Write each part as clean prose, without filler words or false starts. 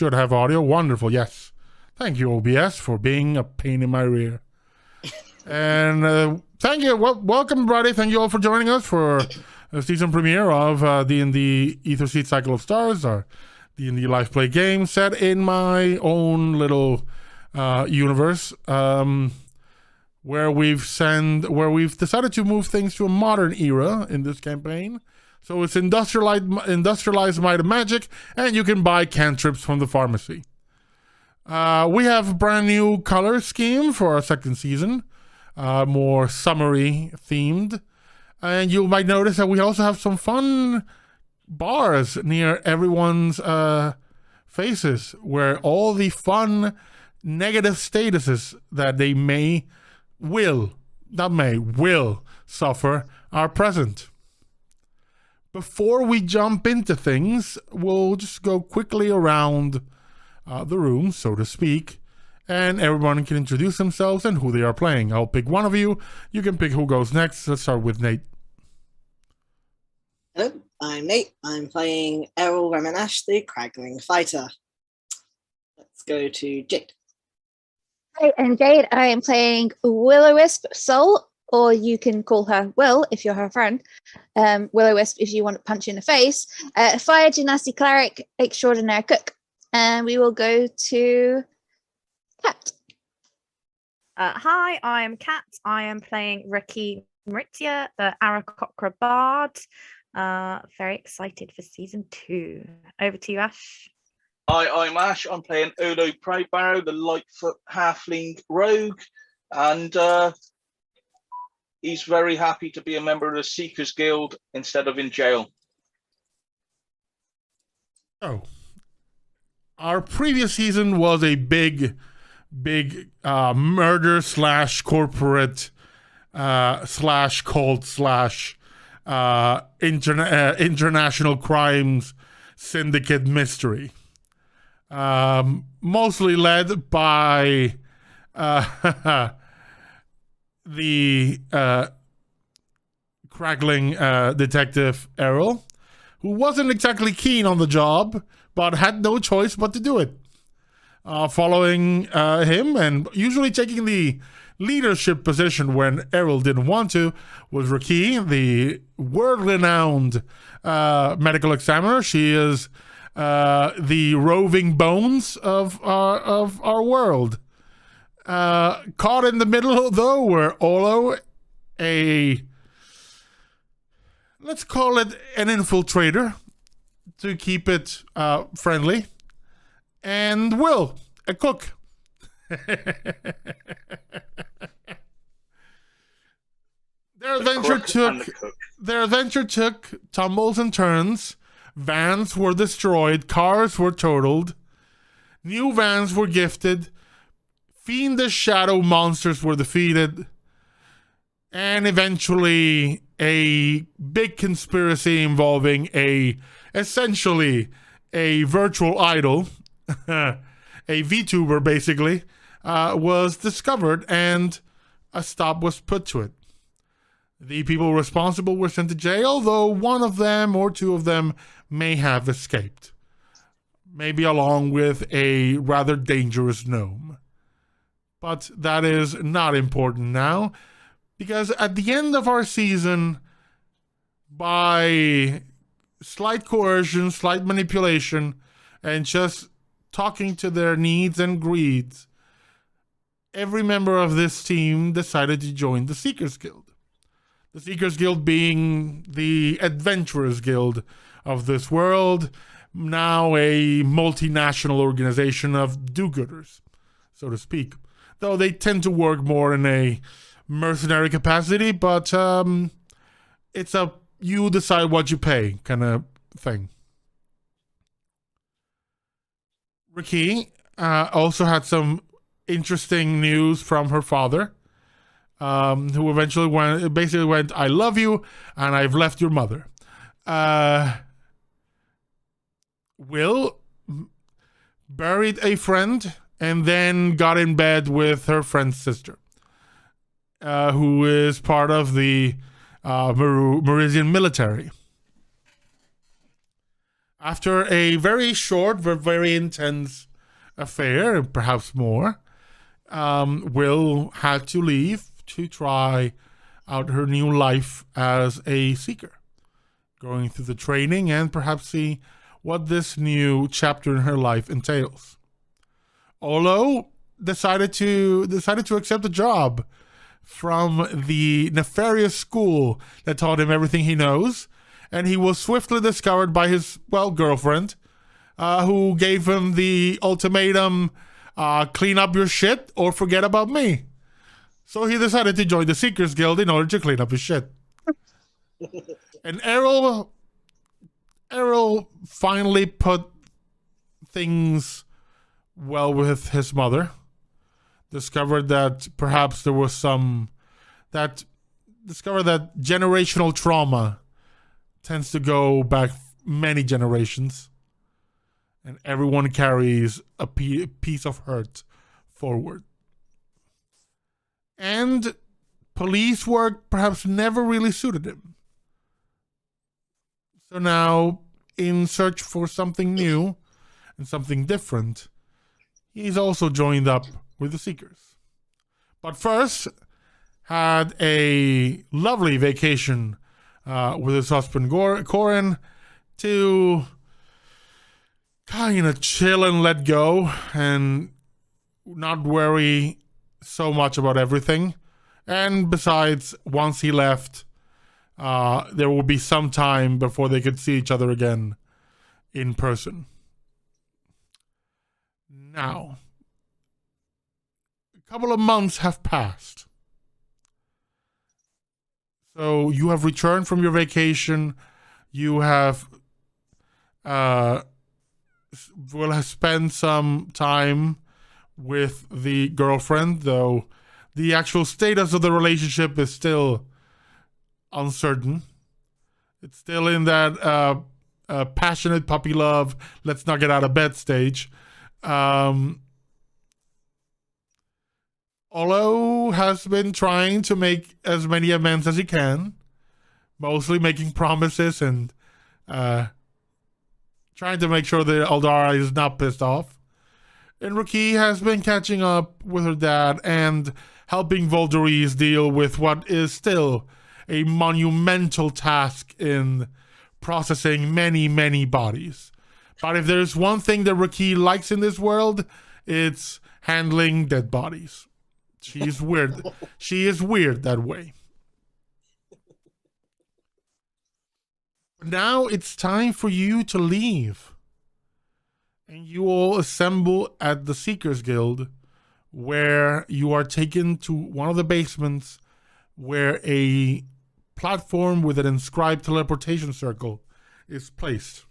should have audio. Wonderful, yes. Thank you, OBS, for being a pain in my rear. And thank you. Welcome, everybody. Thank you all for joining us for the season premiere of D&D Aetherseed Cycle of Stars, our D&D live play game set in my own little universe, where we've decided to move things to a modern era in this campaign. So it's industrialized might and magic, and you can buy cantrips from the pharmacy. We have a brand new color scheme for our second season, more summery themed. And you might notice that we also have some fun bars near everyone's faces, where all the fun negative statuses that they will suffer are present. Before we jump into things, we'll just go quickly around the room, so to speak, and everyone can introduce themselves and who they are playing. I'll pick one of you. You can pick who goes next. Let's start with Nate. Hello, I'm Nate. I'm playing Errol Remanash, the Craggling Fighter. Let's go to Jade. Hi, I'm Jade. I am playing Will-O-Wisp Soul, or you can call her Will if you're her friend. Will-O-Wisp if you want to punch in the face. Fire Genasi Cleric Extraordinaire Cook. And we will go to Kat. Hi, I am Kat. I am playing RaQui MriTtyur, the Aarakocra Bard. Very excited for season 2. Over to you, Ash. Hi, I'm Ash. I'm playing Olo Proudburrow, the Lightfoot Halfling Rogue, and he's very happy to be a member of the Seekers Guild instead of in jail. Oh. Our previous season was a big murder / corporate / cult / international crimes syndicate mystery. Mostly led by the craggling detective Errol, who wasn't exactly keen on the job, but had no choice but to do it. Following him and usually taking the leadership position when Errol didn't want to was RaQui, the world-renowned medical examiner. She is the roving bones of our world. Caught in the middle, though, were Olo, let's call it an infiltrator, to keep it friendly, and Will, a cook. Their adventure took tumbles and turns. Vans were destroyed, cars were totaled, new vans were gifted, fiendish shadow monsters were defeated, and eventually a big conspiracy involving essentially a virtual idol, a VTuber basically, was discovered and a stop was put to it. The people responsible were sent to jail, though one of them or two of them may have escaped. Maybe along with a rather dangerous gnome. But that is not important now, because at the end of our season, by slight coercion, slight manipulation, and just talking to their needs and greeds, every member of this team decided to join the Seekers Guild. The Seekers Guild being the Adventurers Guild of this world, now a multinational organization of do-gooders, so to speak. Though they tend to work more in a mercenary capacity, but it's a you decide what you pay kind of thing. RaQui also had some interesting news from her father, who eventually went, I love you, and I've left your mother. Will buried a friend and then got in bed with her friend's sister, who is part of the Meridian military. After a very short but very intense affair, perhaps more, Will had to leave to try out her new life as a seeker, going through the training and perhaps see what this new chapter in her life entails. Olo decided to accept a job from the nefarious school that taught him everything he knows, and he was swiftly discovered by his, girlfriend, who gave him the ultimatum, clean up your shit or forget about me. So he decided to join the Seekers Guild in order to clean up his shit. And Errol finally put things well with his mother. Discovered that perhaps there was discovered that generational trauma tends to go back many generations, and everyone carries a piece of hurt forward. And police work perhaps never really suited him. So now, in search for something new and something different, he's also joined up with the Seekers. But first, had a lovely vacation with his husband Corin to kind of chill and let go and not worry so much about everything. And besides, once he left, there will be some time before they could see each other again in person. Now, a couple of months have passed. So you have returned from your vacation. You have will have spent some time with the girlfriend, though the actual status of the relationship is still uncertain. It's still in that passionate puppy love, let's not get out of bed stage. Olo has been trying to make as many amends as he can, mostly making promises and trying to make sure that Aldara is not pissed off. And RaQui has been catching up with her dad and helping Volderies deal with what is still a monumental task in processing many, many bodies. But if there's one thing that RaQui likes in this world, it's handling dead bodies. She's weird. She is weird that way. Now it's time for you to leave. And you all assemble at the Seekers Guild, where you are taken to one of the basements where a platform with an inscribed teleportation circle is placed.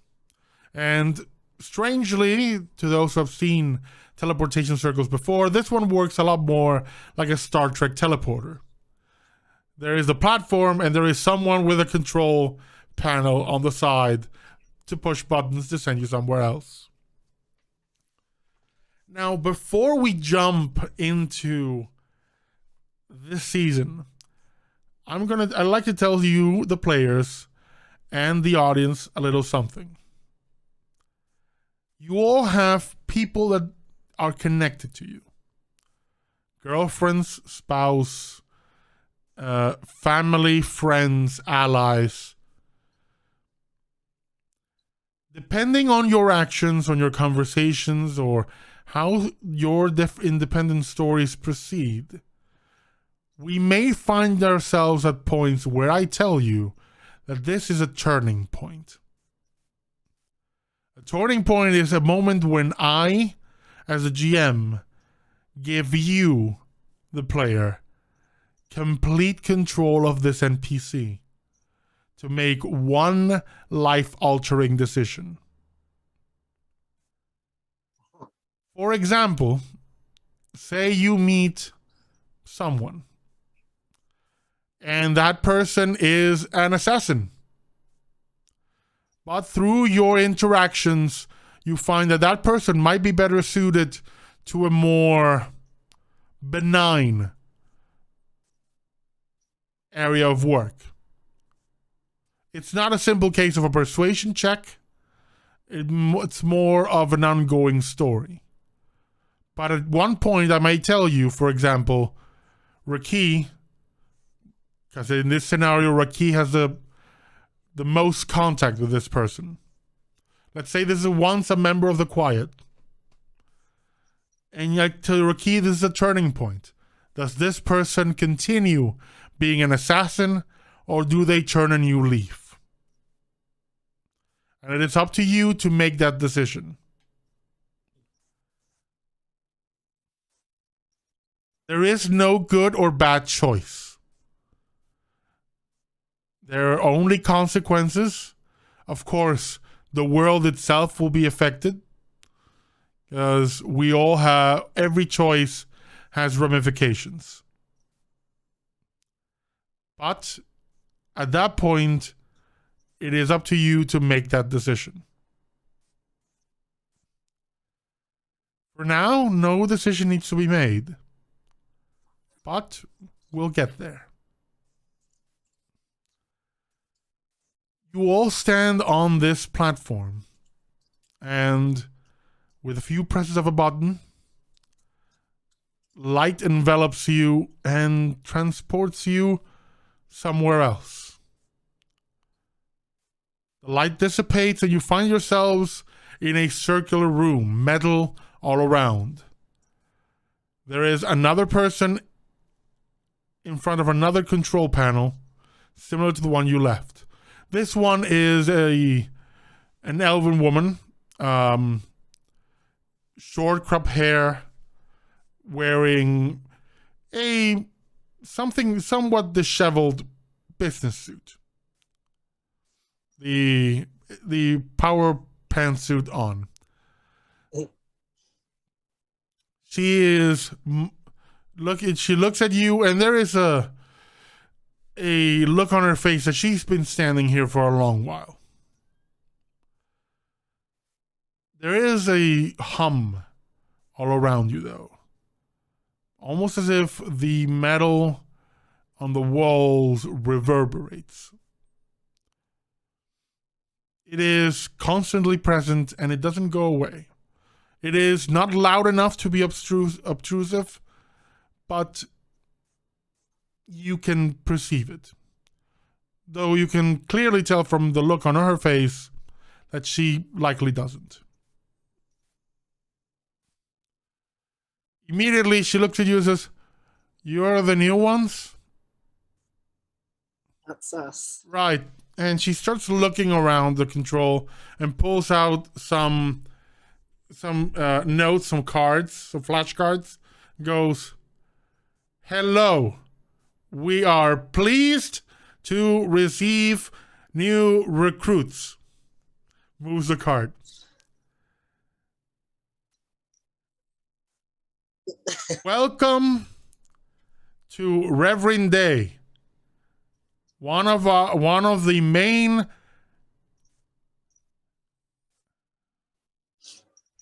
And strangely, to those who have seen teleportation circles before, this one works a lot more like a Star Trek teleporter. There is a platform and there is someone with a control panel on the side to push buttons to send you somewhere else. Now, before we jump into this season, I'd like to tell you, the players and the audience, a little something. You all have people that are connected to you. Girlfriends, spouse, family, friends, allies. Depending on your actions, on your conversations, or how your independent stories proceed, we may find ourselves at points where I tell you that this is a turning point. A turning point is a moment when I, as a GM, give you, the player, complete control of this NPC to make one life-altering decision. For example, say you meet someone, and that person is an assassin. But through your interactions, you find that that person might be better suited to a more benign area of work. It's not a simple case of a persuasion check. It's more of an ongoing story. But at one point, I may tell you, for example, RaQui, because in this scenario, RaQui has the most contact with this person. Let's say this is once a member of the Quiet. And yet to RaQui, this is a turning point. Does this person continue being an assassin, or do they turn a new leaf? And it's up to you to make that decision. There is no good or bad choice. There are only consequences. Of course, the world itself will be affected, because we all have, every choice has ramifications. But at that point, it is up to you to make that decision. For now, no decision needs to be made. But we'll get there. You all stand on this platform, and with a few presses of a button, light envelops you and transports you somewhere else. The light dissipates and you find yourselves in a circular room, metal all around. There is another person in front of another control panel, similar to the one you left. This one is an elven woman, short crop hair, wearing a something somewhat disheveled business suit. The power pantsuit on. She looks at you, and there is a look on her face that she's been standing here for a long while. There is a hum all around you, though. Almost as if the metal on the walls reverberates. It is constantly present, and it doesn't go away. It is not loud enough to be obtrusive, but you can perceive it. Though you can clearly tell from the look on her face that she likely doesn't. Immediately, she looks at you and says, "You're the new ones?" That's us. Right. And she starts looking around the control and pulls out some notes, some cards, some flashcards. Goes, "Hello. We are pleased to receive new recruits." Moves the card. "Welcome to Reverend Day, one of the main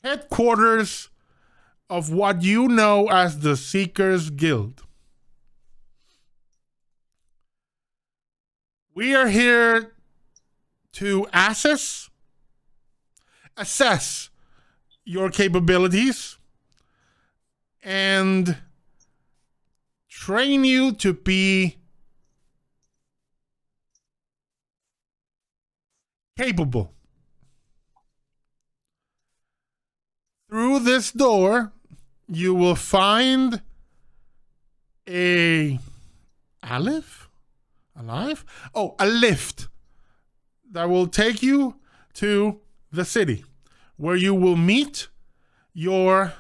headquarters of what you know as the Seekers Guild. We are here to assess your capabilities and train you to be capable. Through this door, you will find a lift that will take you to the city, where you will meet your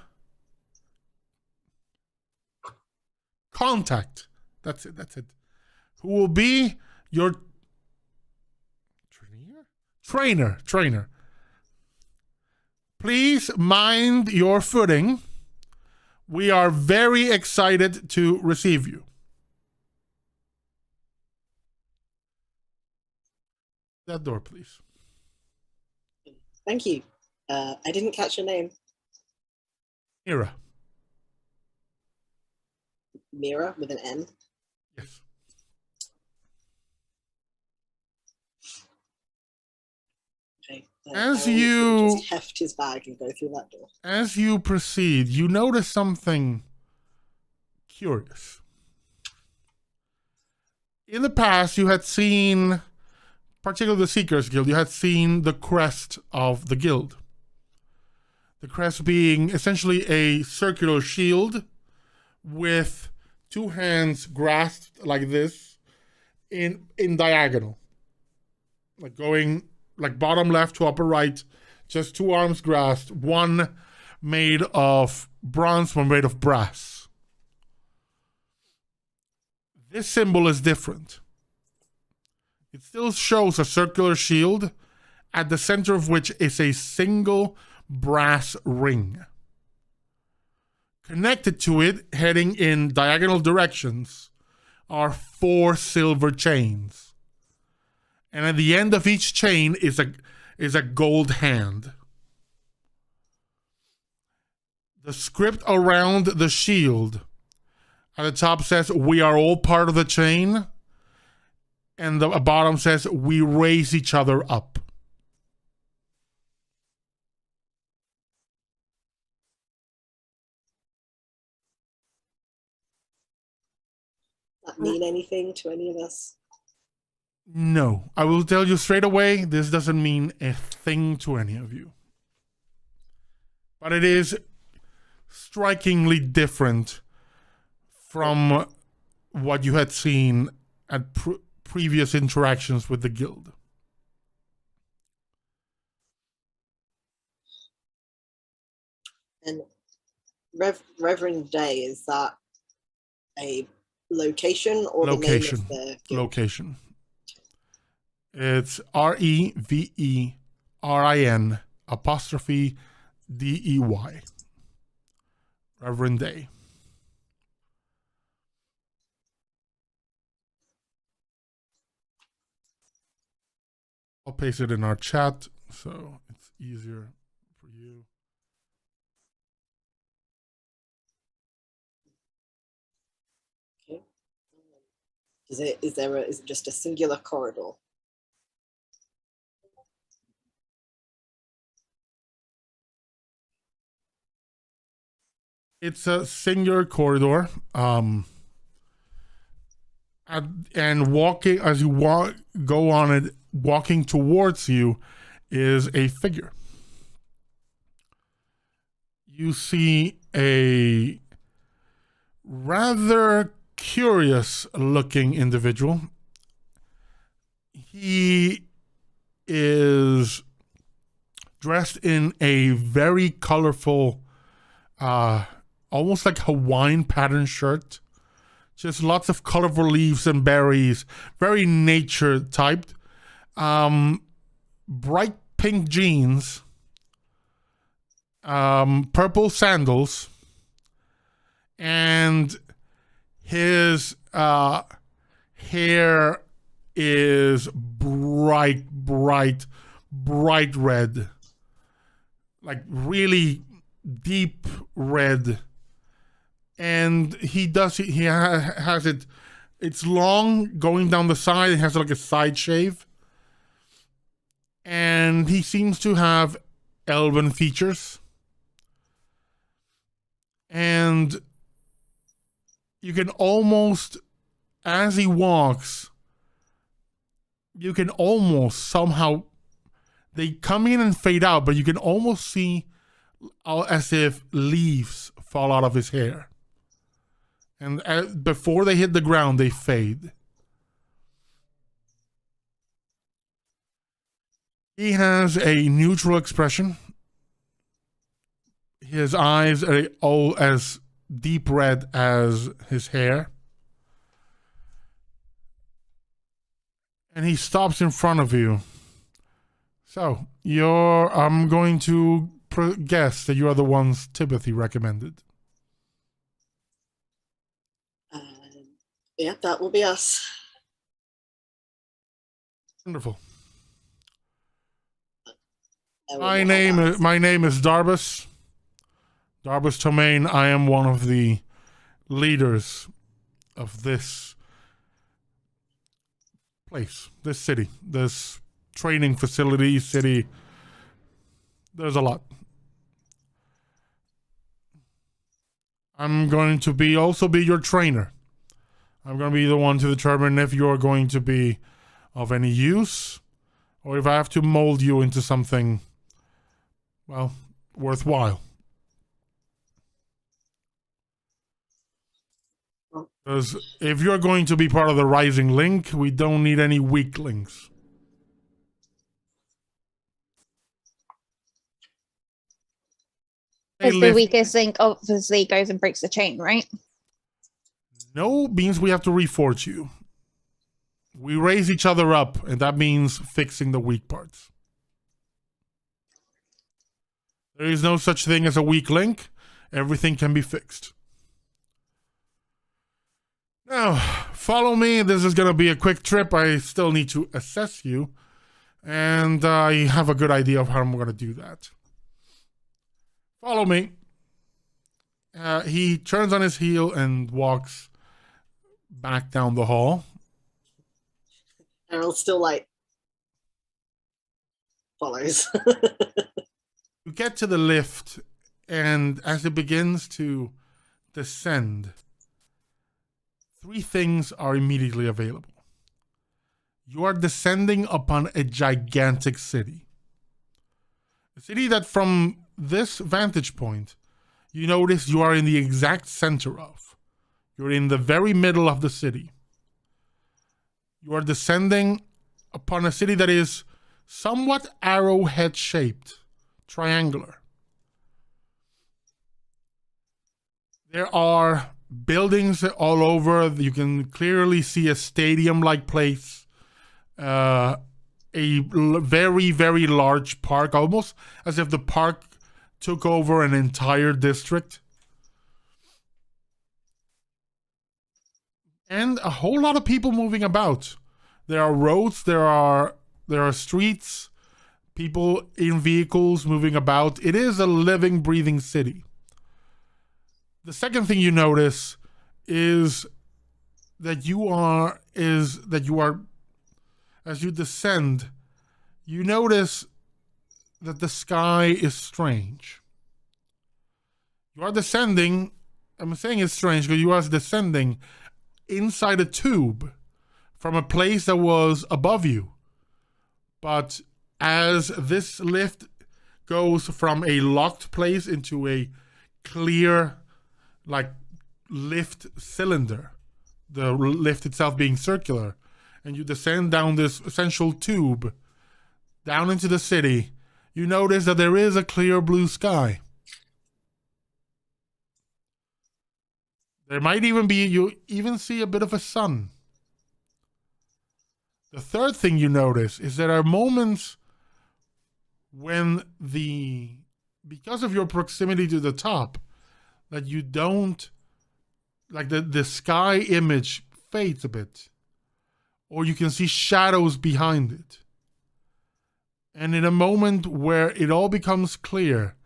contact. That's it. Who will be your trainer. Please mind your footing. We are very excited to receive you." That door, please. Thank you. I didn't catch your name. Mira. Mira with an N. Yes. Okay. As Errol will you- just heft his bag and go through that door. As you proceed, you notice something curious. In the past, you had seen, particularly the Seekers Guild, you had seen the crest of the guild. The crest being essentially a circular shield with two hands grasped like this in diagonal. Like going like bottom left to upper right, just two arms grasped, one made of bronze, one made of brass. This symbol is different. It still shows a circular shield, at the center of which is a single brass ring. Connected to it, heading in diagonal directions, are 4 silver chains. And at the end of each chain is a gold hand. The script around the shield at the top says, "We are all part of the chain." And the bottom says, "We raise each other up." That mean anything to any of us? No, I will tell you straight away, this doesn't mean a thing to any of you. But it is strikingly different from what you had seen at previous interactions with the guild. And Reverend Day, is that a location or Location. the name of the guild? Location. It's REVERIN''DEY. Reverend Day. I'll paste it in our chat so it's easier for you. Okay. Is it just a singular corridor? It's a singular corridor. And walking, as you go on it, walking towards you is a figure. You see a rather curious looking individual. He is dressed in a very colorful, almost like Hawaiian pattern shirt. Just lots of colorful leaves and berries, very nature typed. Bright pink jeans, purple sandals, and his hair is bright red, like really deep red. And he has it, it's long going down the side. It has like a side shave. And he seems to have elven features. And you can almost, as he walks, you can almost somehow, they come in and fade out, but you can almost see as if leaves fall out of his hair. And before they hit the ground, they fade. He has a neutral expression. His eyes are all as deep red as his hair. And he stops in front of you. So, I'm going to guess that you are the ones Timothy recommended. Yeah, that will be us. Wonderful. Errol My will have name is Darbus. Darbus Tomain. I am one of the leaders of this place, this city, this training facility, city There's a lot. I'm going to also be your trainer. I'm going to be the one to determine if you're going to be of any use or if I have to mold you into something, well, worthwhile. Because if you're going to be part of the Rising Link, we don't need any weak links. Because the weakest link obviously goes and breaks the chain, right? No, means we have to reforge you. We raise each other up, and that means fixing the weak parts. There is no such thing as a weak link. Everything can be fixed. Now, follow me. This is going to be a quick trip. I still need to assess you, and I have a good idea of how I'm going to do that. Follow me. He turns on his heel and walks back down the hall. Errol still like follows. You get to the lift, and as it begins to descend, 3 things are immediately available. You are descending upon a gigantic city. A city that from this vantage point, you notice you are in the exact center of. You're in the very middle of the city. You are descending upon a city that is somewhat arrowhead-shaped, triangular. There are buildings all over. You can clearly see a stadium-like place, a very, very large park, almost as if the park took over an entire district. And a whole lot of people moving about. There are roads, there are streets, people in vehicles moving about. It is a living, breathing city. The second thing you notice is that you are, as you descend, you notice that the sky is strange. You are descending, I'm saying it's strange because you are descending inside a tube from a place that was above you. But as this lift goes from a locked place into a clear, like, lift cylinder, the lift itself being circular, and you descend down this essential tube down into the city, you notice that there is a clear blue sky. There might even be, you even see a bit of a sun. The third thing you notice is there are moments when because of your proximity to the top, that you don't, like the sky image fades a bit, or you can see shadows behind it. And in a moment where it all becomes clear,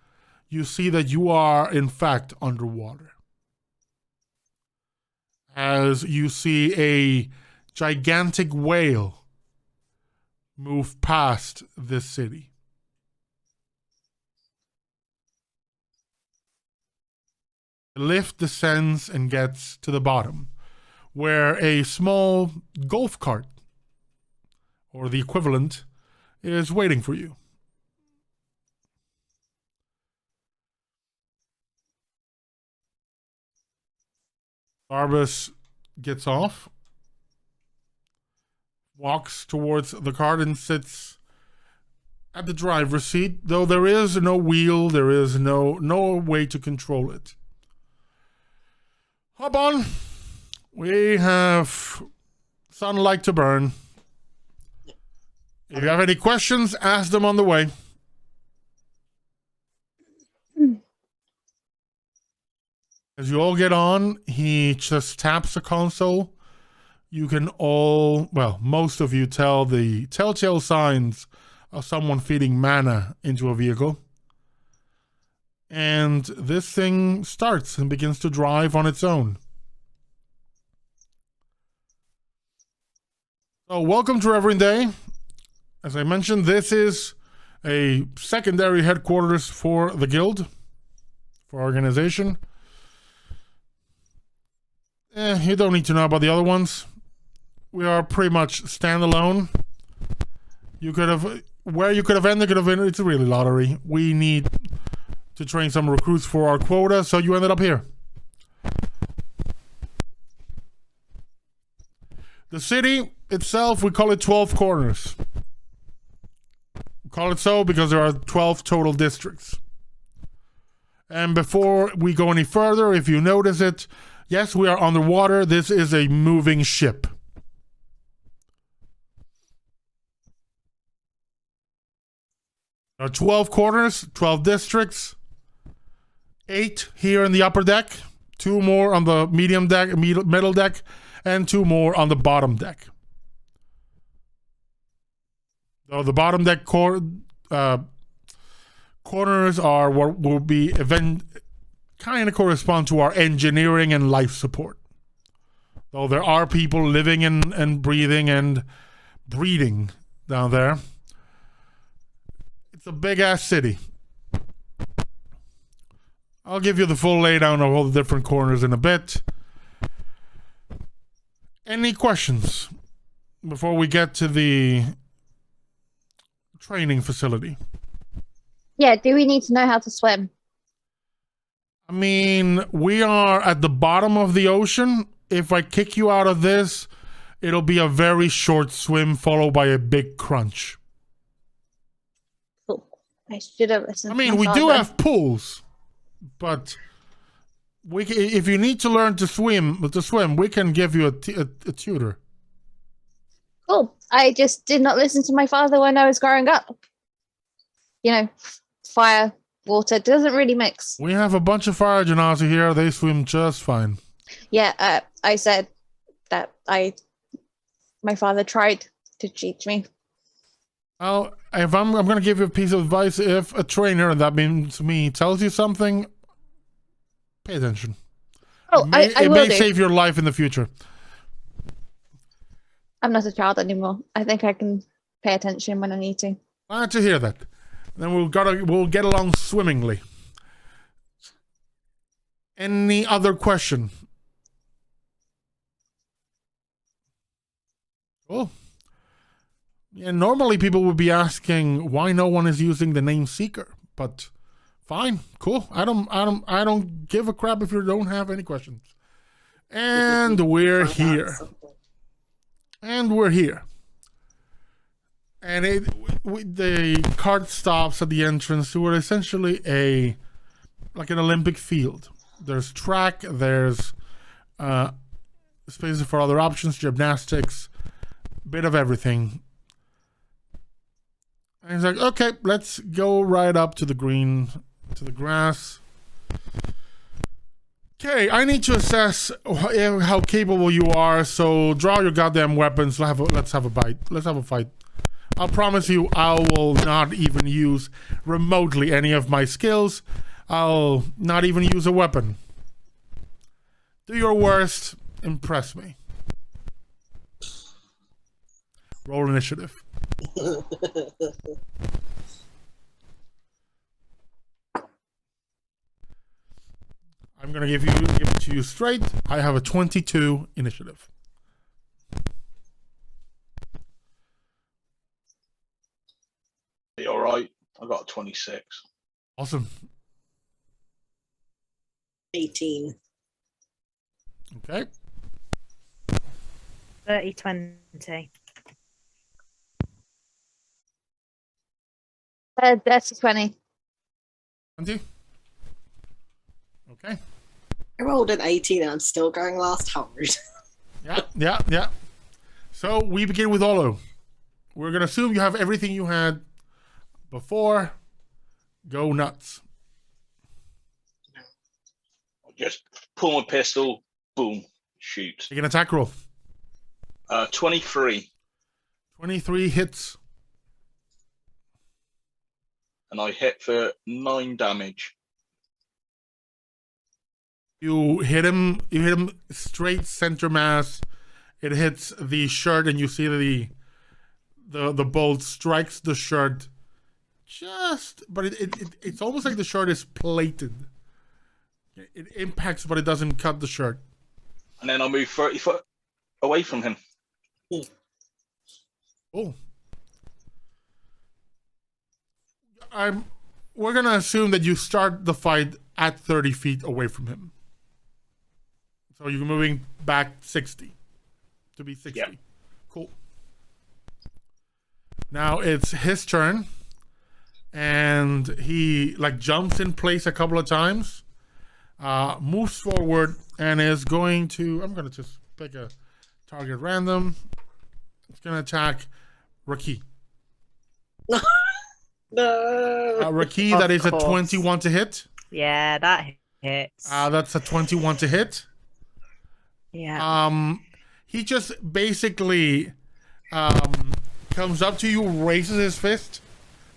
you see that you are in fact underwater. As you see a gigantic whale move past this city. The lift descends and gets to the bottom, where a small golf cart, or the equivalent, is waiting for you. Barbas gets off, walks towards the cart and sits at the driver's seat, though there is no wheel, there is no way to control it. Hop on. We have sunlight to burn. If you have any questions, ask them on the way. As you all get on, he just taps the console. You can all, well, most of you tell the telltale signs of someone feeding mana into a vehicle. And this thing starts and begins to drive on its own. So welcome to Reverend Day. As I mentioned, this is a secondary headquarters for the guild, for organization. You don't need to know about the other ones. We are pretty much standalone. Where you could have ended, it's a really lottery. We need to train some recruits for our quota, so you ended up here. The city itself, we call it 12 corners. We call it so because there are 12 total districts. And before we go any further, if you notice it, yes, we are underwater. This is a moving ship. There are 12 corners, 12 districts, 8 here in the upper deck, 2 more on the medium deck, middle deck, and 2 more on the bottom deck. So the bottom deck corners are what will be kind of correspond to our engineering and life support. Though there are people living and breathing and breeding down there. It's a big ass city. I'll give you the full laydown of all the different corners in a bit. Any questions before we get to the training facility? Yeah, do we need to know how to swim? I mean, we are at the bottom of the ocean. If I kick you out of this, it'll be a very short swim followed by a big crunch. Cool. I should have listened. I mean, we do have pools, but if you need to learn to swim, we can give you a tutor. Cool. I just did not listen to my father when I was growing up. You know, fire, water doesn't really mix. We have a bunch of fire genasi here. They swim just fine. Yeah, I said that my father tried to teach me. Oh, if I'm going to give you a piece of advice. If a trainer, and that means me, tells you something, pay attention. Oh, it may save your life in the future. I'm not a child anymore. I think I can pay attention when I need to. Glad to hear that. Then we'll get along swimmingly. Any other question? Cool. Yeah, normally people would be asking why no one is using the name Seeker, but fine, cool. I don't give a crap if you don't have any questions. And we're here. And we're here. And the cart stops at the entrance to essentially like an Olympic field. There's track, there's spaces for other options, gymnastics, bit of everything. And he's like, okay, let's go right up to the grass. Okay, I need to assess how capable you are, so draw your goddamn weapons. Let's have a bite. Let's have a fight. I'll promise you I will not even use remotely any of my skills. I'll not even use a weapon. Do your worst. Impress me. Roll initiative. I'm going to give it to you straight. I have a 22 initiative. Be all right. I got a 26. Awesome. 18. Okay. 30-20. That's 20. 20. Okay. I rolled an 18 and I'm still going last hard. Yeah. So we begin with Olo. We're going to assume you have everything you had before. Go nuts. I'll just pull my pistol. Boom. Shoot. Take an attack roll. 23. 23 hits. And I hit for 9 damage. You hit him straight center mass. It hits the shirt and you see the bolt strikes the shirt but it's almost like the shirt is plated. It impacts, but it doesn't cut the shirt. And then I'll move 30 foot away from him. Oh. We're gonna assume that you start the fight at 30 feet away from him. So you're moving back 60 to be 60. Yep. Cool. Now it's his turn, and he like jumps in place a couple of times, moves forward, and is going to. I'm gonna just pick a target random. It's gonna attack RaQui. No. RaQui, Of that is course. a 21 to hit. Yeah, that hits. That's a 21 to hit. Yeah. He just basically comes up to you, raises his fist,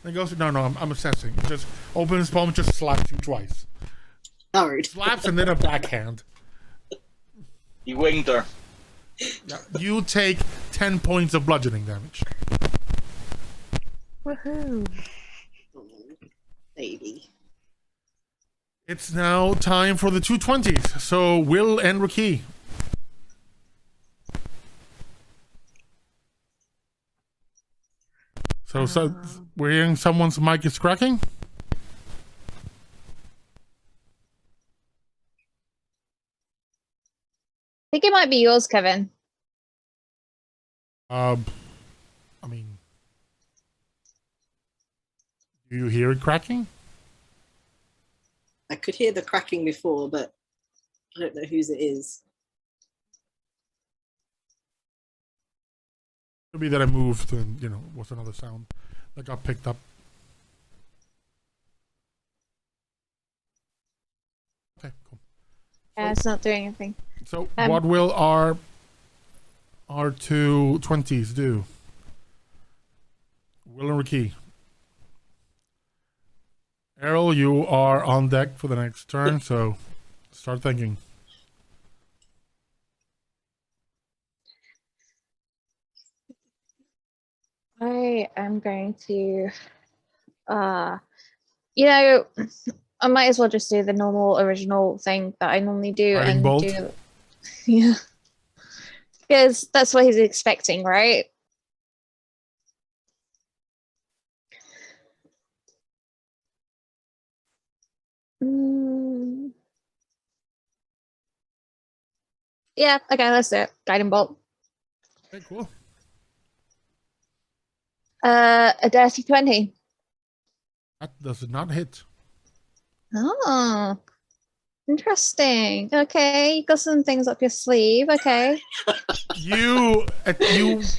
and goes, no, I'm assessing. He just opens his palm and just slaps you twice. How rude. Slaps and then a backhand. He winged her. Yeah, you take 10 points of bludgeoning damage. Woohoo. Oh, baby. It's now time for the 220s. So Will and RaQui. So we're hearing someone's mic is cracking. I think it might be yours, Kevin. I mean, do you hear it cracking? I could hear the cracking before, but I don't know whose it is. Could be that I moved and, was another sound that got picked up. Okay, cool. Yeah, it's not doing anything. So what will our 220s do? Will and RaQui. Errol, you are on deck for the next turn, so start thinking. I am going to, I might as well just do the normal original thing that I normally do Riding and bolt? do, yeah, because that's what he's expecting, right? Yeah, okay, let's do it. Guiding bolt. Okay, cool. A dirty 20. That does not hit. Oh, interesting. Okay, you got some things up your sleeve. Okay. You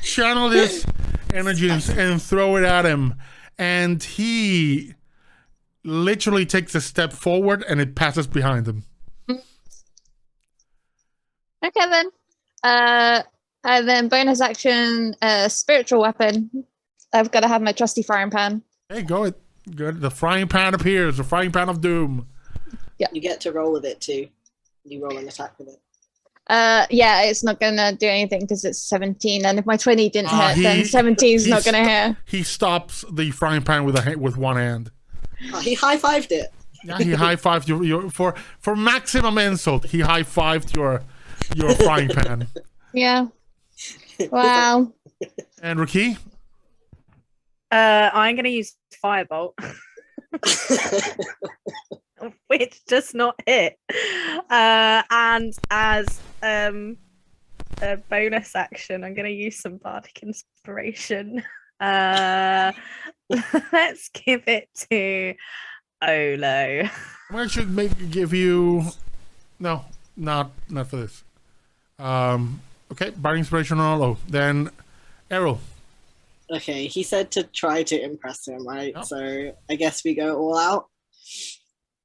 channel this energy and throw it at him, and he literally takes a step forward and it passes behind him. Okay then. And then bonus action, spiritual weapon. I've got to have my trusty frying pan. Hey, go it. Good. The frying pan appears. The frying pan of doom. You get to roll with it too. You roll an attack with it. Yeah, it's not gonna do anything because it's 17, and if my 20 didn't hit, then 17 is not gonna hit. He stops the frying pan with one hand. Oh, he high-fived it. Yeah, he high-fived your for maximum insult. He high-fived your frying pan. Yeah. Wow. And RaQui? I'm going to use Firebolt, which does not hit. And as a bonus action, I'm going to use some bardic inspiration. Let's give it to Olo. I should give you. No, not for this. Okay, bardic inspiration on Olo. Then Errol. Okay, he said to try to impress him, right? Yep. So I guess we go all out.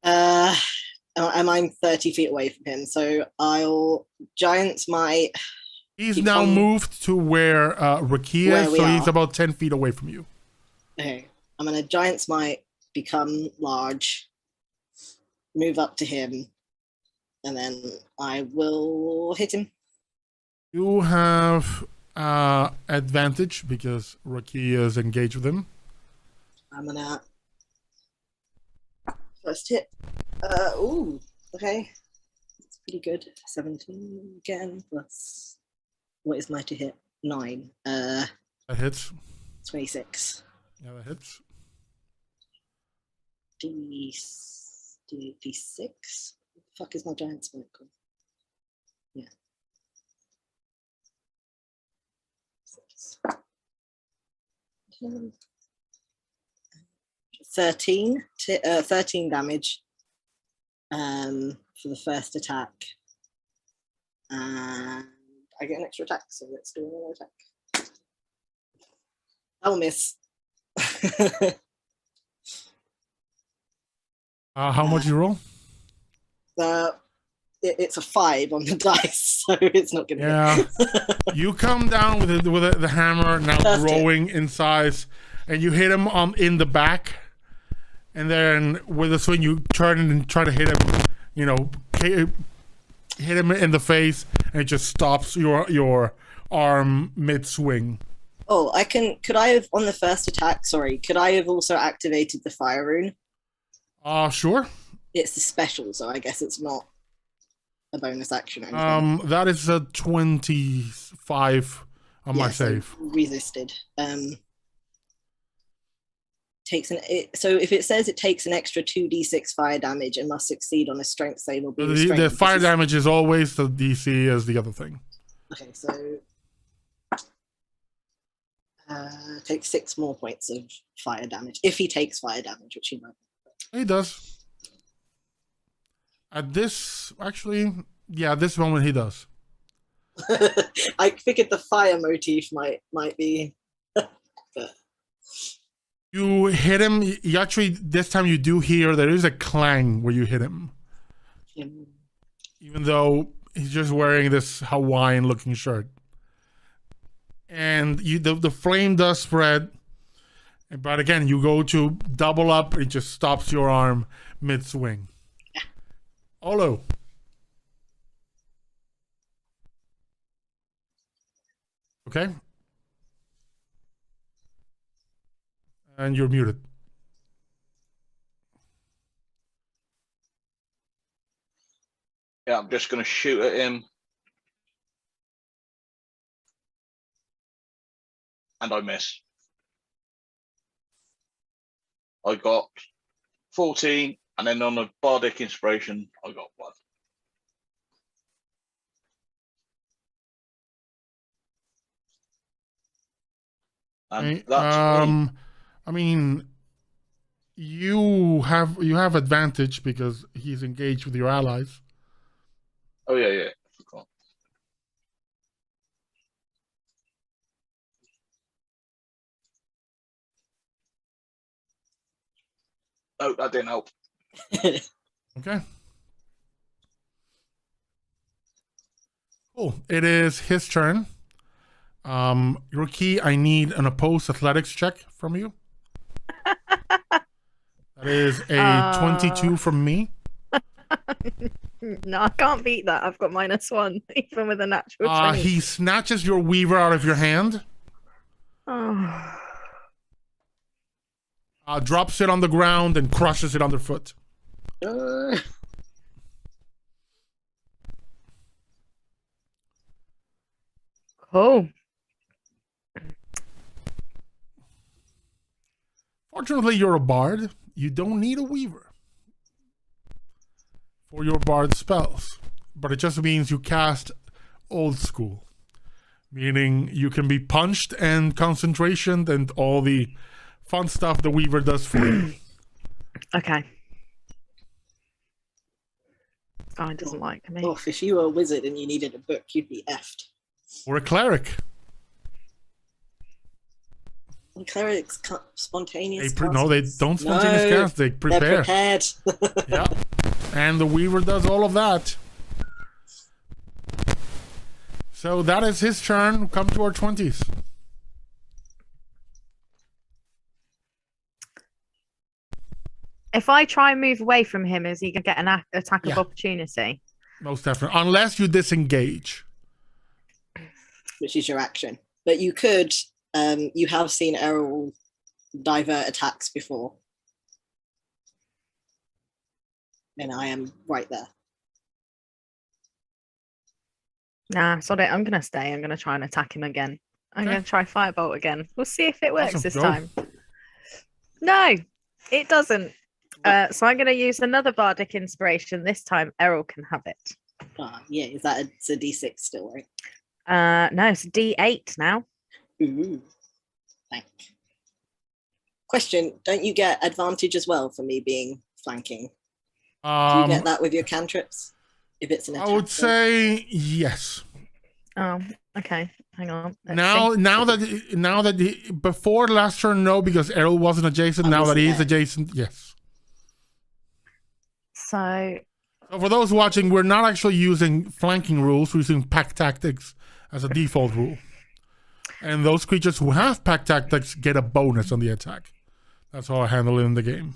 And I'm 30 feet away from him, so I'll giant might. He's now moved to where RaQui is, so he's about 10 feet away from you. Okay, I'm gonna giant might become large, move up to him, and then I will hit him. You have advantage because RaQui is engaged with him. I'm gonna First hit. Ooh, okay. That's pretty good. 17 again, plus what is my to hit? 9. That hits. 26. Yeah, that hits. D6. What the fuck is my giant smoke called? Yeah. 13 damage for the first attack. And I get an extra attack, so let's do another attack. I'll miss. How much you roll? It's a 5 on the dice, so it's not gonna Yeah. You come down with the hammer now That's growing in size, and you hit him in the back, and then with a swing you turn and try to hit him. You know, hit him in the face, and it just stops your arm mid swing. Oh, could I have on the first attack? Sorry, could I have also activated the fire rune? Sure. It's the special, so I guess it's not a bonus action or anything. That is a 25 on my save. Resisted. So if it says it takes an extra 2d6 fire damage and must succeed on a strength save or be restrained. The fire damage is always the DC as the other thing. Okay, so take 6 more points of fire damage if he takes fire damage, which he might. He does. At this, actually, yeah, at this moment he does. I figured the fire motif might be. But... You hit him. You actually, this time you do hear there is a clang where you hit him. Even though he's just wearing this Hawaiian-looking shirt. And the flame does spread. But again, you go to double up, it just stops your arm mid-swing. Olo. Okay. And you're muted. Yeah, I'm just going to shoot at him. And I miss. I got 14, and then on a bardic inspiration, I got 1. And that's me. I mean, you have advantage because he's engaged with your allies. Oh yeah. I forgot. Oh, that didn't help. Okay. Cool. It is his turn. RaQui, I need an opposed athletics check from you. That is a 22 from me. No, I can't beat that. I've got -1, even with a natural 20. He snatches your weaver out of your hand. Oh. Drops it on the ground and crushes it underfoot. Cool. Fortunately, you're a bard. You don't need a weaver for your bard spells. But it just means you cast old school. Meaning you can be punched and concentration and all the fun stuff the weaver does for you. Okay. Oh, it doesn't like me. Oh, if you were a wizard and you needed a book, you'd be effed. Or a cleric. And clerics can't spontaneous. No, they don't spontaneous cast. They prepare. They're prepared. Yeah. And the weaver does all of that. So that is his turn. Come to our 20s. If I try and move away from him, is he going to get an attack of opportunity? Most definitely. Unless you disengage. Which is your action. But you could, you have seen Errol divert attacks before. and I am right there. Nah, sod it. I'm gonna stay. I'm gonna try and attack him again. I'm Okay. gonna try Firebolt again. We'll see if it works Awesome, this go. time. No, it doesn't. So I'm gonna use another bardic inspiration. This time Errol can have it. Yeah, is that it's a D6 still, right? No, it's a D8 now. Ooh. Thank. Question: don't you get advantage as well for me being flanking? Do you get that with your cantrips? If it's an attack I would roll? say yes. Oh, okay. Hang on. Let's Now see. that before last turn, no, because Errol wasn't adjacent. I Now that wasn't he is there. adjacent, yes. So So for those watching, we're not actually using flanking rules. We're using pack tactics as a default rule. And those creatures who have pack tactics get a bonus on the attack. That's how I handle it in the game.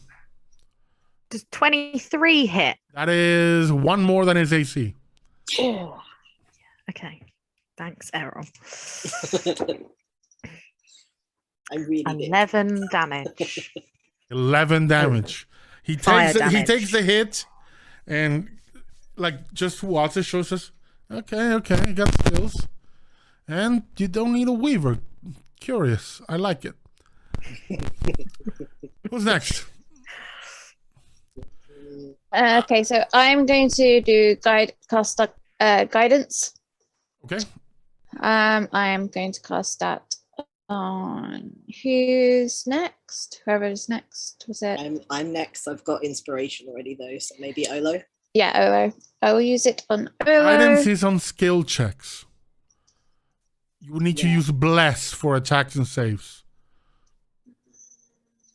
does 23 hit? That is one more than his AC. Oh, okay. Thanks, Errol. I really did. 11 damage. 11 damage. He Fire takes he damage. takes the hit and like just watches, shows us, okay, you got skills. And you don't need a weaver. Curious. I like it. Who's next? Okay, so I'm going to do cast guidance. Okay. I am going to cast that on who's next? Whoever's next. Was it? I'm next. I've got inspiration already though, so maybe Olo. Yeah, Olo. I will use it on Olo. Guidance is on skill checks. You will need to Yeah. use bless for attacks and saves.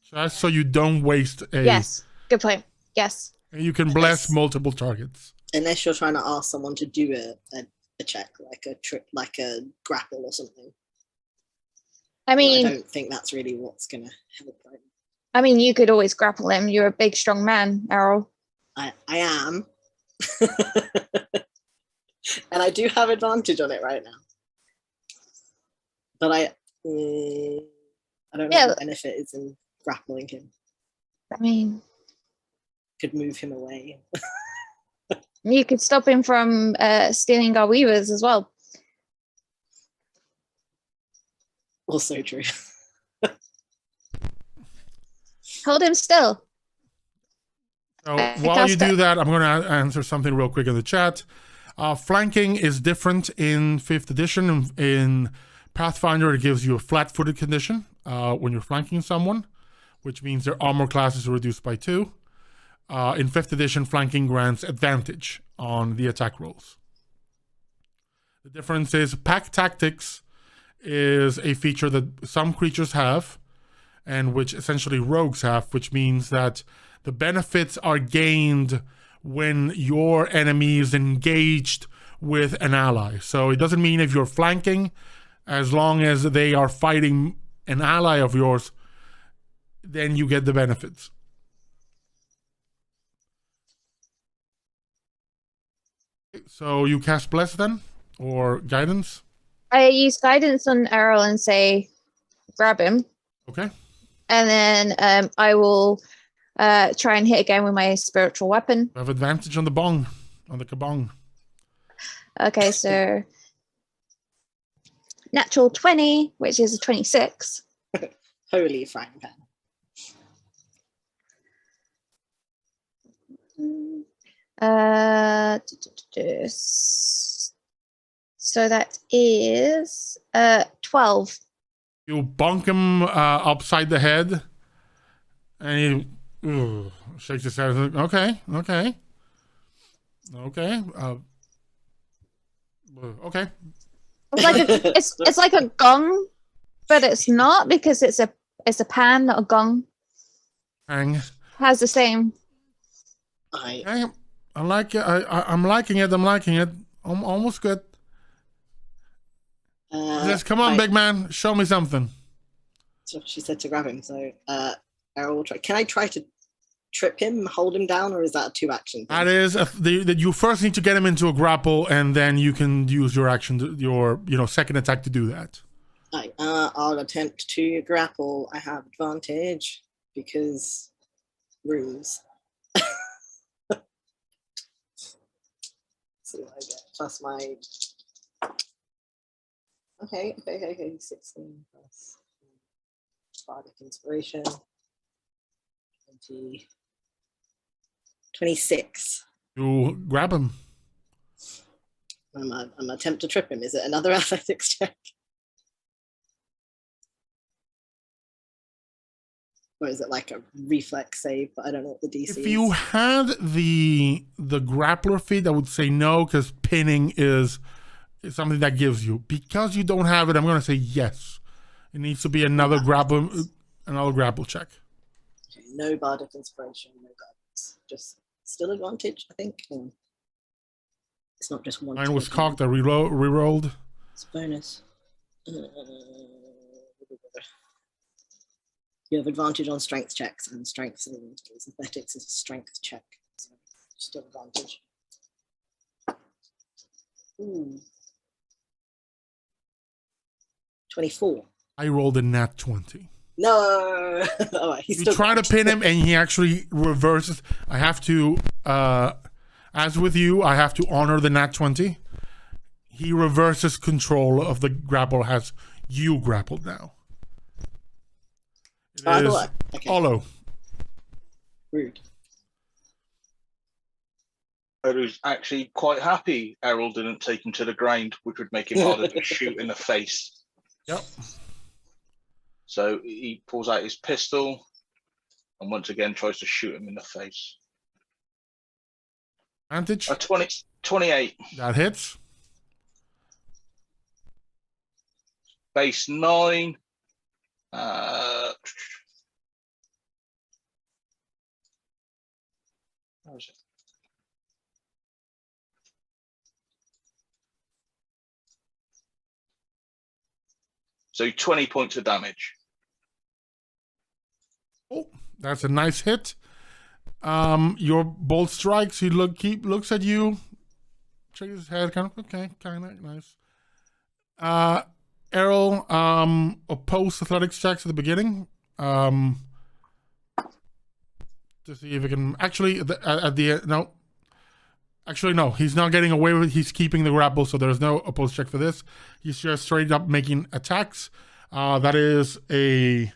Just so you don't waste a. Yes, good point. Yes. And you can bless Yes. multiple targets. Unless you're trying to ask someone to do a check, like a trip, like a grapple or something. I But mean, I don't think that's really what's gonna help. Right? you could always grapple him. You're a big, strong man, Errol. I am, and I do have advantage on it right now. But I don't know Yeah. what the benefit is in grappling him. I mean, Could move him away. you could stop him from stealing our weavers as well. Also true. Hold him still. So I while you cast do it. that, I'm going to answer something real quick in the chat. Flanking is different in 5th edition. In Pathfinder, it gives you a flat-footed condition when you're flanking someone, which means their armor class is reduced by 2. In 5th edition, flanking grants advantage on the attack rolls. The difference is pack tactics is a feature that some creatures have, and which essentially rogues have, which means that the benefits are gained when your enemy is engaged with an ally. So it doesn't mean if you're flanking, as long as they are fighting an ally of yours, then you get the benefits. So you cast Bless then? Or Guidance? I use guidance on Errol and say, grab him. Okay. And then I will try and hit again with my spiritual weapon. You have advantage on the bong, on the kabong. Okay, so natural 20, which is a 26. Holy frying pan. So that is 12. You bonk him upside the head, and he shakes his head. Okay. Okay. It's like a gong, but it's not because it's a pan, not a gong. Hang. Has the same. Okay. I like it. I'm liking it. I'm almost good. Says, come on, big man. Show me something. So she said to grab him. So Errol will try. Can I try to trip him, hold him down, or is that a 2-action thing? That is, you first need to get him into a grapple, and then you can use your action, your second attack to do that. I'll attempt to grapple. I have advantage because runes. see what I get. Plus my. Okay. 16 plus bardic inspiration. 26. You grab him. I'm gonna attempt to trip him. Is it another athletics check? Or is it like a reflex save? But I don't know what the DC is. If you had the grappler feat, I would say no, because pinning is something that gives you. Because you don't have it, I'm going to say yes. It needs to be another grapple check. Okay, no bardic inspiration, no guidance. Just still advantage, I think. It's not just one. Mine was cocked. I rerolled. It's bonus. You have advantage on strength checks, and strength in athletics is a strength check. So still advantage. Ooh. 24. I rolled a nat 20. No. All right, You try to pin him, and he actually reverses. I have to, as with you, I have to honor the nat 20. He reverses control of the grapple as you grappled now. It is Olo. Rude. I was actually quite happy Errol didn't take him to the ground, which would make him harder to shoot in the face. Yep. So he pulls out his pistol and once again tries to shoot him in the face. Advantage? 28. That hits. Base 9. Where is it? So 20 points of damage. Oh, that's a nice hit. Your bolt strikes. He looks at you, shakes his head, kind of okay, kind of nice. Errol, opposed athletics checks at the beginning. To see if he can actually at the end. No, actually no. He's not getting away with it. He's keeping the grapple, so there's no opposed check for this. He's just straight up making attacks. That is a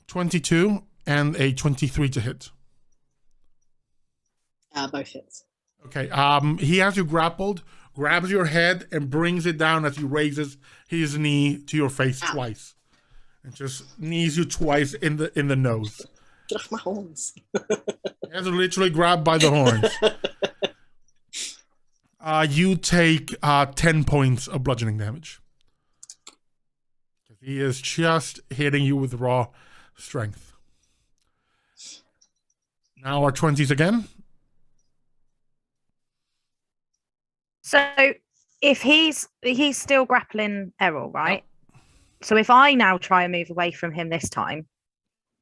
22 and a 23 to hit. Both hits. Okay. He has you grappled, grabs your head, and brings it down as he raises his knee to your face twice, and just knees you twice in the nose. Get off my horns. He has literally grabbed by the horns. You take 10 points of bludgeoning damage. He is just hitting you with raw strength. Now our 20s again. So if he's still grappling Errol, right? So if I now try and move away from him this time,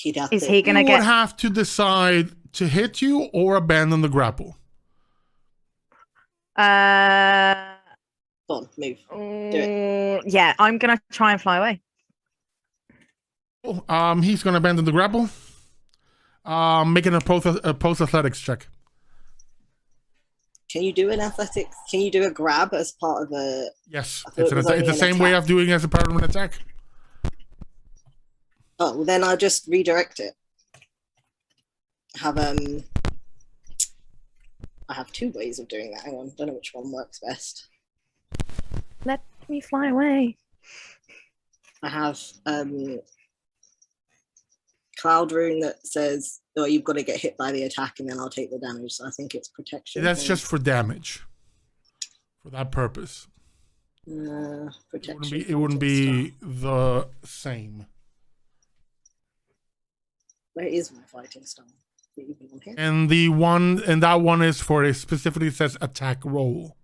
is he going to would have to decide to hit you or abandon the grapple. Go on, move. Do it. Yeah, I'm going to try and fly away. He's going to abandon the grapple. Making a post athletics check. Can you do an athletics? Can you do a grab as part of a? Yes, it's the same way of doing it as a part of an attack. Oh, well, then I'll just redirect it. I have two ways of doing that. Hang on, don't know which one works best. Let me fly away. I have Cloud Rune that says, "Oh, you've got to get hit by the attack, and then I'll take the damage." So I think it's protection. That's just for damage. For that purpose. Protection. It wouldn't be the same. Where is my fighting style? And that one is for a specifically says attack roll.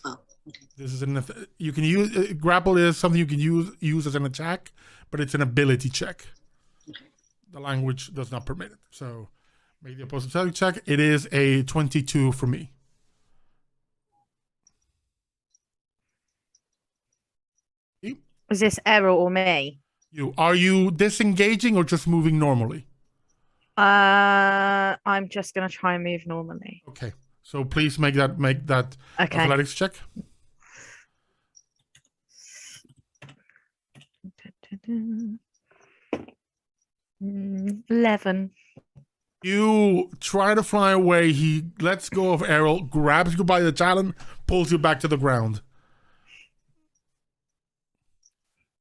Oh, okay. This is you can use grapple is something you can use as an attack, but it's an ability check. Okay. The language does not permit it. So make the opposed attack check. It is a 22 for me. Is this Errol or me? Are you disengaging or just moving normally? I'm just going to try and move normally. Okay. So please make that Okay. athletics check. Mm, 11. You try to fly away. He lets go of Errol, grabs you by the talon, pulls you back to the ground.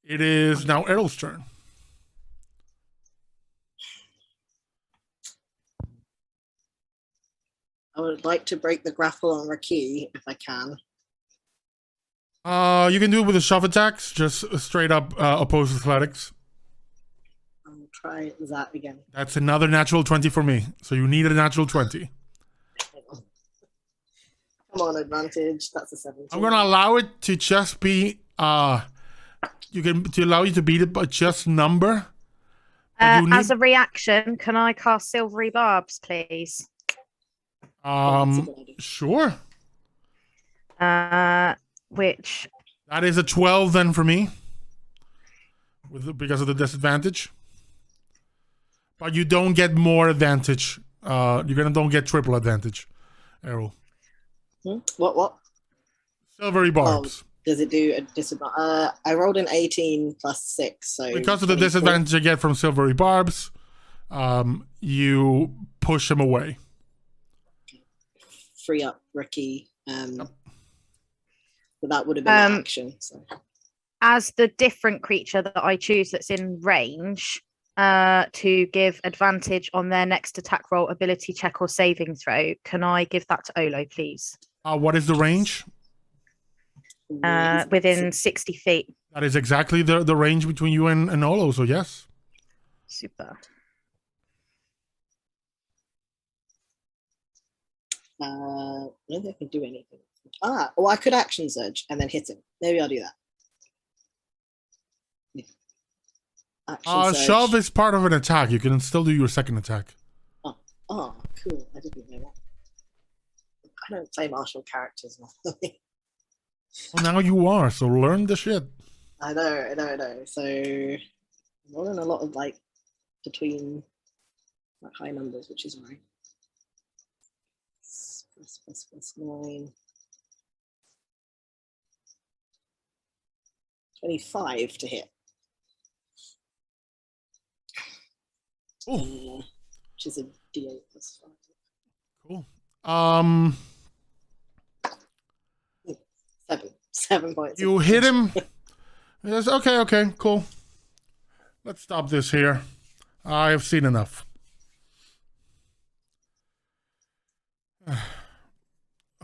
It is now Errol's turn. I would like to break the grapple on RaQui if I can. You can do it with the shove attacks, just straight up opposed athletics. I'll try that again. That's another natural 20 for me. So you need a natural 20. Come on, advantage. That's a 17. I'm gonna allow it to just be allow you to beat it by just number. As a reaction, can I cast Silvery Barbs, please? That's a good idea. Sure. Which That is a 12 then for me. Because of the disadvantage. But you don't get more advantage. Don't get triple advantage, Errol. What? Silvery barbs. Does it do a disadvantage? I rolled an 18 plus 6, so... Because of the 24. disadvantage you get from silvery barbs, you push him away. Free up RaQui. But that would have been an action. So. as the different creature that I choose that's in range, to give advantage on their next attack roll, ability check, or saving throw, can I give that to Olo, please? What is the range? Within 60 feet. That is exactly the range between you and Olo, so yes. Super. I don't think I can do anything. Well, I could action surge and then hit him. Maybe I'll do that. Yeah. Action surge. Shove is part of an attack. You can still do your second attack. Oh, cool. I didn't know that. I don't play martial characters. Well, now you are, so learn the shit. I know. So, I'm rolling a lot of between high numbers, which is right. Plus 9. 25 to hit. Oh, which is a D8 plus 5. Cool. 7 points. You hit him. Yes, okay, cool. Let's stop this here. I have seen enough.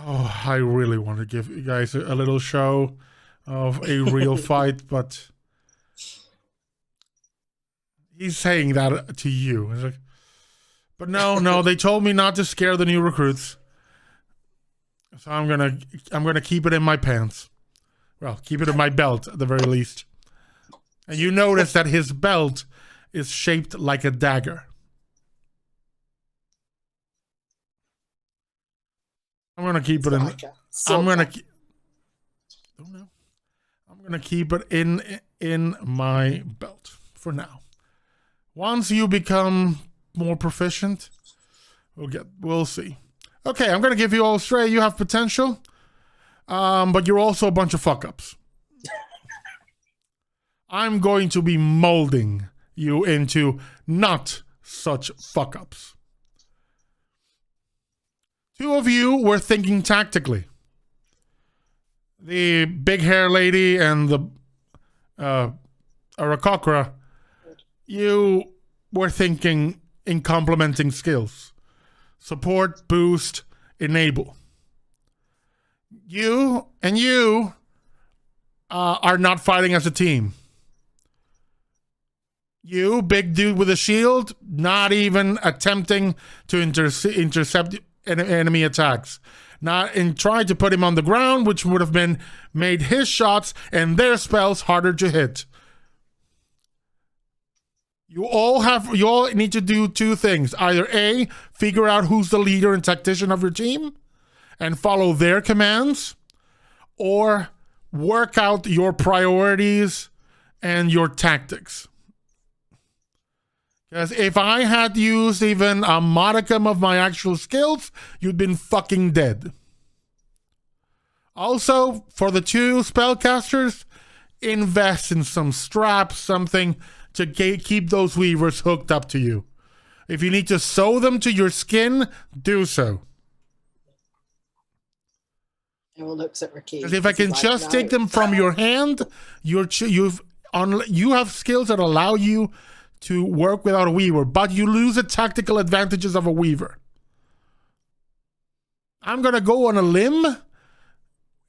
Oh, I really want to give you guys a little show of a real fight, but he's saying that to you. It's like, but no, they told me not to scare the new recruits. So I'm gonna keep it in my pants. Well, keep it in my belt at the very least. And you notice that his belt is shaped like a dagger. I'm gonna keep it in. I'm gonna keep it in my belt for now. Once you become more proficient, we'll see. Okay, I'm gonna give you all straight. You have potential, but you're also a bunch of fuck ups. I'm going to be molding you into not such fuck ups. Two of you were thinking tactically. The big hair lady and the Arakokra, you were thinking in complementing skills. Support, boost, enable. You are not fighting as a team. You, big dude with a shield, not even attempting to intercept enemy attacks. Tried to put him on the ground, which would have made his shots and their spells harder to hit. You all need to do two things. Either A, figure out who's the leader and tactician of your team and follow their commands, or work out your priorities and your tactics. Because if I had used even a modicum of my actual skills, you'd been fucking dead. Also, for the 2 spellcasters, invest in some straps, something to keep those weavers hooked up to you. If you need to sew them to your skin, do so. Everyone looks at RaQui. Because if I can just take them from your hand, you have skills that allow you to work without a weaver, but you lose the tactical advantages of a weaver. I'm going to go on a limb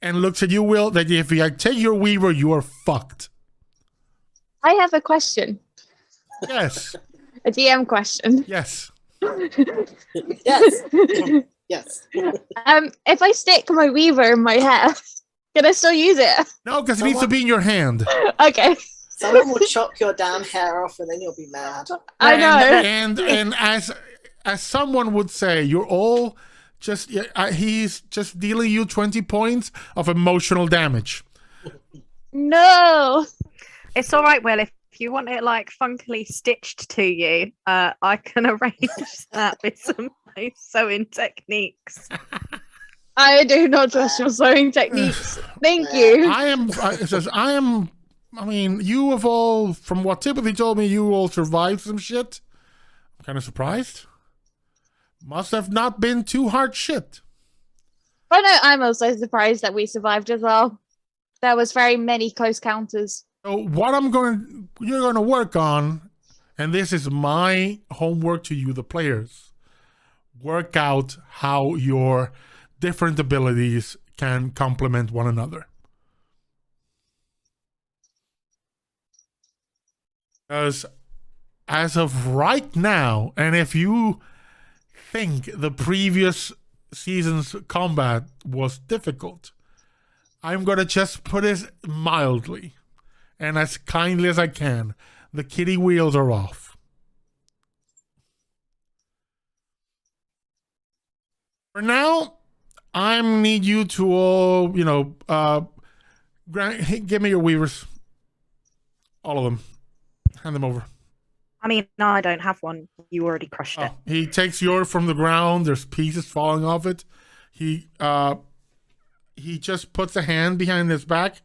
and look at you, Will, that if I take your weaver, you are fucked. I have a question. Yes. A DM question. Yes. Yes. Yes. If I stick my weaver in my hair, can I still use it? No, because it needs to be in your hand. Okay. Someone will chop your damn hair off and then you'll be mad. I know. And as someone would say, you're all just he's just dealing you 20 points of emotional damage. No. It's all right, Will. If you want it like funkily stitched to you, I can arrange that with some nice sewing techniques. I do not trust your sewing techniques. Thank you. I mean, you have all, from what Timothy told me, you all survived some shit. I'm kind of surprised. Must have not been too hard shit. Oh no, I'm also surprised that we survived as well. There was very many close counters. So what you're going to work on, and this is my homework to you, the players, work out how your different abilities can complement one another. Because as of right now, and if you think the previous season's combat was difficult, I'm going to just put it mildly and as kindly as I can. The kitty wheels are off. For now, I need you to all, give me your weavers. All of them. Hand them over. I mean, no, I don't have one. You already crushed it. He takes yours from the ground. There's pieces falling off it. He just puts a hand behind his back,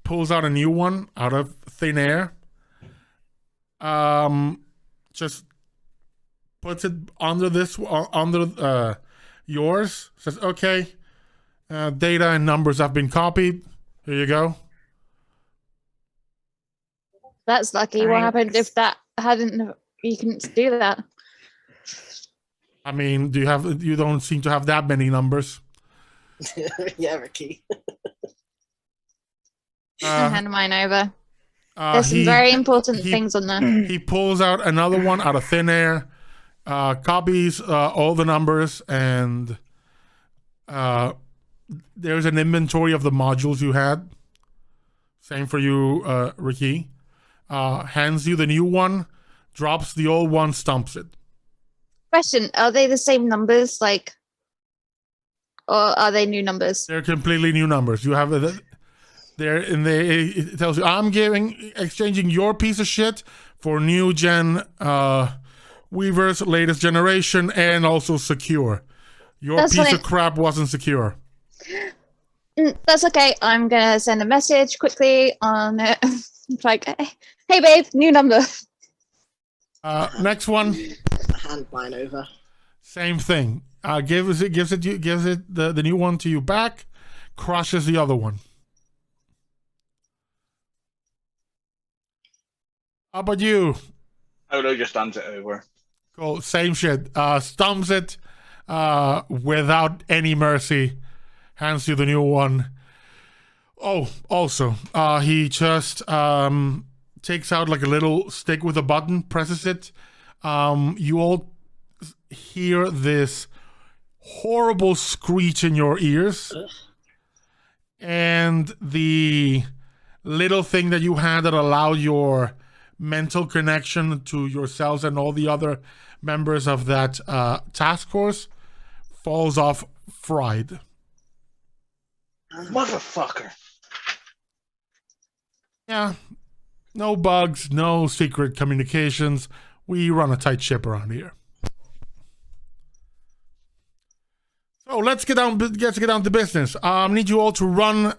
pulls out a new one out of thin air. Just puts it under yours. Says, okay, data and numbers have been copied. Here you go. That's lucky. Thanks. What happened if that hadn't? You couldn't do that. I mean, you don't seem to have that many numbers. Yeah, RaQui. I'll hand mine over. There's some very important things on there. He pulls out another one out of thin air, copies all the numbers, and there's an inventory of the modules you had. Same for you, RaQui. Hands you the new one, drops the old one, stumps it. Question: are they the same numbers, or are they new numbers? They're completely new numbers. You have there, and it tells you, I'm exchanging your piece of shit for new gen Weaver's latest generation, and also secure. Your piece of crap wasn't secure. That's okay. I'm gonna send a message quickly on it. Like, hey babe, new number. Next one. Hand mine over. Same thing. Gives it the new one to you back. Crushes the other one. How about you? Olo just hands it over. Cool. Same shit. Stumps it without any mercy. Hands you the new one. Oh, also, he just takes out like a little stick with a button, presses it. You all hear this horrible screech in your ears. Ugh. And the little thing that you had that allowed your mental connection to yourselves and all the other members of that task force falls off fried. Motherfucker. Yeah. No bugs, no secret communications. we run a tight ship around here. So let's get down to business. I need you all to run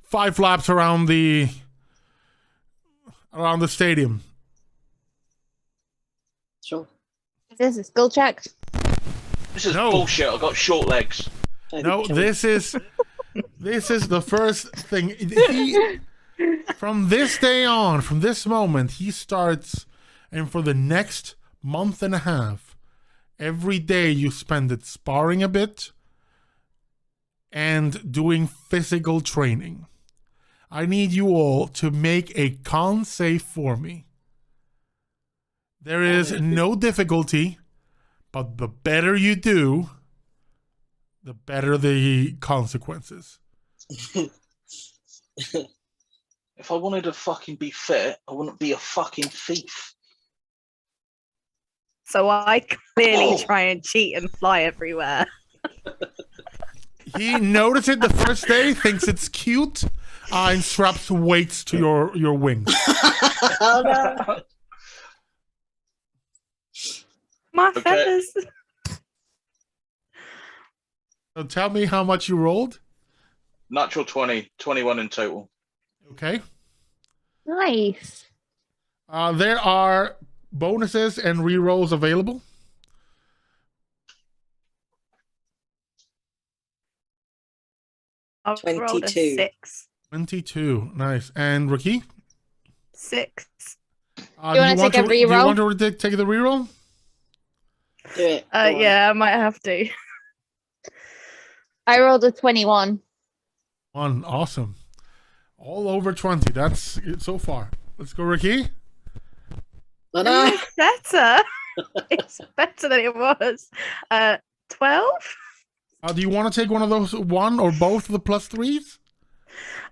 5 laps around the stadium. Sure. This is skill check. This is No. bullshit. I've got short legs. No, this is the first thing. From this day on, from this moment, he starts, and for the next month and a half, every day you spend it sparring a bit and doing physical training. I need you all to make a con save for me. There is no difficulty, but the better you do, the better the consequences. If I wanted to fucking be fit, I wouldn't be a fucking thief. So I clearly Oh. try and cheat and fly everywhere. He noticed it the first day, thinks it's cute, and straps weights to your wings. Oh no. My Okay. feathers. So tell me how much you rolled. Natural 20, 21 in total. Okay. Nice. There are bonuses and rerolls available. I rolled a 22. 6. 22. Nice. And RaQui? 6. You wanna take a Do you reroll? want to take the reroll? Do it. Go on. Yeah, I might have to. I rolled a 21. 1. Awesome. All over 20. That's it so far. Let's go, RaQui. Oh, no. It's better. It's better than it was. 12? Do you want to take one of those, one or both of the +3s?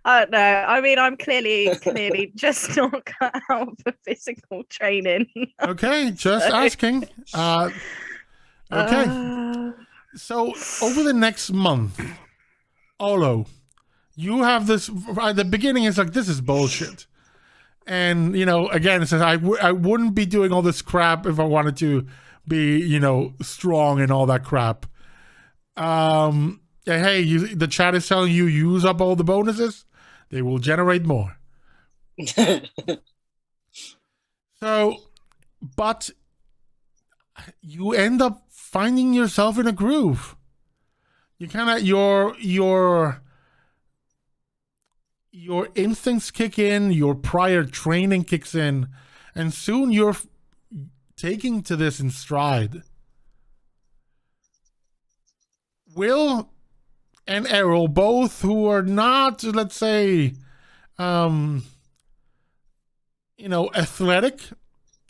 No, I mean, I'm clearly just not cut out for physical training. Okay, just asking. Okay. So over the next month, Olo, you have this. At the beginning, it's like, this is bullshit, and again, it says I wouldn't be doing all this crap if I wanted to be strong and all that crap. Hey, the chat is telling you use up all the bonuses; they will generate more. So, but you end up finding yourself in a groove. You kind of your instincts kick in, your prior training kicks in, and soon you're taking to this in stride. Will and Errol, both who are not, let's say, athletic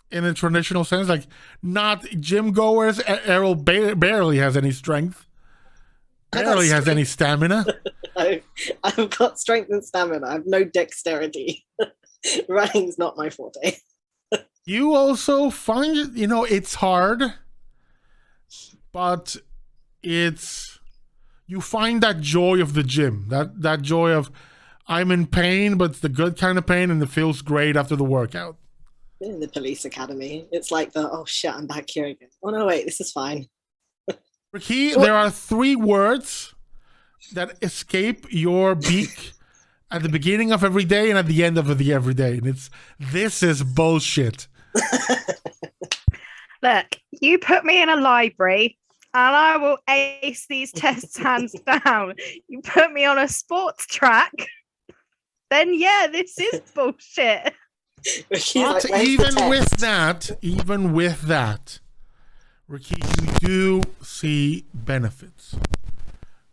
in a traditional sense, like not gym goers. Errol barely has any strength, barely has any stamina. I've got strength and stamina. I have no dexterity. Running's not my forte. You also find it, it's hard, but you find that joy of the gym, that joy of I'm in pain, but it's the good kind of pain, and it feels great after the workout. In the police academy, it's like oh shit, I'm back here again. Oh no, wait, this is fine. RaQui, there are 3 words that escape your beak at the beginning of every day and at the end of the every day, and this is bullshit. Look, you put me in a library and I will ace these tests hands down. You put me on a sports track, then yeah, this is bullshit. She's But like, "Where's the even with test?" that, RaQui, you do see benefits.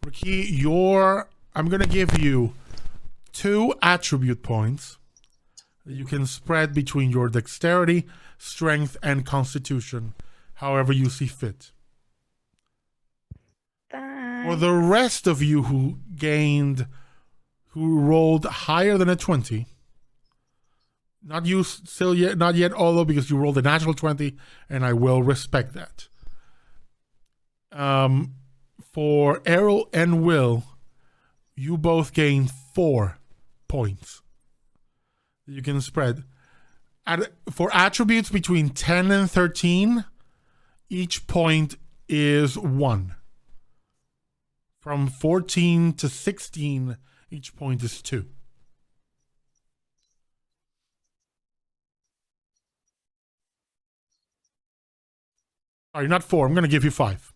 RaQui, I'm going to give you 2 attribute points that you can spread between your dexterity, strength, and constitution, however you see fit. For the rest of you who rolled higher than a 20, not you still yet, not yet, although because you rolled a natural 20, and I will respect that. For Errol and Will, you both gain 4 points. You can spread. For attributes between 10 and 13, each point is 1. From 14 to 16, each point is 2. Sorry, not 4. I'm going to give you 5.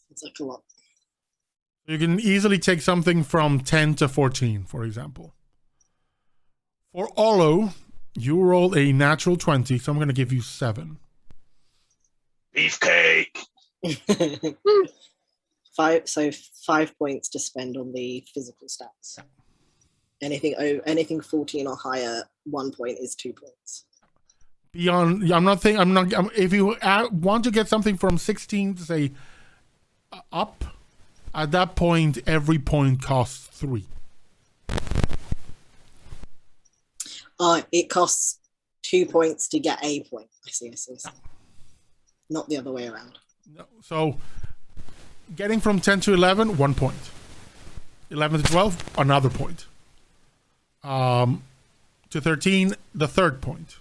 It's like a lot. You can easily take something from 10 to 14, for example. For Olo, you rolled a natural 20, so I'm going to give you 7. Beefcake. 5. So 5 points to spend on the physical stats. Anything 14 or higher, 1 point is 2 points. Beyond, if you want to get something from 16 to say up, at that point, every point costs 3. It costs 2 points to get a point. I see. Not the other way around. No. So, getting from 10 to 11, 1 point. 11 to 12, another point. To 13, the third point.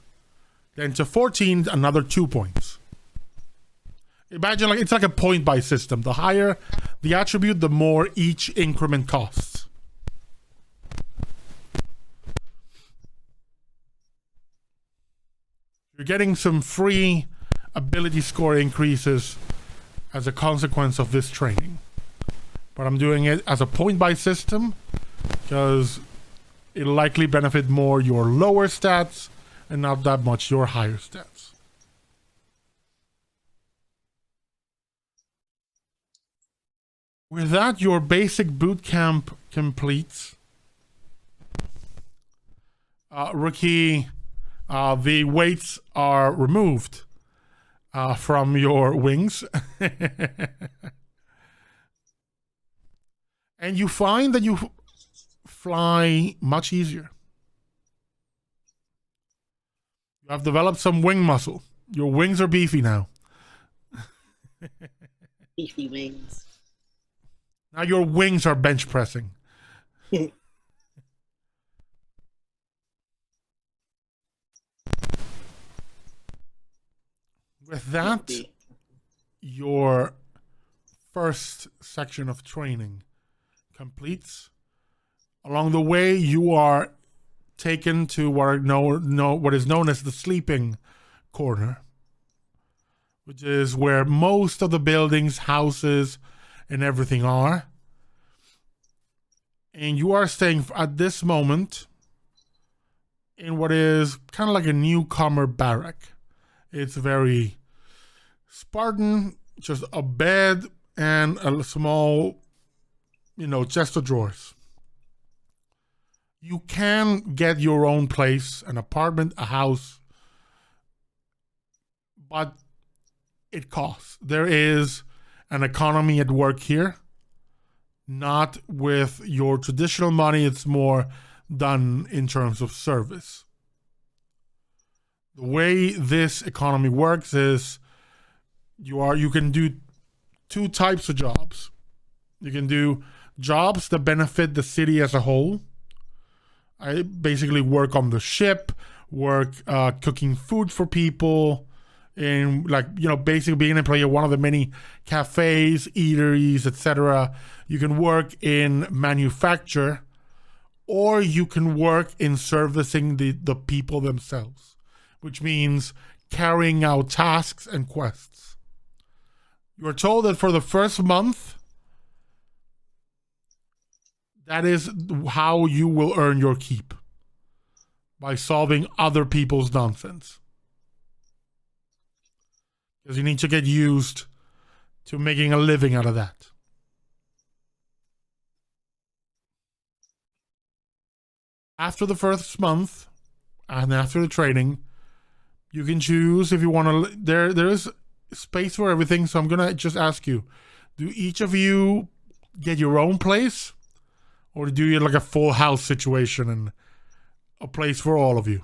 Then to 14, another 2 points. Imagine it's like a point by system. The higher the attribute, the more each increment costs. You're getting some free ability score increases as a consequence of this training. But I'm doing it as a point by system because it'll likely benefit more your lower stats and not that much your higher stats. With that, your basic boot camp completes. RaQui, the weights are removed from your wings. And you find that you fly much easier. You have developed some wing muscle. Your wings are beefy now. Beefy wings. Now your wings are bench pressing. With that, your first section of training completes. Along the way, you are taken to what is known as the sleeping corner, which is where most of the buildings, houses, and everything are. And you are staying at this moment in what is kind of like a newcomer barrack. It's very Spartan, just a bed and a small, chest of drawers. You can get your own place, an apartment, a house, but it costs. There is an economy at work here, not with your traditional money. It's more done in terms of service. The way this economy works is you can do 2 types of jobs. You can do jobs that benefit the city as a whole. I basically work on the ship, work cooking food for people, and basically being an employee of one of the many cafes, eateries, etc. You can work in manufacture, or you can work in servicing the people themselves, which means carrying out tasks and quests. You are told that for the first month, that is how you will earn your keep, by solving other people's nonsense. Because you need to get used to making a living out of that. After the first month, and after the training, you can choose if you want to. There is space for everything, so I'm going to just ask you, do each of you get your own place? Or do you like a full house situation and a place for all of you?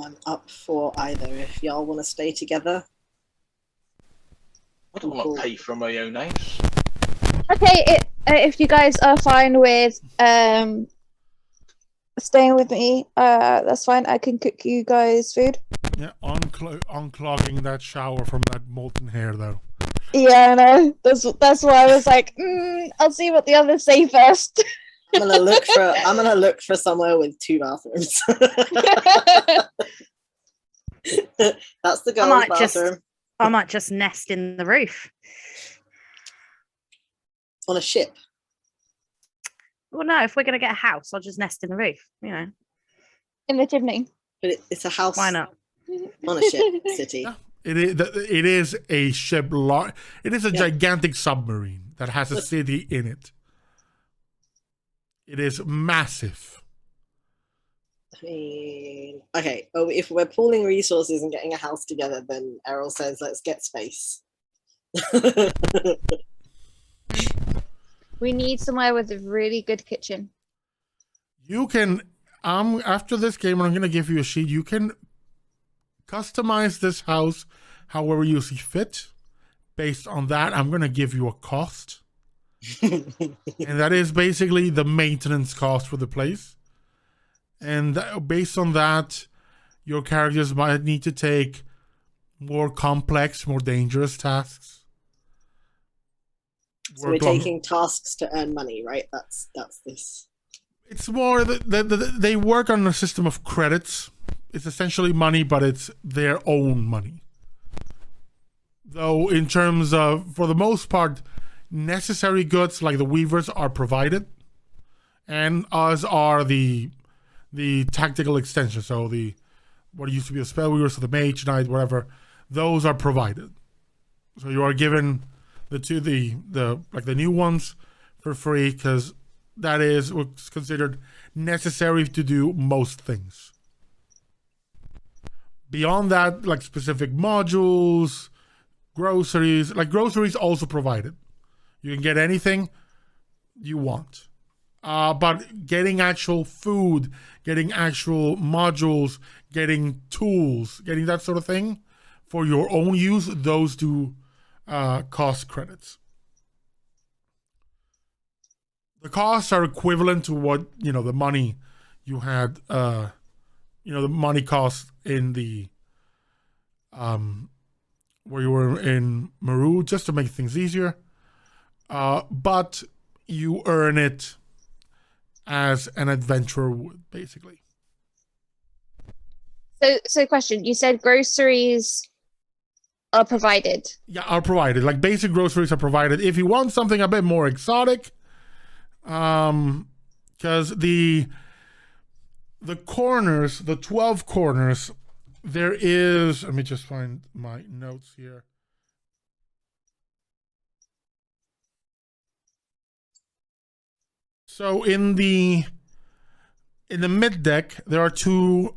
I'm up for either. If y'all want to stay together, I don't want to pay for my own house. Okay, if you guys are fine with staying with me, that's fine. I can cook you guys food. Yeah, unclogging that shower from that molten hair, though. Yeah, I know. That's why I was like, I'll see what the others say first. I'm gonna look for somewhere with 2 bathrooms. That's the girls' bathroom. I might just nest in the roof. On a ship. Well, no, if we're going to get a house, I'll just nest in the roof, In the chimney. But it's a house. Why not? On a ship, city. Yeah, it is a ship. It is a gigantic submarine that has a city in it. It is massive. I mean, okay. Oh, if we're pooling resources and getting a house together, then Errol says, let's get space. We need somewhere with a really good kitchen. You can, after this game, I'm going to give you a sheet. You can customize this house however you see fit. Based on that, I'm going to give you a cost. And that is basically the maintenance cost for the place. And based on that, your characters might need to take more complex, more dangerous tasks. So we're taking tasks to earn money, right? That's this. It's more that they work on a system of credits. It's essentially money, but it's their own money. Though in terms of, for the most part, necessary goods like the weavers are provided, and as are the tactical extensions. So what used to be the spell weavers, so the mage knight, whatever, those are provided. So you are given the new ones for free, because that is what's considered necessary to do most things. Beyond that, like specific modules, groceries also provided. You can get anything you want. But getting actual food, getting actual modules, getting tools, getting that sort of thing for your own use, those do cost credits. The costs are equivalent to what, the money you had, the money cost in the, where you were in Maru, just to make things easier. But you earn it as an adventurer would, basically. So question, you said groceries are provided. Yeah, are provided. Like basic groceries are provided. If you want something a bit more exotic, because the corners, the 12 corners, there is, let me just find my notes here. So in the mid deck, there are 2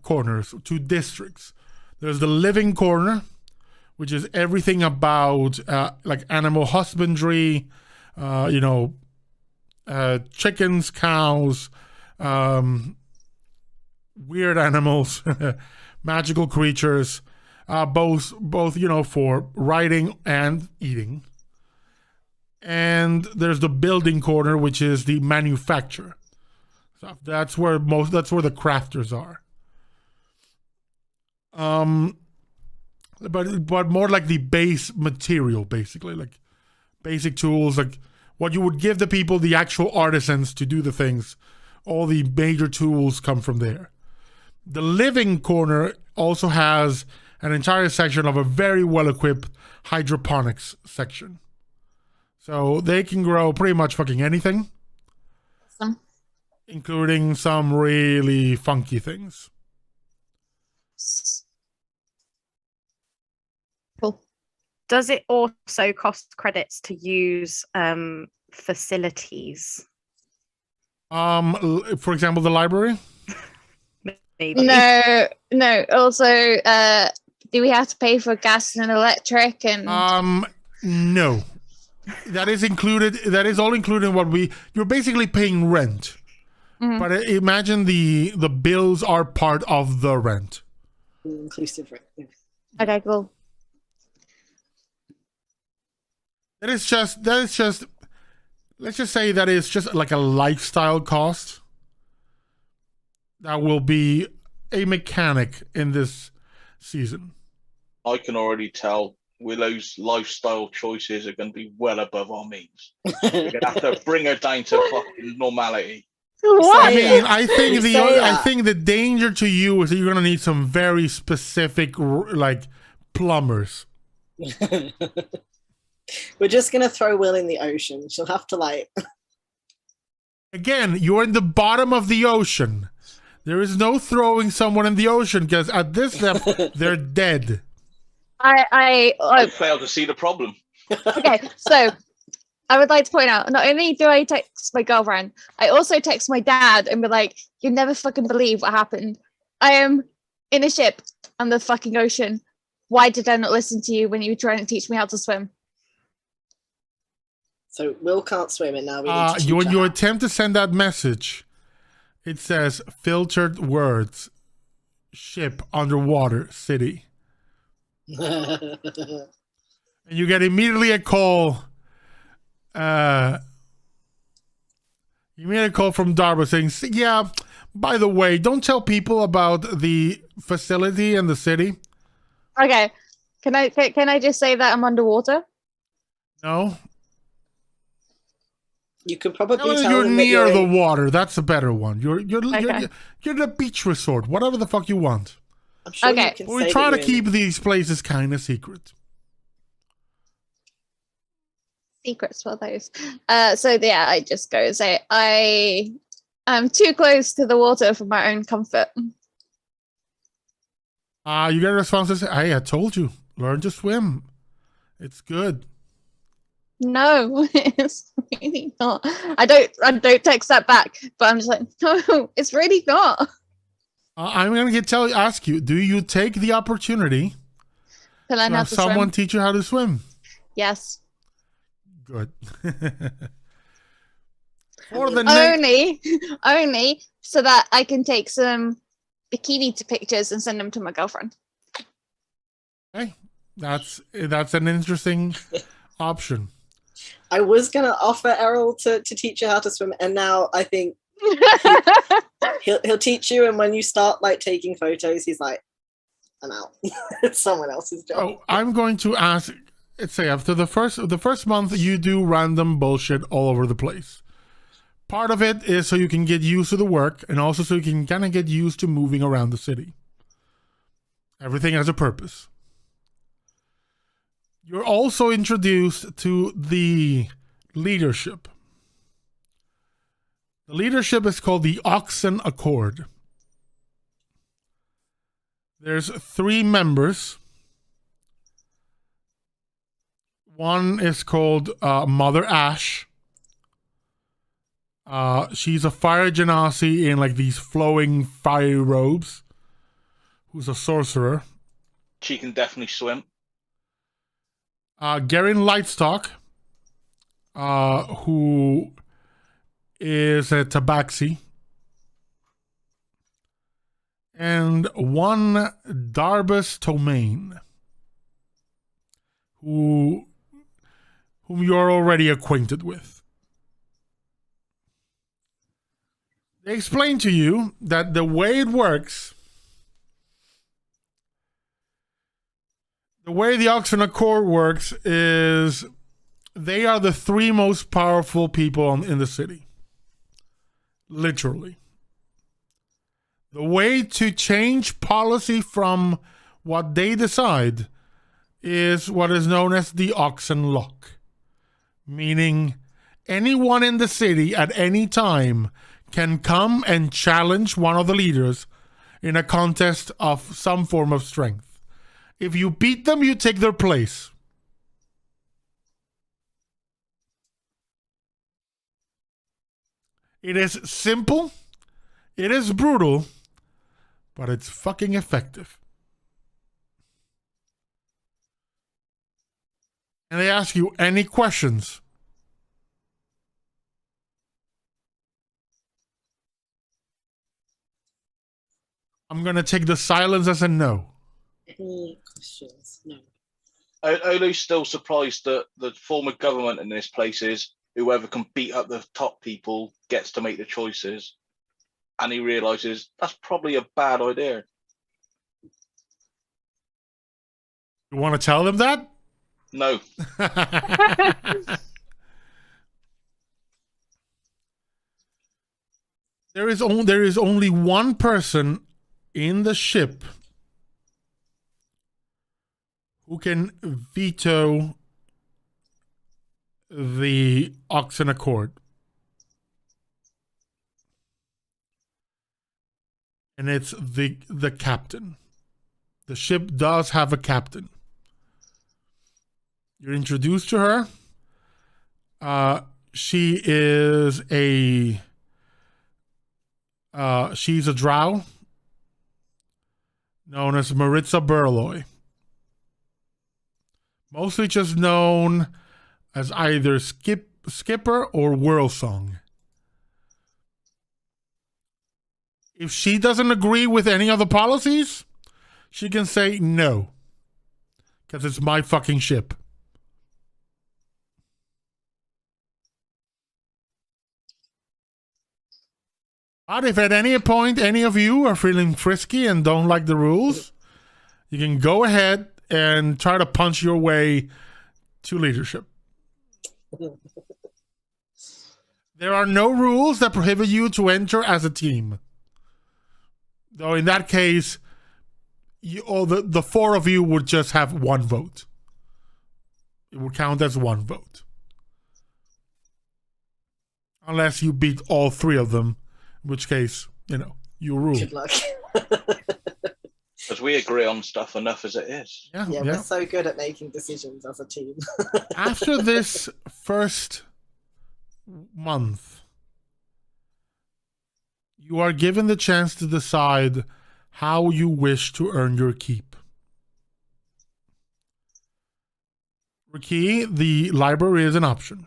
corners, 2 districts. There's the living corner, which is everything about like animal husbandry, chickens, cows, weird animals, magical creatures, both for riding and eating. And there's the building corner, which is the manufacture. So that's where the crafters are. But more like the base material, basically, like basic tools, like what you would give the people, the actual artisans to do the things. All the major tools come from there. The living corner also has an entire section of a very well-equipped hydroponics section. So they can grow pretty much fucking anything. Awesome. Including some really funky things. Cool. Does it also cost credits to use facilities? For example, the library? Maybe. No. Also, do we have to pay for gas and electric and? No. That is included. That is all included in you're basically paying rent. Mm-hmm. But imagine the bills are part of the rent. Inclusive rent. Okay, cool. Let's just say that it's just like a lifestyle cost that will be a mechanic in this season. I can already tell Willow's lifestyle choices are going to be well above our means. We're going to have to bring her down to fucking normality. What? I mean, I that. think the danger to you is that you're gonna need some very specific like plumbers. We're just gonna throw Will in the ocean. She'll have to like. Again, you're in the bottom of the ocean. There is no throwing someone in the ocean because at this depth they're dead. I fail to see the problem. Okay, so I would like to point out, not only do I text my girlfriend, I also text my dad and be like, you never fucking believe what happened. I am in a ship on the fucking ocean. Why did I not listen to you when you were trying to teach me how to swim? So Will can't swim, and now we need to teach when her you how. attempt to send that message, it says filtered words, ship, underwater, city. And you get immediately a call. You made a call from Darba saying, yeah, by the way, don't tell people about the facility and the city. Okay, can I just say that I'm underwater? No. You could probably Tell them tell you're them that near you're the in- water. That's a better one. You're Okay. you're the beach resort. Whatever the fuck you want. I'm sure Okay. you can But we say try that to you're keep these places kind of secret. Secrets for those. So yeah, I just go and say I am too close to the water for my own comfort. You get a response that says, hey, I told you, learn to swim. It's good. No, it's really not. I don't text that back, but I'm just like, no, it's really not. I'm going to ask you, do you take the opportunity To learn to how have to someone swim. teach you how to swim? Yes. Good. For the next... Only so that I can take some bikini pictures and send them to my girlfriend. Hey, that's an interesting option. I was gonna offer Errol to teach you how to swim, and now I think he'll teach you. And when you start like taking photos, he's like, "I'm out. It's someone else's job." Oh, I'm going to ask. Let's say after the first month, you do random bullshit all over the place. Part of it is so you can get used to the work, and also so you can kind of get used to moving around the city. Everything has a purpose. You're also introduced to the leadership. The leadership is called the Oxen Accord. There's 3 members. One is called Mother Ash. She's a fire genasi in like these flowing fiery robes. Who's a sorcerer. She can definitely swim. Garen Lightstock, who is a tabaxi. And one Darbus Tomain, whom you're already acquainted with. They explain to you that the way it works, the way the Oxen Accord works is they are the 3 most powerful people in the city. Literally. The way to change policy from what they decide is what is known as the Oxen Lock. Meaning anyone in the city at any time can come and challenge one of the leaders in a contest of some form of strength. If you beat them, you take their place. It is simple, it is brutal, but it's fucking effective. And they ask you any questions. I'm going to take the silence as a no. Any questions? No. Olu's still surprised that the form of government in this place is whoever can beat up the top people gets to make the choices. And he realizes that's probably a bad idea. You want to tell them that? No. There is only one person in the ship who can veto the Oxen Accord. And it's the captain. The ship does have a captain. You're introduced to her. She is she's a drow known as MriTtyur. Mostly just known as either Skipper or Whirlsong. If she doesn't agree with any of the policies, she can say no. Because it's my fucking ship. But if at any point any of you are feeling frisky and don't like the rules, you can go ahead and try to punch your way to leadership. There are no rules that prohibit you to enter as a team. Though in that case, the four of you would just have one vote. It would count as one vote. Unless you beat all three of them, in which case, you rule. Good luck. Because we agree on stuff enough as it is. Yeah, we're so good at making decisions as a team. After this first month, you are given the chance to decide how you wish to earn your keep. RaQui, the library is an option.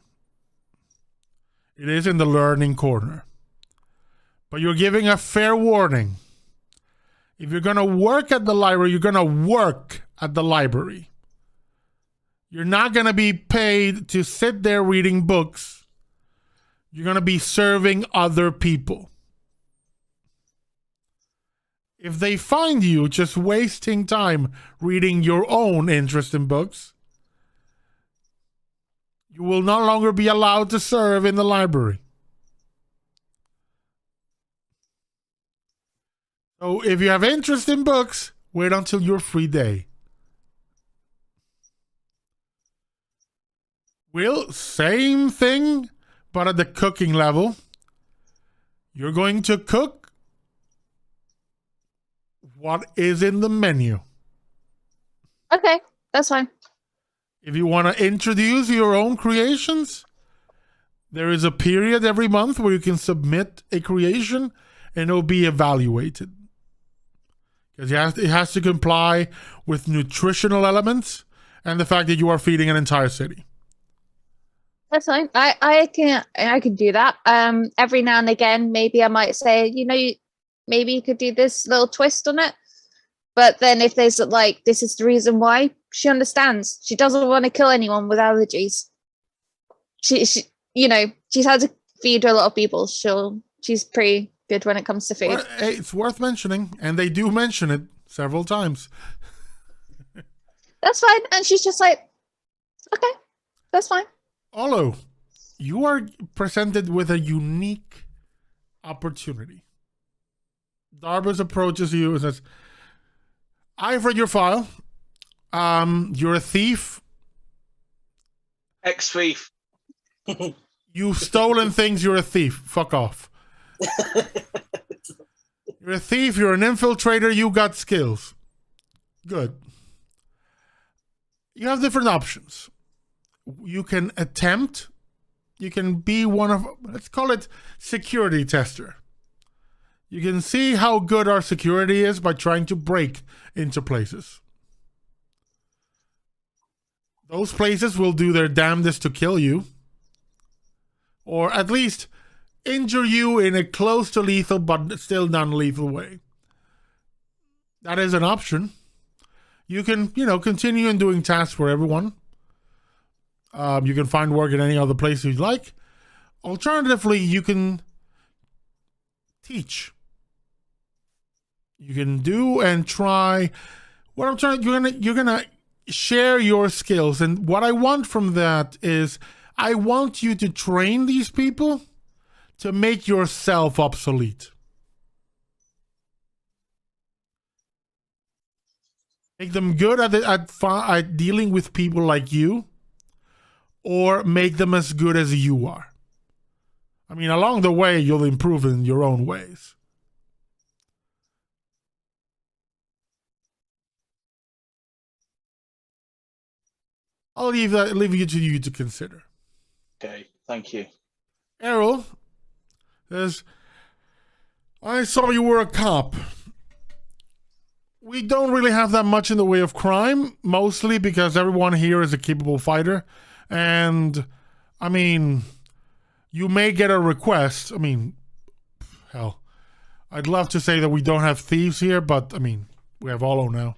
It is in the learning corner. But you're giving a fair warning. If you're going to work at the library, you're going to work at the library. You're not going to be paid to sit there reading books. You're going to be serving other people. If they find you just wasting time reading your own interesting books, you will no longer be allowed to serve in the library. So if you have interest in books, wait until your free day. Well, same thing, but at the cooking level. You're going to cook what is in the menu. Okay, that's fine. If you want to introduce your own creations, there is a period every month where you can submit a creation and it'll be evaluated. Because it has to comply with nutritional elements and the fact that you are feeding an entire city. That's fine. I can do that. Every now and again, maybe I might say, maybe you could do this little twist on it. But then if there's this is the reason why, she understands. She doesn't want to kill anyone with allergies. She's had to feed a lot of people. She's pretty good when it comes to food. Well, hey, it's worth mentioning, and they do mention it several times. That's fine. And she's just like, okay, that's fine. Olo, you are presented with a unique opportunity. Darbus approaches you and says, I've read your file. You're a thief. Ex-thief. You've stolen things. You're a thief. Fuck off. You're a thief. You're an infiltrator. You got skills. Good. You have different options. You can attempt. You can be one of, let's call it security tester. You can see how good our security is by trying to break into places. Those places will do their damnedest to kill you. Or at least injure you in a close to lethal but still non-lethal way. That is an option. you can, continue in doing tasks for everyone. You can find work in any other place you'd like. Alternatively, you can teach. You can do and try. What I'm trying, you're gonna share your skills, and what I want from that is I want you to train these people to make yourself obsolete. Make them good at dealing with people like you, or make them as good as you are. I mean, along the way, you'll improve in your own ways. I'll leave it to you to consider. Okay, thank you. Errol says, I saw you were a cop. We don't really have that much in the way of crime, mostly because everyone here is a capable fighter. And, I mean, you may get a request. I mean, hell, I'd love to say that we don't have thieves here, but, I mean, we have Olo now.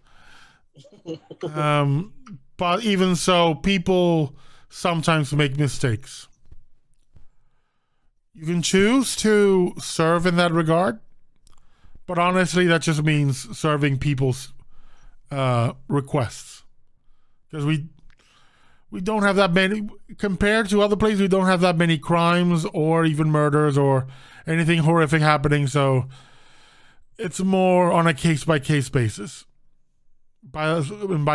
But even so, people sometimes make mistakes. You can choose to serve in that regard, but honestly, that just means serving people's requests. Because we don't have that many, compared to other places, we don't have that many crimes or even murders or anything horrific happening, so it's more on a case-by-case basis. By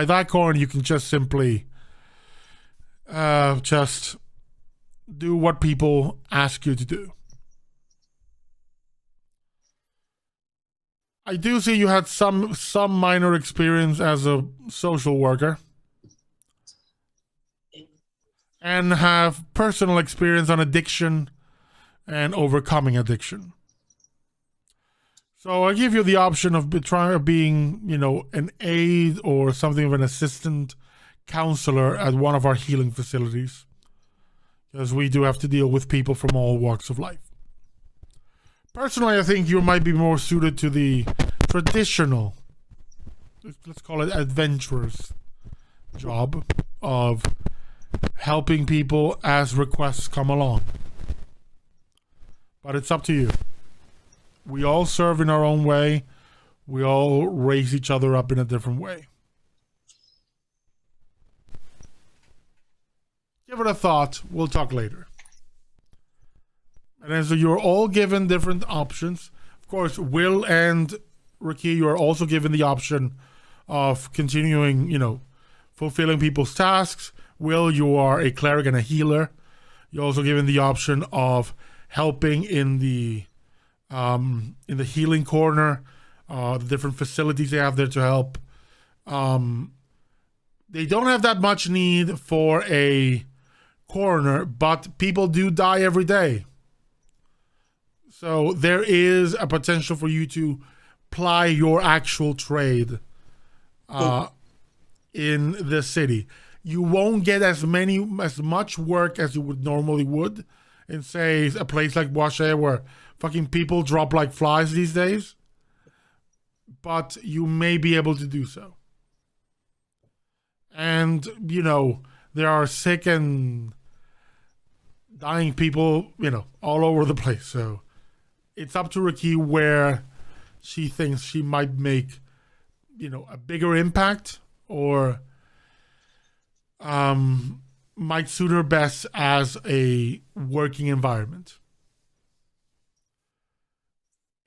that corner, you can just simply just do what people ask you to do. I do see you had some minor experience as a social worker and have personal experience on addiction and overcoming addiction. So I give you the option of being, an aide or something of an assistant counselor at one of our healing facilities, because we do have to deal with people from all walks of life. Personally, I think you might be more suited to the traditional, let's call it adventurous job of helping people as requests come along. But it's up to you. We all serve in our own way. We all raise each other up in a different way. Give it a thought. We'll talk later. And as you're all given different options, of course, Will and RaQui, you are also given the option of continuing, fulfilling people's tasks. Will, you are a cleric and a healer. You're also given the option of helping in the healing corner, the different facilities they have there to help. They don't have that much need for a coroner, but people do die every day. So there is a potential for you to ply your actual trade in the city. You won't get as much work as you would normally would in, say, a place like Boise where fucking people drop like flies these days. But you may be able to do so. And, there are sick and dying people, all over the place. So it's up to RaQui where she thinks she might make, a bigger impact or might suit her best as a working environment.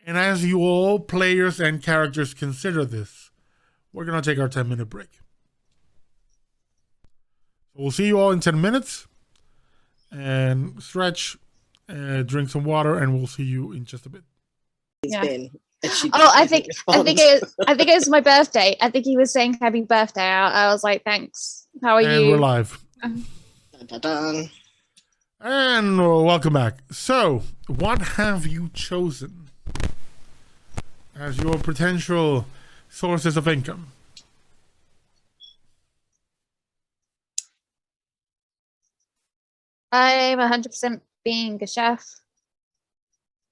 And as you all players and characters consider this, we're going to take our 10-minute break. We'll see you all in 10 minutes. And stretch, drink some water, and we'll see you in just a bit. Yeah. Been, I think it was my birthday. I think he was saying happy birthday. I was like, thanks. How are you? And we're live. Dun, dun, dun. And welcome back. So, what have you chosen as your potential sources of income? I'm 100% being a chef.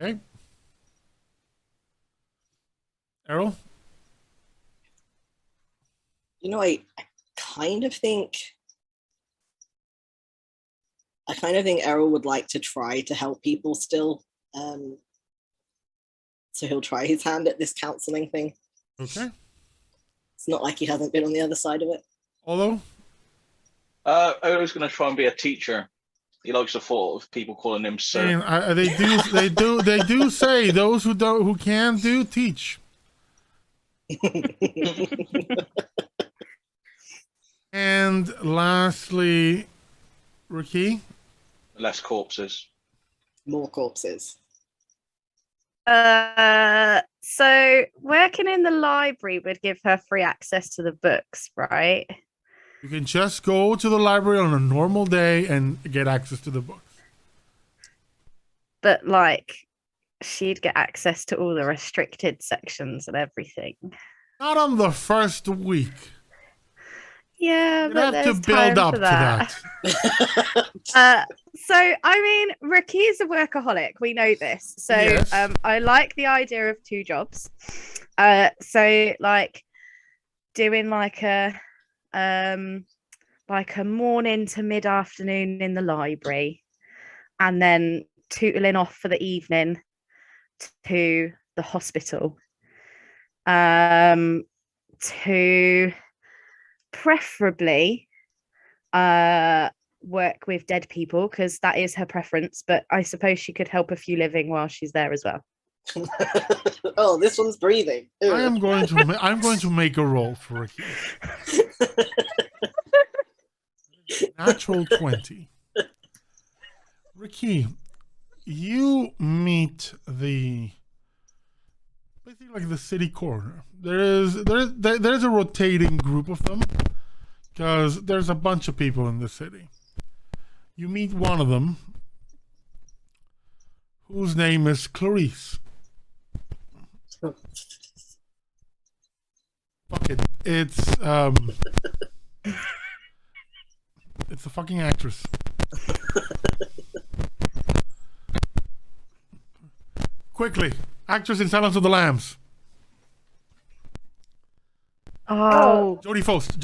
Okay. Errol? You know, I kind of think Errol would like to try to help people still. So he'll try his hand at this counseling thing. Okay. It's not like he hasn't been on the other side of it. Olo? I was going to try and be a teacher. He likes the thought of people calling him sir. And they do say those who can do teach. And lastly, RaQui. Less corpses. More corpses. So working in the library would give her free access to the books, right? You can just go to the library on a normal day and get access to the books. But like, she'd get access to all the restricted sections and everything. Not on the first week. Yeah, You but have to there's build time up for to that. So, I mean, RaQui is a workaholic. We know this. So, Yes. I like the idea of 2 jobs. So, like, doing like a morning to mid-afternoon in the library, and then tootling off for the evening to the hospital. To preferably work with dead people, because that is her preference, but I suppose she could help a few living while she's there as well. Oh, this one's breathing. I'm going to make a roll for RaQui. Natural 20. RaQui, you meet basically like the city coroner. There's a rotating group of them because there's a bunch of people in the city. You meet one of them whose name is Clarice. Fuck it. It's a fucking actress. Quickly, actress in Silence of the Lambs. Oh, Jodie Foster.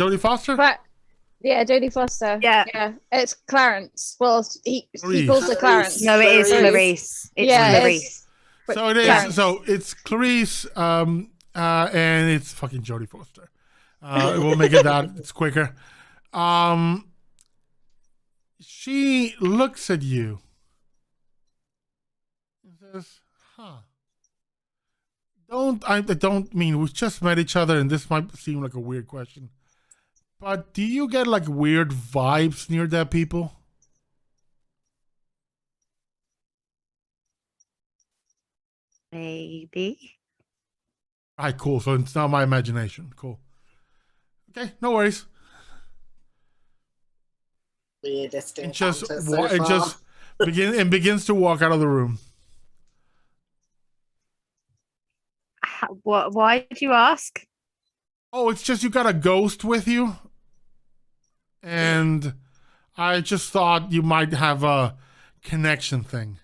Yeah, Jodie Foster. Yeah. It's Clarence. Well, he Clarice. calls her Clarence. no, it is Clarice. It's Yeah, Clarice. So it is. Clarence. So it's Clarice, and it's fucking Jodie Foster. We'll make it that it's quicker. She looks at you and says, "Huh? I don't mean we just met each other, and this might seem like a weird question, but do you get like weird vibes near dead people?" Maybe. All right, cool. So it's not my imagination. Cool. Okay, no worries. Weirdest And encounter begins to walk out of the room. What? Why did you ask? Oh, it's just you got a ghost with you, and I just thought you might have a connection thing.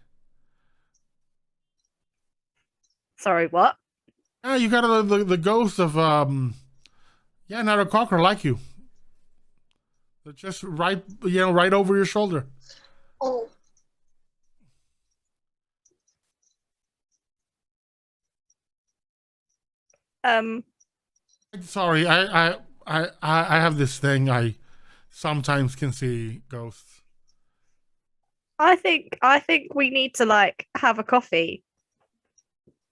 Sorry, what? Yeah, you got the ghost of not a cocker like you. They're just right over your shoulder. Oh. Sorry, I have this thing. I sometimes can see ghosts. I think we need to like have a coffee.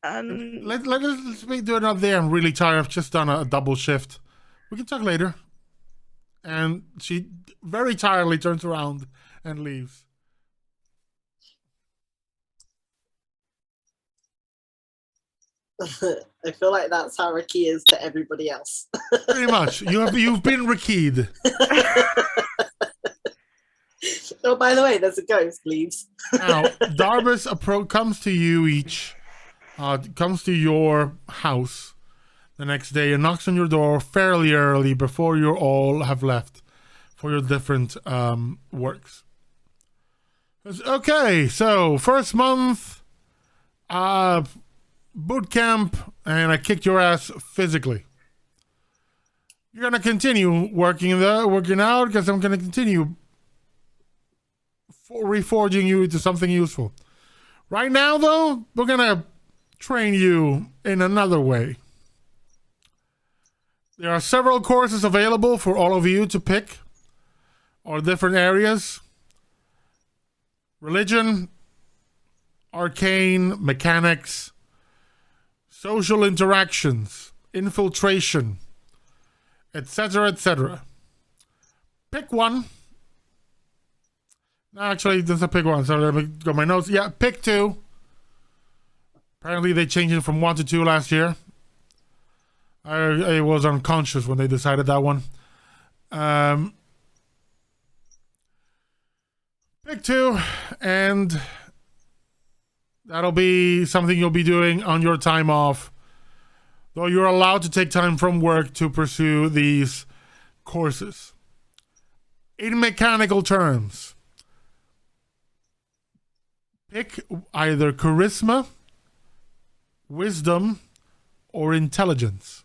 Let's do it up there. I'm really tired. I've just done a double shift. We can talk later. And she very tiredly turns around and leaves. I feel like that's how RaQui is to everybody else. Pretty much. You've been RaQui'd. Oh, by the way, there's a ghost, leaves. Now, Darbus comes to you each. Comes to your house the next day and knocks on your door fairly early before you all have left for your different works. Okay, so first month, boot camp, and I kicked your ass physically. you're gonna continue working out because I'm gonna continue reforging you into something useful. Right now, though, we're gonna train you in another way. There are several courses available for all of you to pick, or different areas. Religion, arcane, mechanics, social interactions, infiltration, etc., etc. Pick one. Actually, there's a pick one, so let me go my notes. Yeah, pick two. Apparently, they changed it from 1 to 2 last year. I was unconscious when they decided that one. Pick two, and that'll be something you'll be doing on your time off. Though you're allowed to take time from work to pursue these courses. In mechanical terms, pick either charisma, wisdom, or intelligence.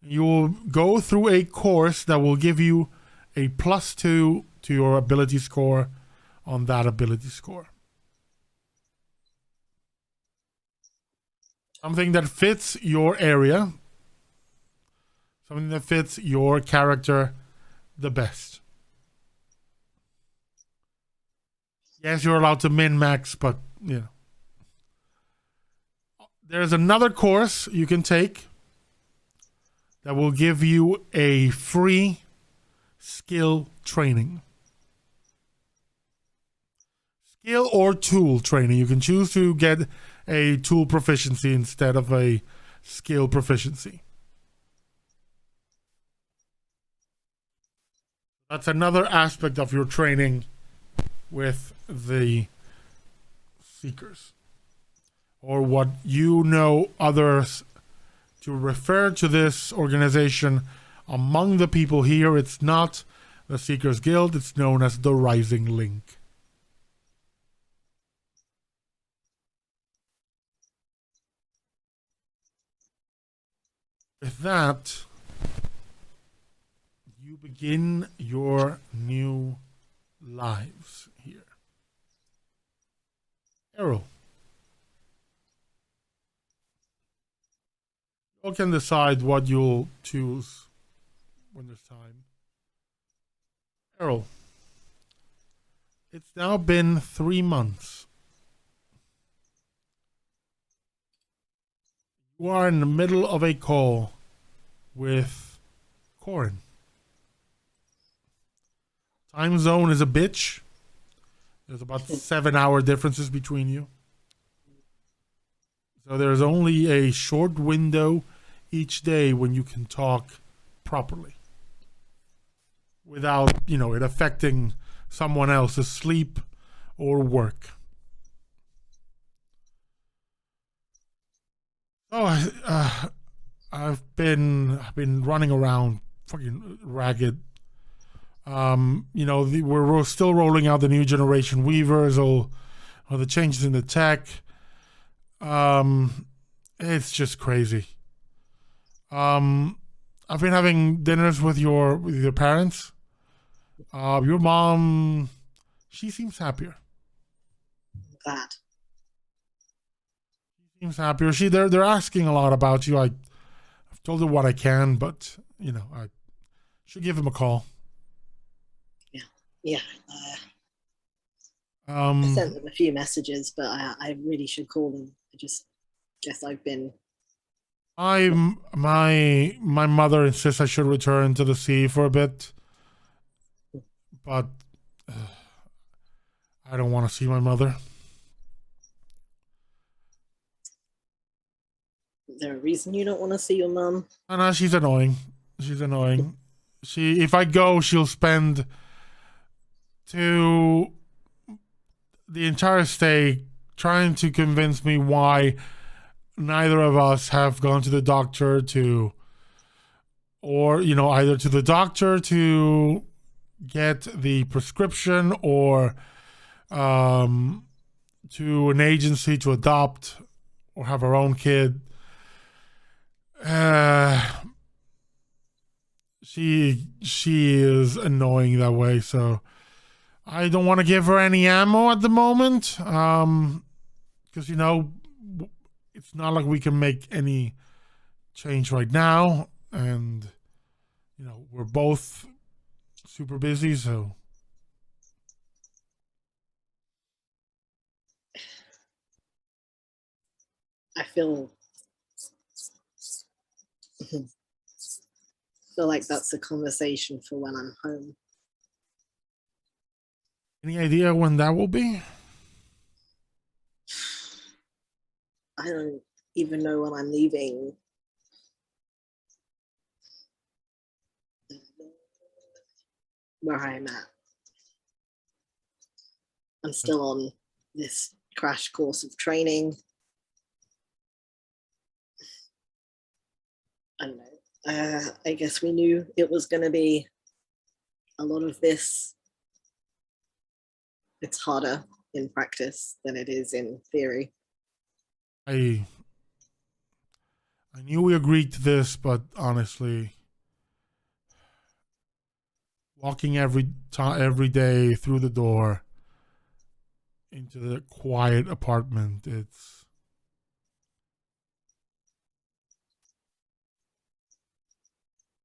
You will go through a course that will give you a +2 to your ability score on that ability score. Something that fits your area. Something that fits your character the best. Yes, you're allowed to min-max, but, you know. There's another course you can take that will give you a free skill training. Skill or tool training. You can choose to get a tool proficiency instead of a skill proficiency. That's another aspect of your training with the Seekers. Or what you know others to refer to this organization among the people here. It's not the Seekers Guild. It's known as the Rising Link. With that, you begin your new lives here. Errol. You can decide what you'll choose when there's time. Errol, it's now been 3 months. You are in the middle of a call with Corin. Time zone is a bitch. There's about 7-hour differences between you. So there's only a short window each day when you can talk properly without, it affecting someone else's sleep or work. Oh, I've been running around fucking ragged. We're still rolling out the new generation Weavers or the changes in the tech. It's just crazy. I've been having dinners with your parents. Your mom, she seems happier. Glad. She seems happier. They're asking a lot about you. I've told her what I can, but I should give them a call. Yeah. I sent them a few messages, but I really should call them. I just guess I've been. My mother insists I should return to the sea for a bit, but I don't want to see my mother. Is there a reason you don't want to see your mum? No, she's annoying. If I go, she'll spend the entire stay trying to convince me why neither of us have gone to the doctor either to the doctor to get the prescription or to an agency to adopt or have our own kid. She is annoying that way, so I don't want to give her any ammo at the moment. Because you know, it's not like we can make any change right now, and you know, we're both super busy, so I feel like that's a conversation for when I'm home. any idea when that will be? I don't even know when I'm leaving. Where I'm at. I'm still on this crash course of training. I don't know. I guess we knew it was going to be a lot of this. It's harder in practice than it is in theory. I knew we agreed to this, but honestly, walking every day through the door into the quiet apartment, it's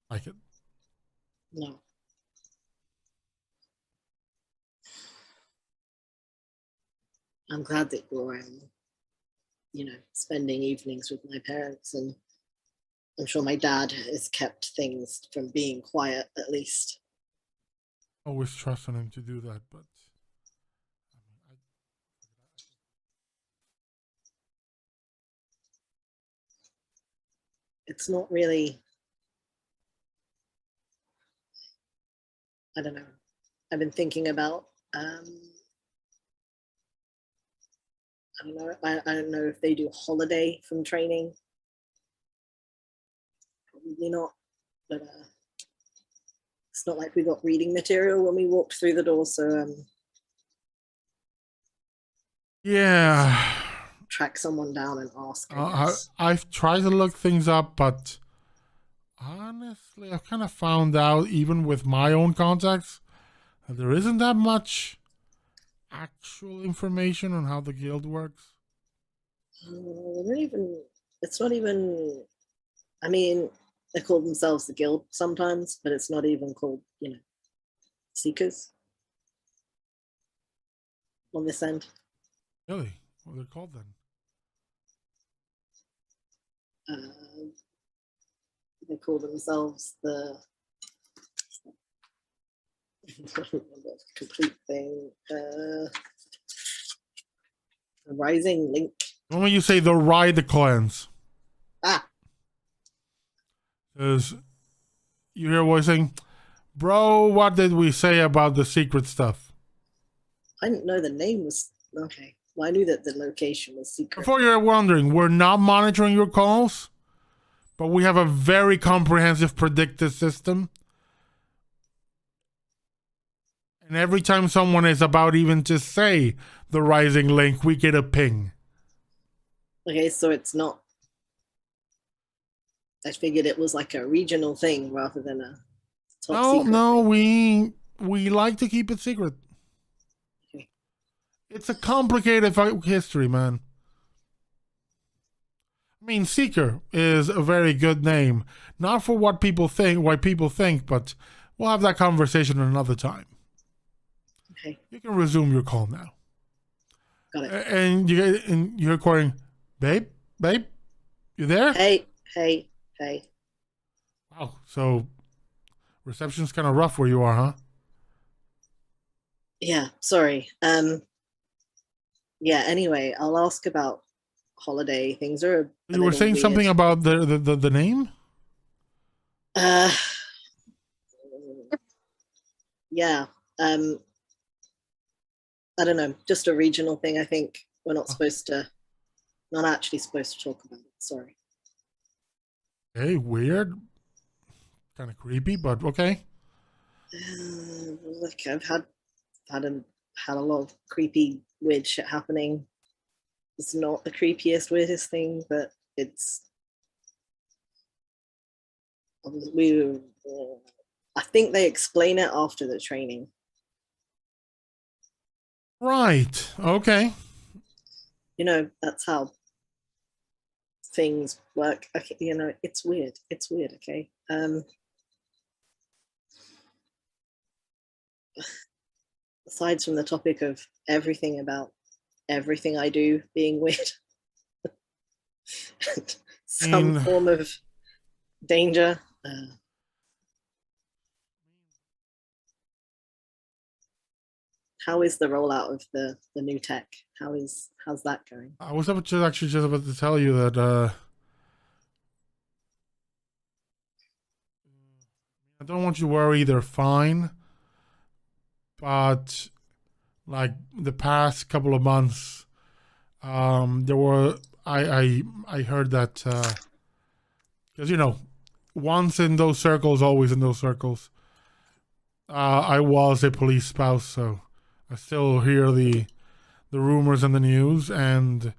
like it. No. I'm glad that you're, spending evenings with my parents, and I'm sure my dad has kept things from being quiet, at least. Always trusting him to do that, but It's not really, I don't know. I've been thinking about, I don't know if they do holiday from training. Probably not, but it's not like we got reading material when we walked through the door, so yeah. track someone down and ask. I've tried to look things up, but honestly, I've kind of found out, even with my own contacts, that there isn't that much actual information on how the guild works. It's not even, I mean, they call themselves the guild sometimes, but it's not even called, seekers on this end. Really? What are they called then? They call themselves the complete thing. The Rising Link. When you say the Ride Clans, Ah, is you hear a voice saying, "Bro, what did we say about the secret stuff?" I didn't know the name was okay. Well, I knew that the location was secret. Before you're wondering, we're not monitoring your calls, but we have a very comprehensive predictive system. And every time someone is about even to say the Rising Link, we get a ping. Okay, so it's not. I figured it was like a regional thing rather than a top secret. No, thing. we like to keep it secret. Okay. It's a complicated history, man. I mean, Seeker is a very good name, not for what people think, but we'll have that conversation another time. Okay. You can resume your call now. Got it. And you're recording, babe, you there? Hey. Wow, so reception's kind of rough where you are, huh? Yeah, sorry. Yeah, anyway, I'll ask about holiday. Things are You were saying weird. something about the name? Yeah. I don't know, just a regional thing. I think we're not actually supposed to talk about it. Sorry. Hey, weird. Kind of creepy, but okay. Look, I've had a lot of creepy, weird shit happening. It's not the creepiest, weirdest thing, but it's. I think they explain it after the training. Right. Okay. You know, that's how things work. Okay, you know, it's weird. It's weird, okay? Aside from the topic of everything about everything I do being weird, some form of danger. How is the rollout of the new tech? How's that going? I was just about to tell you that I don't want you to worry. They're fine, but like the past couple of months, there were I heard that because you know, once in those circles, always in those circles. I was a police spouse, so I still hear the rumors and the news, and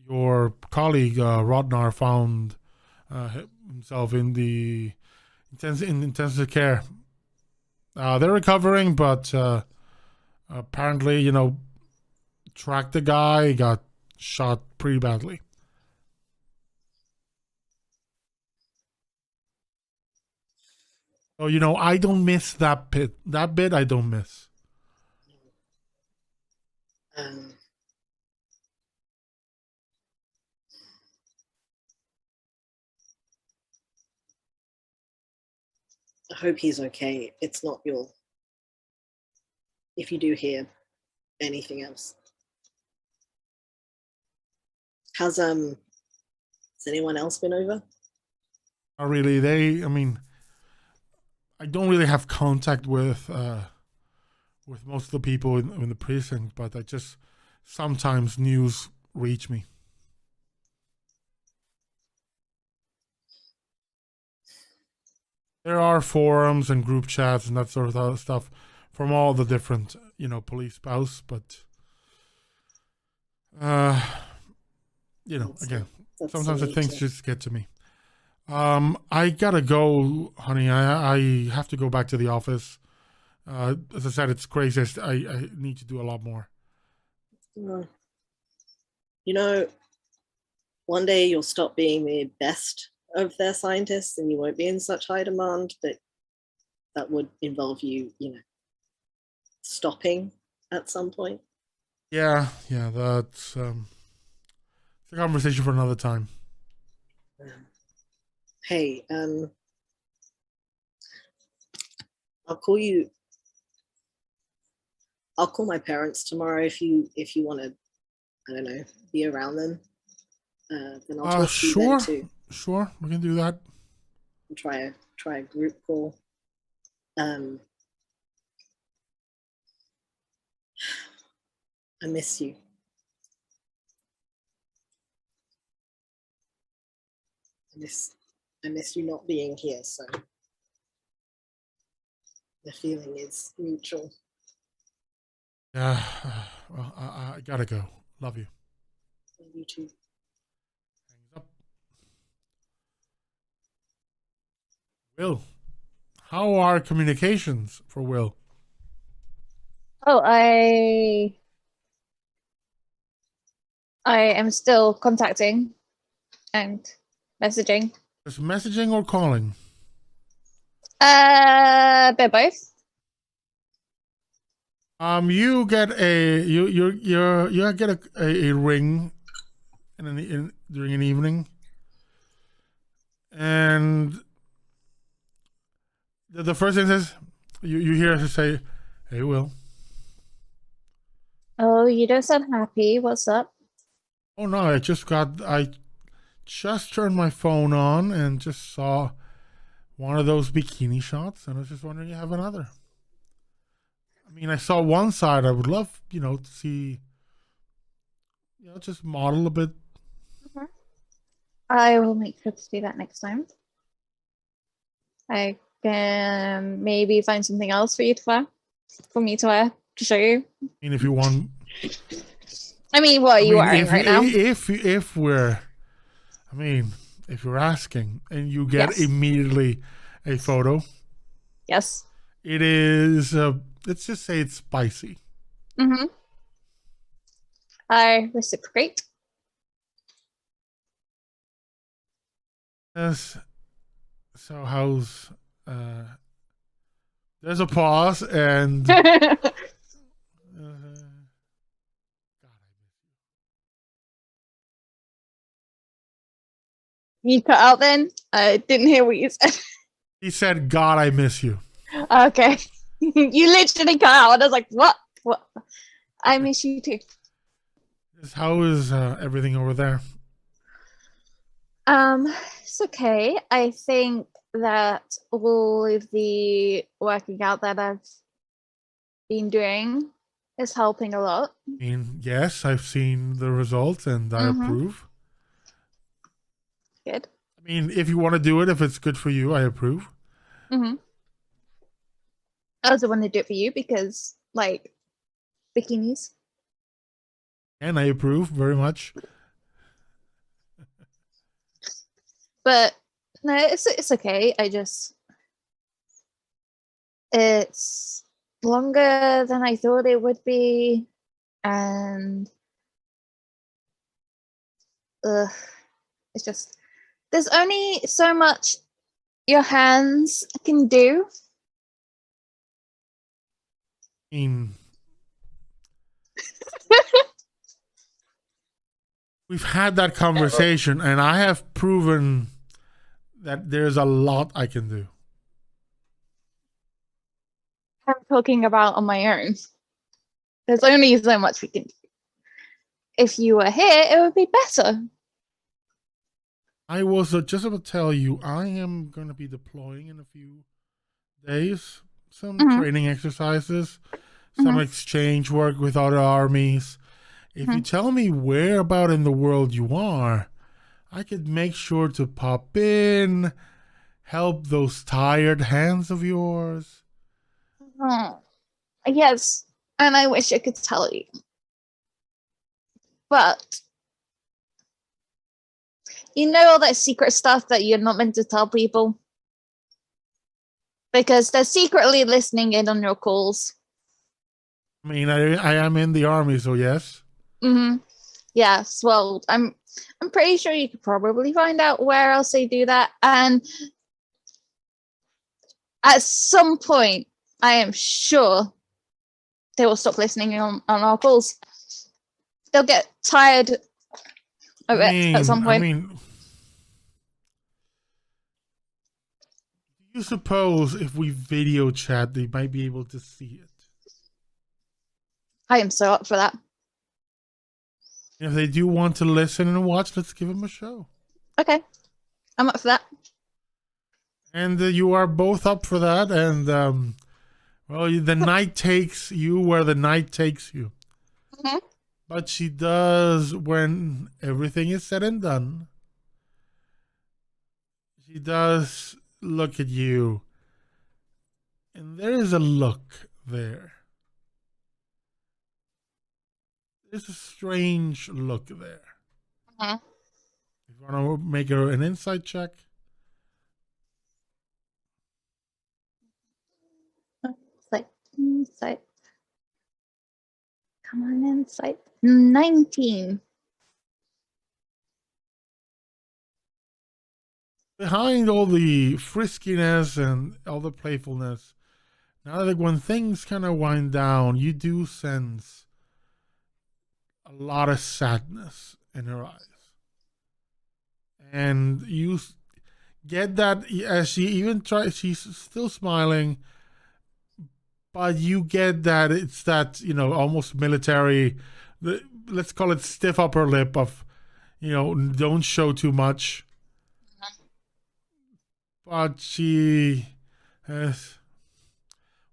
your colleague Rodnar found himself in the intensive care. They're recovering, but apparently, you know, tracked the guy, got shot pretty badly. So, you know, I don't miss that bit. That bit I don't miss. I hope he's okay. It's not your... If you do hear anything else. Has anyone else been over? Not really. I mean, I don't really have contact with most of the people in the precinct, but I just sometimes news reach me. There are forums and group chats and that sort of stuff from all the different, you know, police posts, but you know, again, sometimes the things just get to me. I gotta go, honey. I have to go back to the office. As I said, it's crazy. I need to do a lot more. You know, one day you'll stop being the best of their scientists and you won't be in such high demand, but that would involve you, you know, stopping at some point. Yeah, that's it's a conversation for another time. Hey, I'll call you. I'll call my parents tomorrow if you want to, I don't know, be around them. Then I'll talk to you then too. Sure, we can do that. And try a group call. I miss you. I miss you not being here, so the feeling is mutual. Yeah, well, I gotta go. Love you. Love you too. Hangs up. Will, how are communications for Will? Oh, I am still contacting and messaging. Is messaging or calling? They're both. You get you get a ring during an evening, and the first thing says you hear her say, "Hey, Will." Oh, you don't sound happy. What's up? Oh no, I just turned my phone on and just saw one of those bikini shots, and I was just wondering if you have another. I mean, I saw one side. I would love, you know, to see, you know, just model a bit. Mm-hmm. I will make sure to do that next time. I can maybe find something else for you to wear, for me to wear, to show you. I mean, if you want. I mean, what are you wearing right now? If we're, I mean, if you're asking, and you get Yes. immediately a photo. Yes. It is, let's just say it's spicy. Mm-hmm. I reciprocate. Yes. So how's, there's a pause and, You cut out then? I didn't hear what you said. he said, God, I miss you. Okay. You literally cut out. And I was like, what? What? I miss you too. How is everything over there? It's okay. I think that all of the working out that I've been doing is helping a lot. I mean, yes, I've seen the results and I Mhm. approve. Good. I mean, if you want to do it, if it's good for you, I approve. Mm-hmm. I also want to do it for you because, like, bikinis. And I approve very much. But no, it's okay. It's longer than I thought it would be, and it's just there's only so much your hands can do. I mean, we've had that conversation, and I have proven that there's a lot I can do. I'm talking about on my own. There's only so much we can do. If you were here, it would be better. I was just about to tell you, I am going to be deploying in a few days. Some Mhm. training exercises, some exchange work with other armies. If you tell me where about in the world you are, I could make sure to pop in, help those tired hands of yours. Oh, yes, and I wish I could tell you. But you know all that secret stuff that you're not meant to tell people? Because they're secretly listening in on your calls. I mean, I am in the army, so yes. Mm-hmm. Yes, well, I'm pretty sure you could probably find out where else they do that. And at some point, I am sure they will stop listening on our calls. They'll get tired of it at some point. I mean, do you suppose if we video chat, they might be able to see it? I am so up for that. If they do want to listen and watch, let's give them a show. Okay, I'm up for that. And you are both up for that. And, well, the night takes you where the night takes you. Mhm. But she does, when everything is said and done, she does look at you. And there is a look there. There's a strange look there. Mhm. If you want to make her an insight check. Insight. Come on, insight. 19. Behind all the friskiness and all the playfulness, now that when things kind of wind down, you do sense a lot of sadness in her eyes. And you get that as she even tries, she's still smiling, but you get that it's that, almost military, let's call it stiff upper lip of, don't show too much. But she has,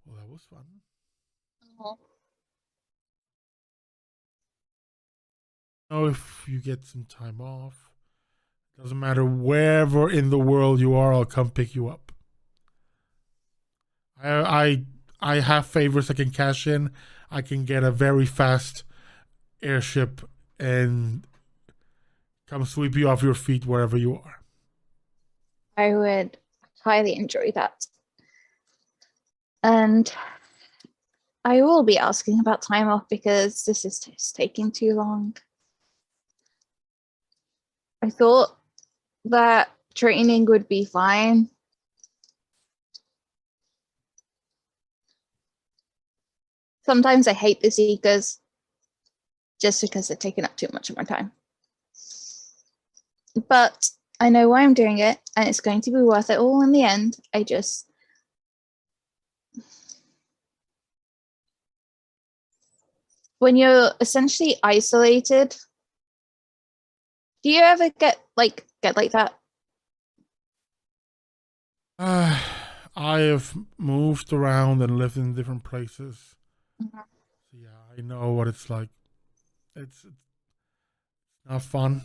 well, that was fun. If you get some time off, doesn't matter wherever in the world you are, I'll come pick you up. I have favors I can cash in. I can get a very fast airship and come sweep you off your feet wherever you are. I would highly enjoy that. And I will be asking about time off because this is just taking too long. I thought that training would be fine. Sometimes I hate the Seekers just because they're taking up too much of my time. But I know why I'm doing it, and it's going to be worth it all in the end. When you're essentially isolated, do you ever get like that? I have moved around and lived in different places. Mhm. Yeah, I know what it's like. It's not fun.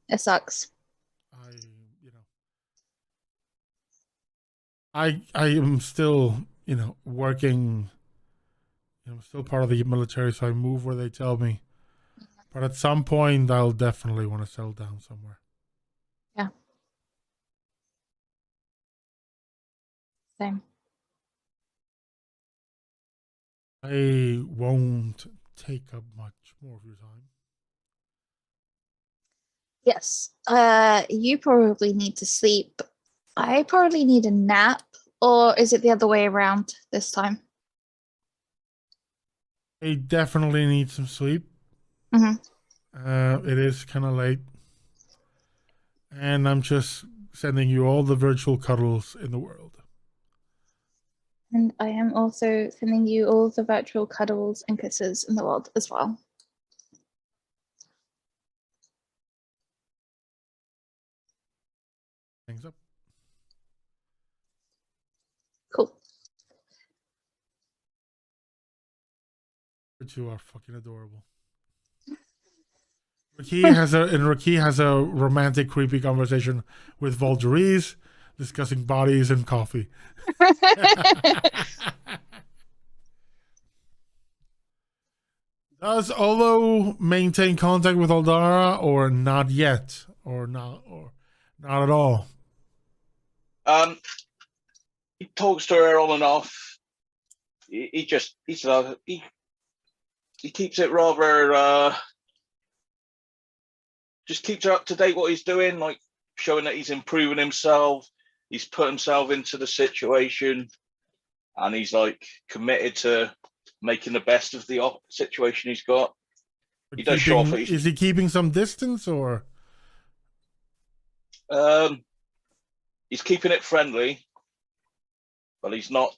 It sucks. I am still, working. I'm still part of the military, so I move where they tell me. But at some point, I'll definitely want to settle down somewhere. Yeah. Same. I won't take up much more of your time. Yes. You probably need to sleep. I probably need a nap, or is it the other way around this time? I definitely need some sleep. Mhm. It is kind of late. And I'm just sending you all the virtual cuddles in the world. And I am also sending you all the virtual cuddles and kisses in the world as well. Thanks up. Cool. You two are fucking adorable. RaQui has a romantic, creepy conversation with Volgeries, discussing bodies and coffee. Does Olo maintain contact with Aldara, or not yet, or not at all? He talks to her on and off. He keeps it rather just keeps her up to date what he's doing, like showing that he's improving himself. He's put himself into the situation, and he's like committed to making the best of the situation he's got. He does show off. Is he keeping some distance, or? He's keeping it friendly, but he's not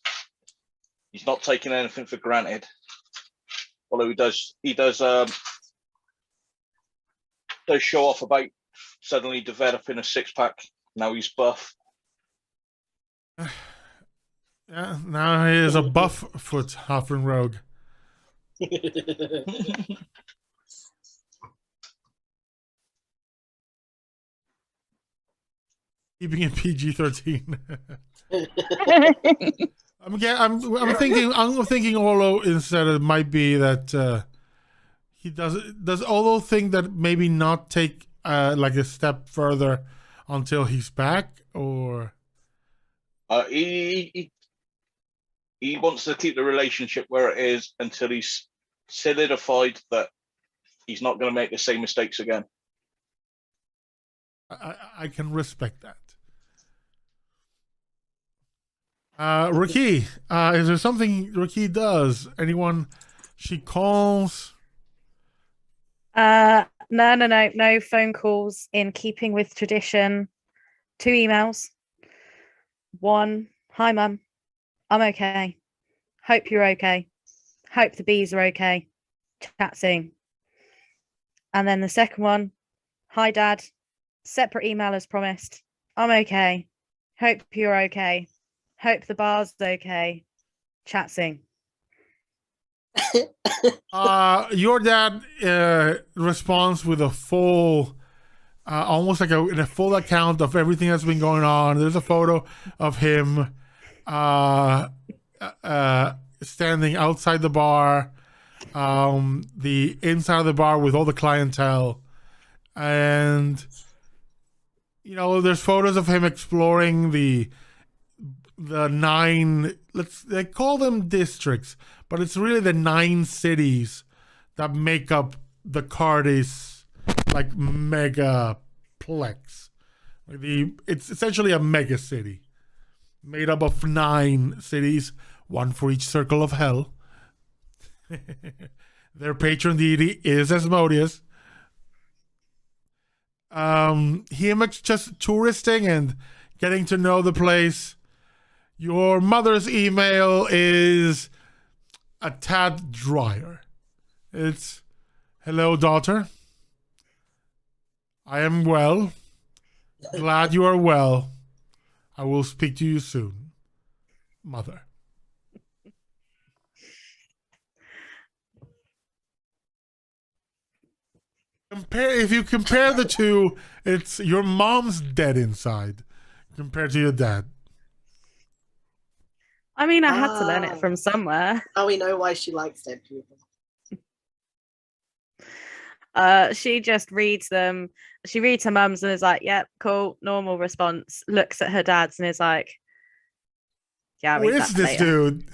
taking anything for granted. Although he does show off about suddenly developing a six-pack. Now he's buff. Yeah, now he is a buff foot halfling rogue. Keeping it PG-13. I'm thinking Olo instead. It might be that he does Olo think that maybe not take like a step further until he's back, or he wants to keep the relationship where it is until he's solidified that he's not going to make the same mistakes again. I can respect that. RaQui, is there something RaQui does? Anyone she calls? No phone calls in keeping with tradition. 2 emails. 1, hi mum, I'm okay. Hope you're okay. Hope the bees are okay. Chat soon. And then the second one, hi dad, separate email as promised. I'm okay. Hope you're okay. Hope the bar's okay. Chat soon. Your dad responds with a full, almost like a full account of everything that's been going on. There's a photo of him standing outside the bar, the inside of the bar with all the clientele, and you know, there's photos of him exploring the 9, they call them districts, but it's really the 9 cities that make up the Cardis like megaplex. It's essentially a mega city made up of 9 cities, one for each circle of hell. Their patron deity is Asmodeus. Him just touristing and getting to know the place. Your mother's email is a tad drier. It's, hello, daughter. I am well. Glad you are well. I will speak to you soon. Mother. If you compare the two, it's your mom's dead inside compared to your dad. I mean, I had to learn it from somewhere. Oh, we know why she likes dead people. She just reads them. She reads her mum's and is like, yep, cool, normal response. Looks at her dad's and is like, yeah, I'll Who read is that this later. dude?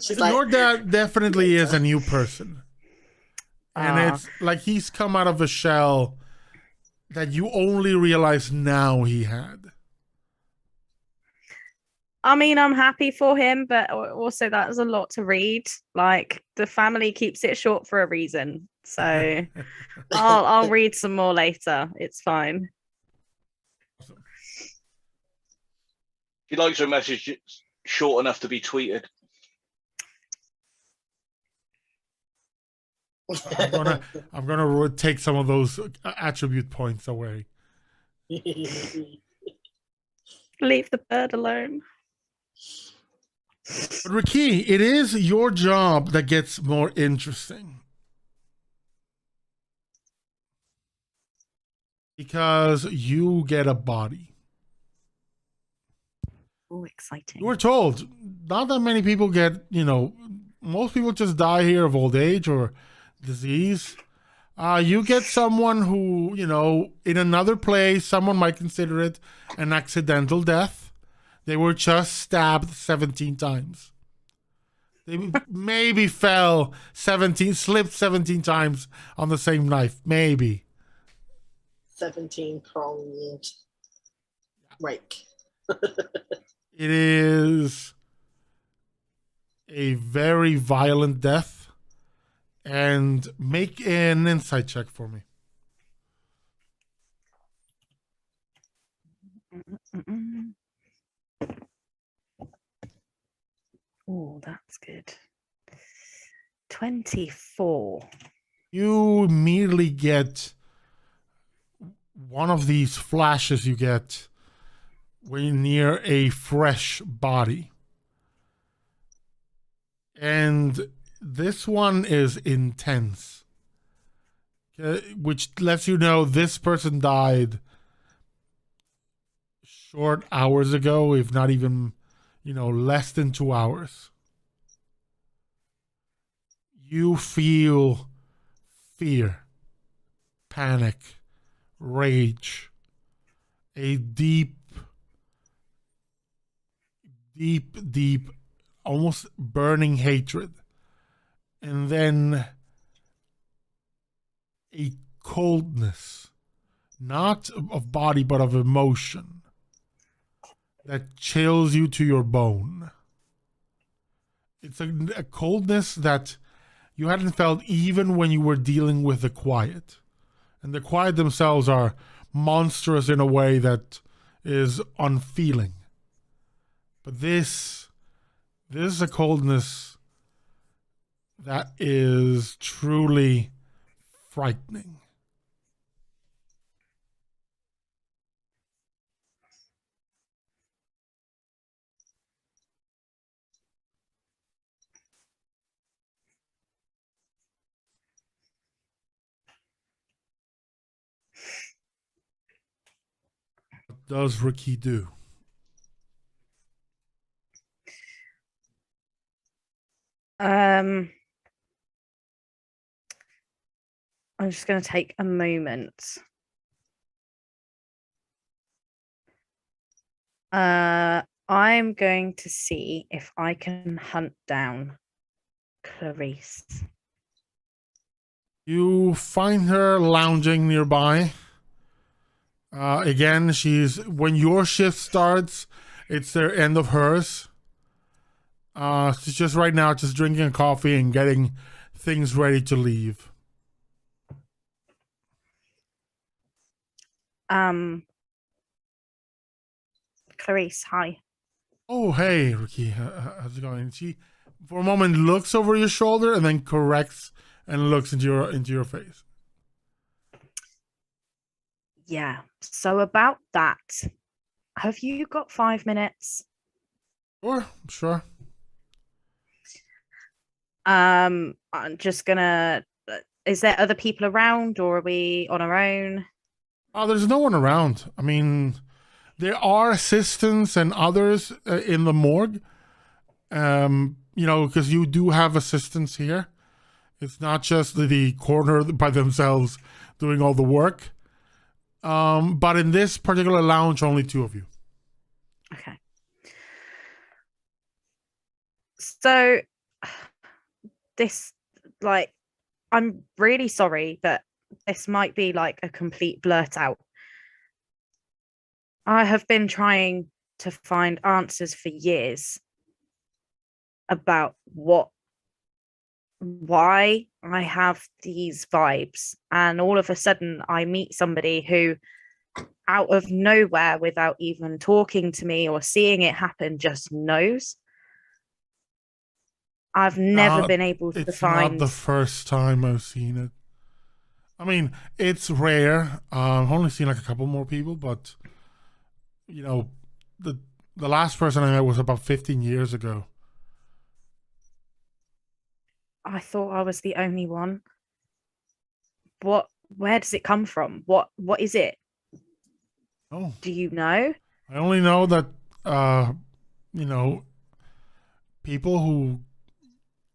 She's Your like, dad definitely is a new person. And it's like he's come out of a shell that you only realize now he had. I mean, I'm happy for him, but also that was a lot to read. Like, the family keeps it short for a reason. So I'll read some more later. It's fine. She likes her message short enough to be tweeted. I'm gonna take some of those attribute points away. Leave the bird alone. But RaQui, it is your job that gets more interesting. Because you get a body. Oh, exciting. You were told not that many people get, you know, most people just die here of old age or disease. You get someone who, you know, in another place, someone might consider it an accidental death. They were just stabbed 17 times. They maybe slipped 17 times on the same knife. Maybe. 17-pronged rake. It is a very violent death. And make an insight check for me. Oh, that's good. 24. You immediately get one of these flashes you get when you're near a fresh body. And this one is intense, which lets you know this person died short hours ago, if not even, you know, less than 2 hours. You feel fear, panic, rage, a deep, almost burning hatred. And then a coldness, not of body, but of emotion that chills you to your bone. It's a coldness that you hadn't felt even when you were dealing with the quiet. And the quiet themselves are monstrous in a way that is unfeeling. But this is a coldness that is truly frightening. What does RaQui do? I'm just going to take a moment I'm going to see if I can hunt down Clarice. You find her lounging nearby. Again, when your shift starts, it's the end of hers. She's just right now just drinking a coffee and getting things ready to leave. Clarice, hi. Oh, hey, Ricky. How's it going? She, for a moment, looks over your shoulder and then corrects and looks into your face. Yeah. So about that, have you got 5 minutes? Sure. I'm just gonna. Is there other people around, or are we on our own? Oh, there's no one around. I mean, there are assistants and others in the morgue. Because you do have assistants here. It's not just the coroner by themselves doing all the work. But in this particular lounge, only 2 of you. Okay. So this, like, I'm really sorry, but this might be like a complete blurt out. I have been trying to find answers for years about why I have these vibes, and all of a sudden I meet somebody who out of nowhere, without even talking to me or seeing it happen, just knows. I've never been able to find. It's not the first time I've seen it. I mean, it's rare. I've only seen like a couple more people, but the last person I met was about 15 years ago. I thought I was the only one. Where does it come from? What is it? Oh, do you know? I only know that people who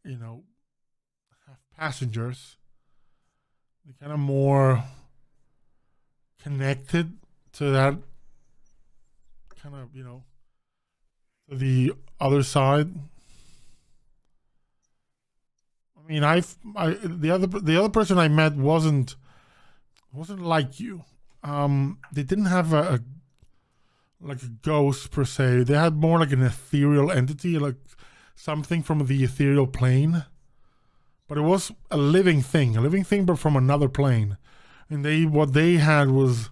have passengers, they're kind of more connected to that kind of to the other side. I mean, the other person I met wasn't like you. They didn't have a ghost per se. They had more like an ethereal entity, like something from the ethereal plane. But it was a living thing, but from another plane. And what they had was,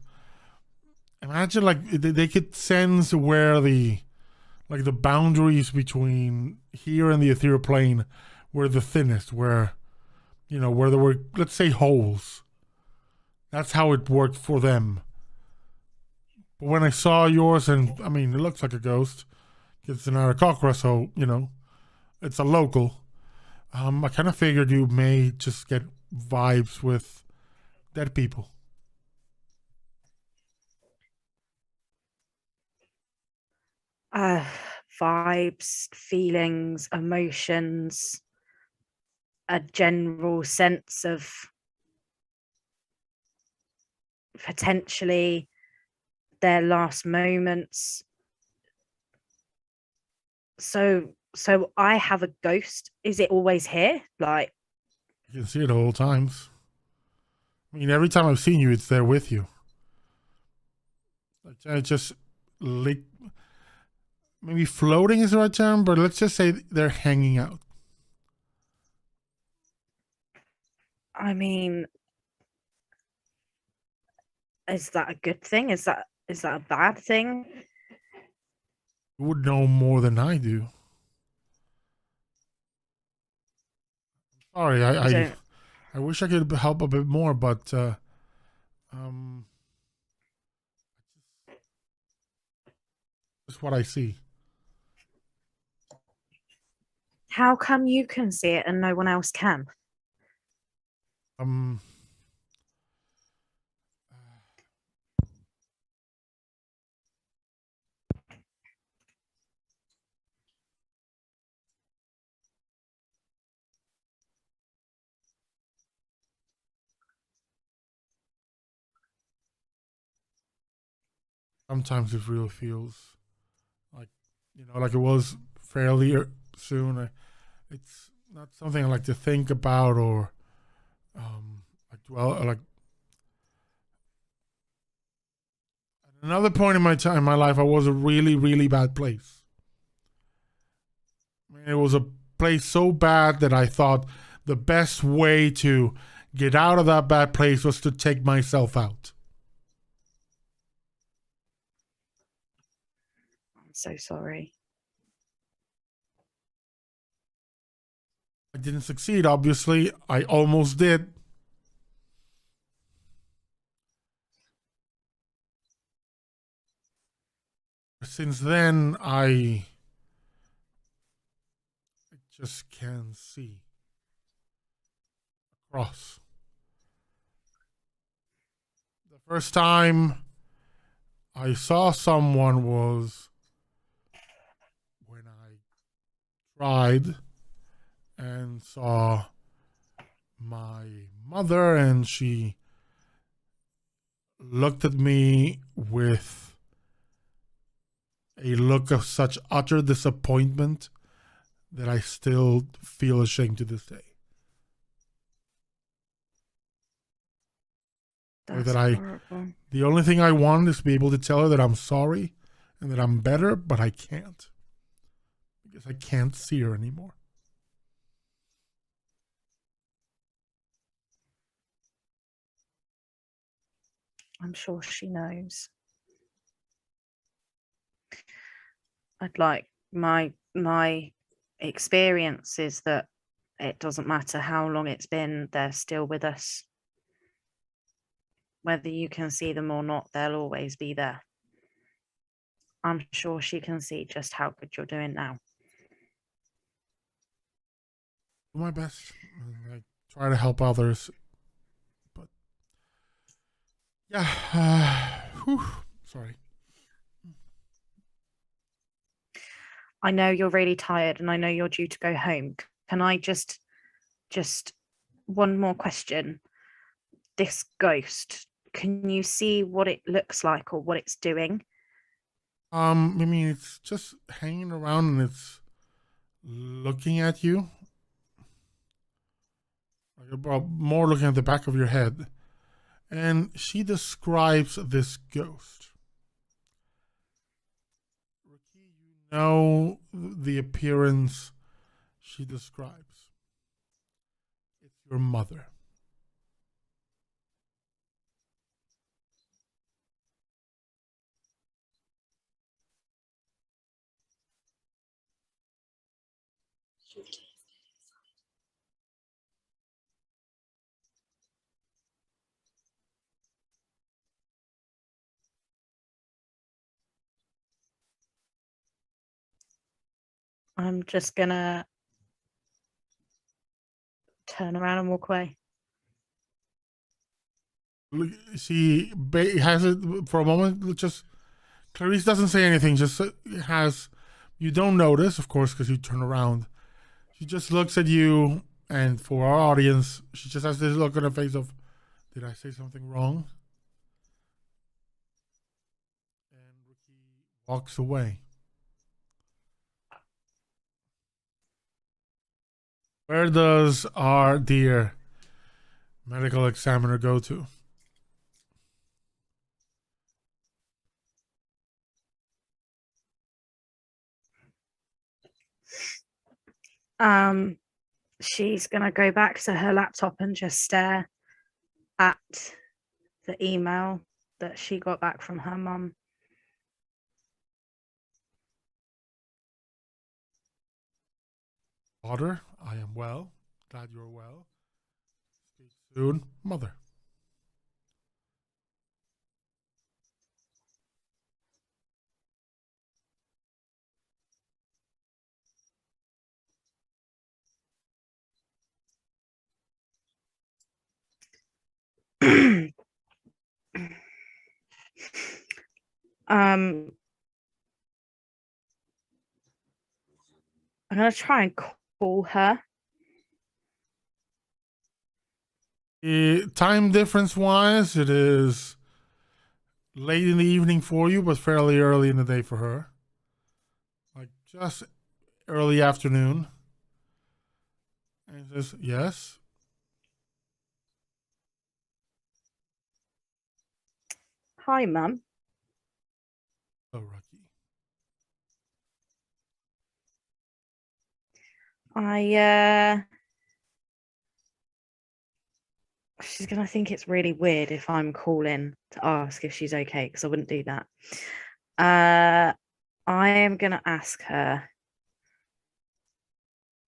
imagine like they could sense where the boundaries between here and the ethereal plane were the thinnest, where where there were, let's say, holes. That's how it worked for them. But when I saw yours, and I mean, it looks like a ghost. It's an Aarakocra, so it's a local. I kind of figured you may just get vibes with dead people. Vibes, feelings, emotions, a general sense of potentially their last moments. So I have a ghost. Is it always here? Like, you can see it all times. I mean, every time I've seen you, it's there with you. It just maybe floating is the right term, but let's just say they're hanging out. I mean, is that a good thing? Is that a bad thing? You would know more than I do. Sorry, I wish I could help a bit more, but that's what I see. How come you can see it and no one else can? Sometimes it really feels like it was fairly soon. It's not something I like to think about or like at another point in my life, I was a really, really bad place. I mean, it was a place so bad that I thought the best way to get out of that bad place was to take myself out. I'm so sorry. I didn't succeed, obviously. I almost did. Since then, I just can't see across. The first time I saw someone was when I tried and saw my mother, and she looked at me with a look of such utter disappointment that I still feel ashamed to this day. That's That horrible. the only thing I want is to be able to tell her that I'm sorry and that I'm better, but I can't. Because I can't see her anymore. I'm sure she knows. I'd like my experience is that it doesn't matter how long it's been, they're still with us. Whether you can see them or not, they'll always be there. I'm sure she can see just how good you're doing now. Do my best. I try to help others. But yeah, sorry. I know you're really tired and I know you're due to go home. Can I just one more question? This ghost, can you see what it looks like or what it's doing? I mean, it's just hanging around and it's looking at you. Like, more looking at the back of your head. And she describes this ghost. You know the appearance she describes. It's your mother. I'm just gonna turn around and walk away. She has it for a moment. Just Clarice doesn't say anything. Just has, you don't notice, of course, because you turn around. She just looks at you, and for our audience, she just has this look on her face of, did I say something wrong? And Ricky walks away. Where does our dear medical examiner go to? She's gonna go back to her laptop and just stare at the email that she got back from her mum. Daughter, I am well. Glad you're well. Speak soon, mother. I'm gonna try and call her. Time difference wise, it is late in the evening for you, but fairly early in the day for her. Like just early afternoon. And he says, yes. Hi, Mum. Oh, RaQui. She's gonna think it's really weird if I'm calling to ask if she's okay, because I wouldn't do that. I am gonna ask her.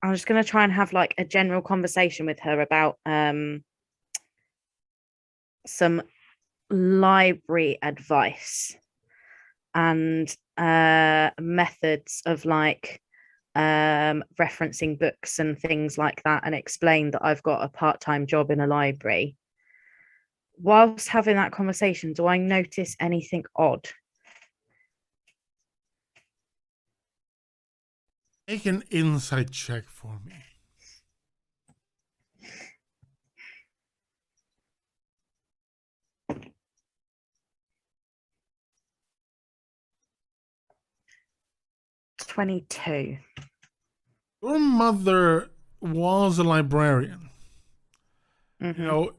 I'm just gonna try and have like a general conversation with her about some library advice and methods of like referencing books and things like that, and explain that I've got a part-time job in a library. Whilst having that conversation, do I notice anything odd? Make an insight check for me. $22. Your mother was a librarian. Mhm. You know,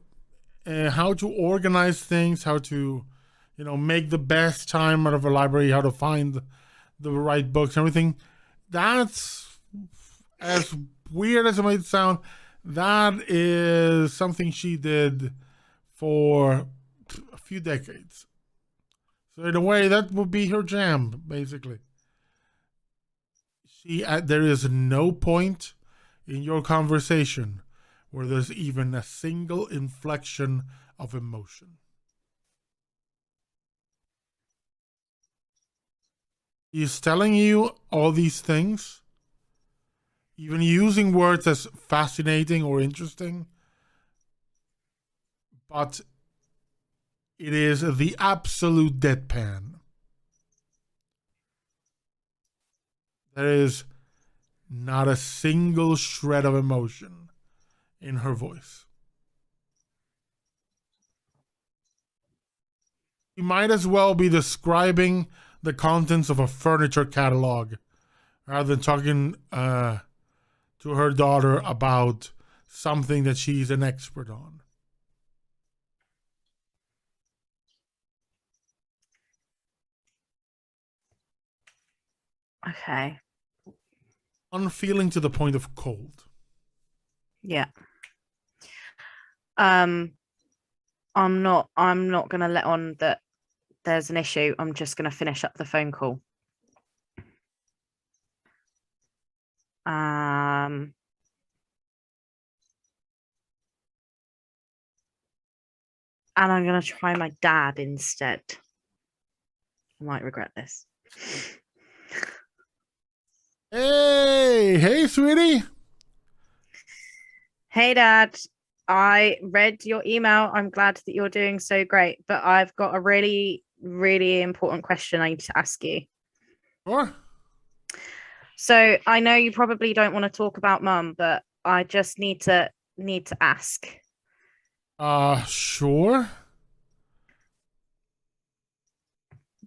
how to organize things, how to, make the best time out of a library, how to find the right books, everything. That's, as weird as it might sound, that is something she did for a few decades. So in a way, that would be her jam, basically. There is no point in your conversation where there's even a single inflection of emotion. He's telling you all these things, even using words as fascinating or interesting, but it is the absolute deadpan. There is not a single shred of emotion in her voice. She might as well be describing the contents of a furniture catalog rather than talking to her daughter about something that she's an expert on. Okay. Unfeeling to the point of cold. Yeah. I'm not gonna let on that there's an issue. I'm just gonna finish up the phone call. And I'm gonna try my dad instead. I might regret this. Hey, sweetie. Hey, Dad. I read your email. I'm glad that you're doing so great, but I've got a really, really important question I need to ask you. Sure. So I know you probably don't want to talk about Mum, but I just need to ask. Sure.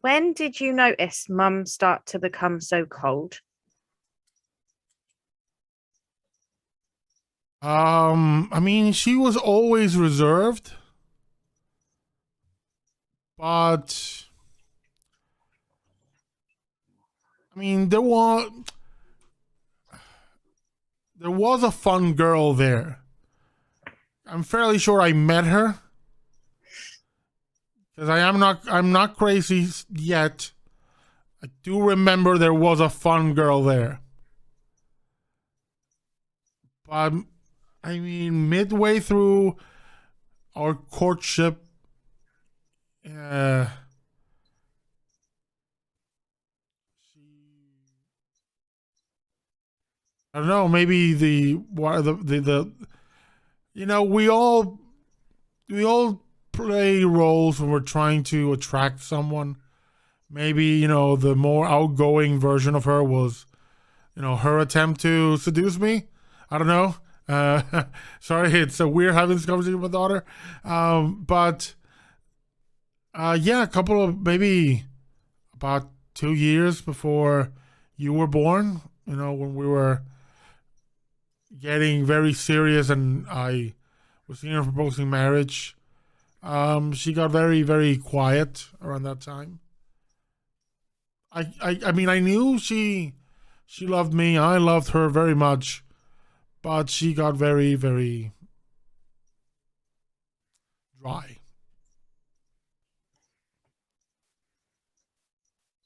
When did you notice Mum start to become so cold? I mean, she was always reserved, but I mean, there was a fun girl there. I'm fairly sure I met her because I'm not crazy yet. I do remember there was a fun girl there, but I mean, midway through our courtship, I don't know, maybe the we all play roles when we're trying to attract someone. Maybe, the more outgoing version of her was, her attempt to seduce me. I don't know. Sorry, it's weird having this conversation with my daughter. But yeah, a couple of maybe about 2 years before you were born, when we were getting very serious and I was thinking of proposing marriage. She got very, very quiet around that time. I mean, I knew she loved me. I loved her very much, but she got very, very dry.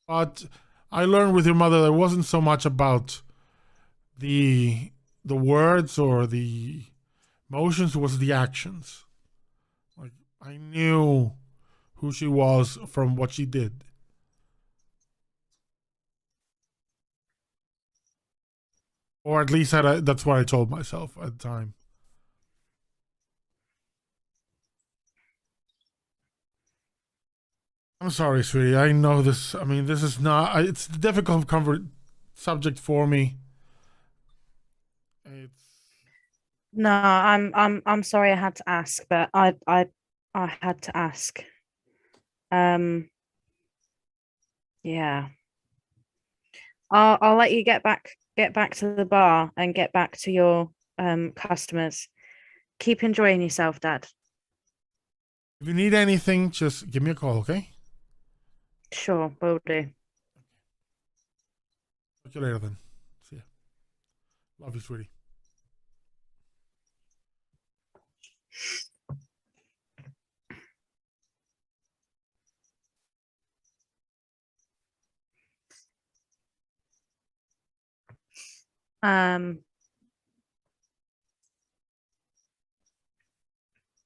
But I learned with your mother that it wasn't so much about the words or the emotions, it was the actions. Like, I knew who she was from what she did. Or at least that's what I told myself at the time. I'm sorry, sweetie. I know this. I mean, this is not. It's a difficult subject for me. No, I'm sorry I had to ask, but I had to ask. Yeah. I'll let you get back to the bar and get back to your customers. Keep enjoying yourself, Dad. If you need anything, just give me a call, okay? Sure, will do. Talk to you later then. See ya. Love you, sweetie.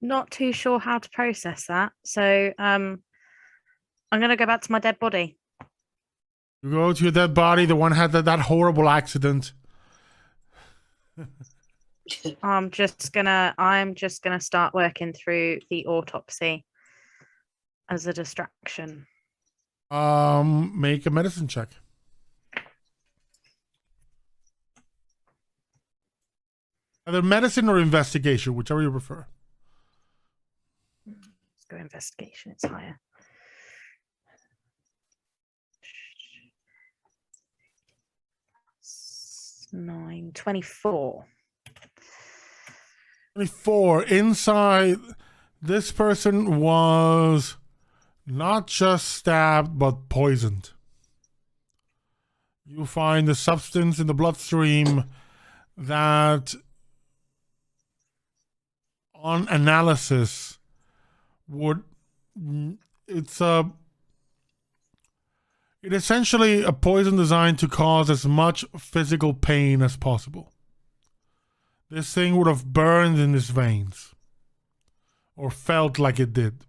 Not too sure how to process that. So I'm gonna go back to my dead body. You go to your dead body, the one had that horrible accident. I'm just gonna start working through the autopsy as a distraction. Make a medicine check. Either medicine or investigation, whichever you prefer. Let's go investigation, it's higher. 9, 24. 24. Inside, this person was not just stabbed, but poisoned. You find a substance in the bloodstream that, on analysis, it's essentially a poison designed to cause as much physical pain as possible. This thing would have burned in his veins, or felt like it did.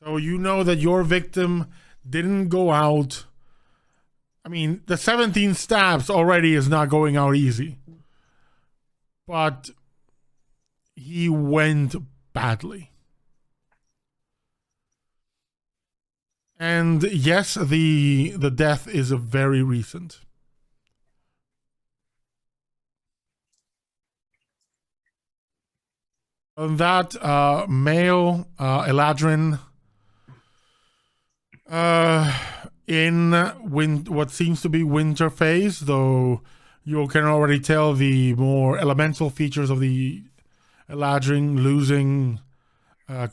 So you know that your victim didn't go out. I mean, the 17 stabs already is not going out easy. But he went badly. And yes, the death is very recent. On that male Eladrin, in what seems to be winter phase, though you can already tell the more elemental features of the Eladrin losing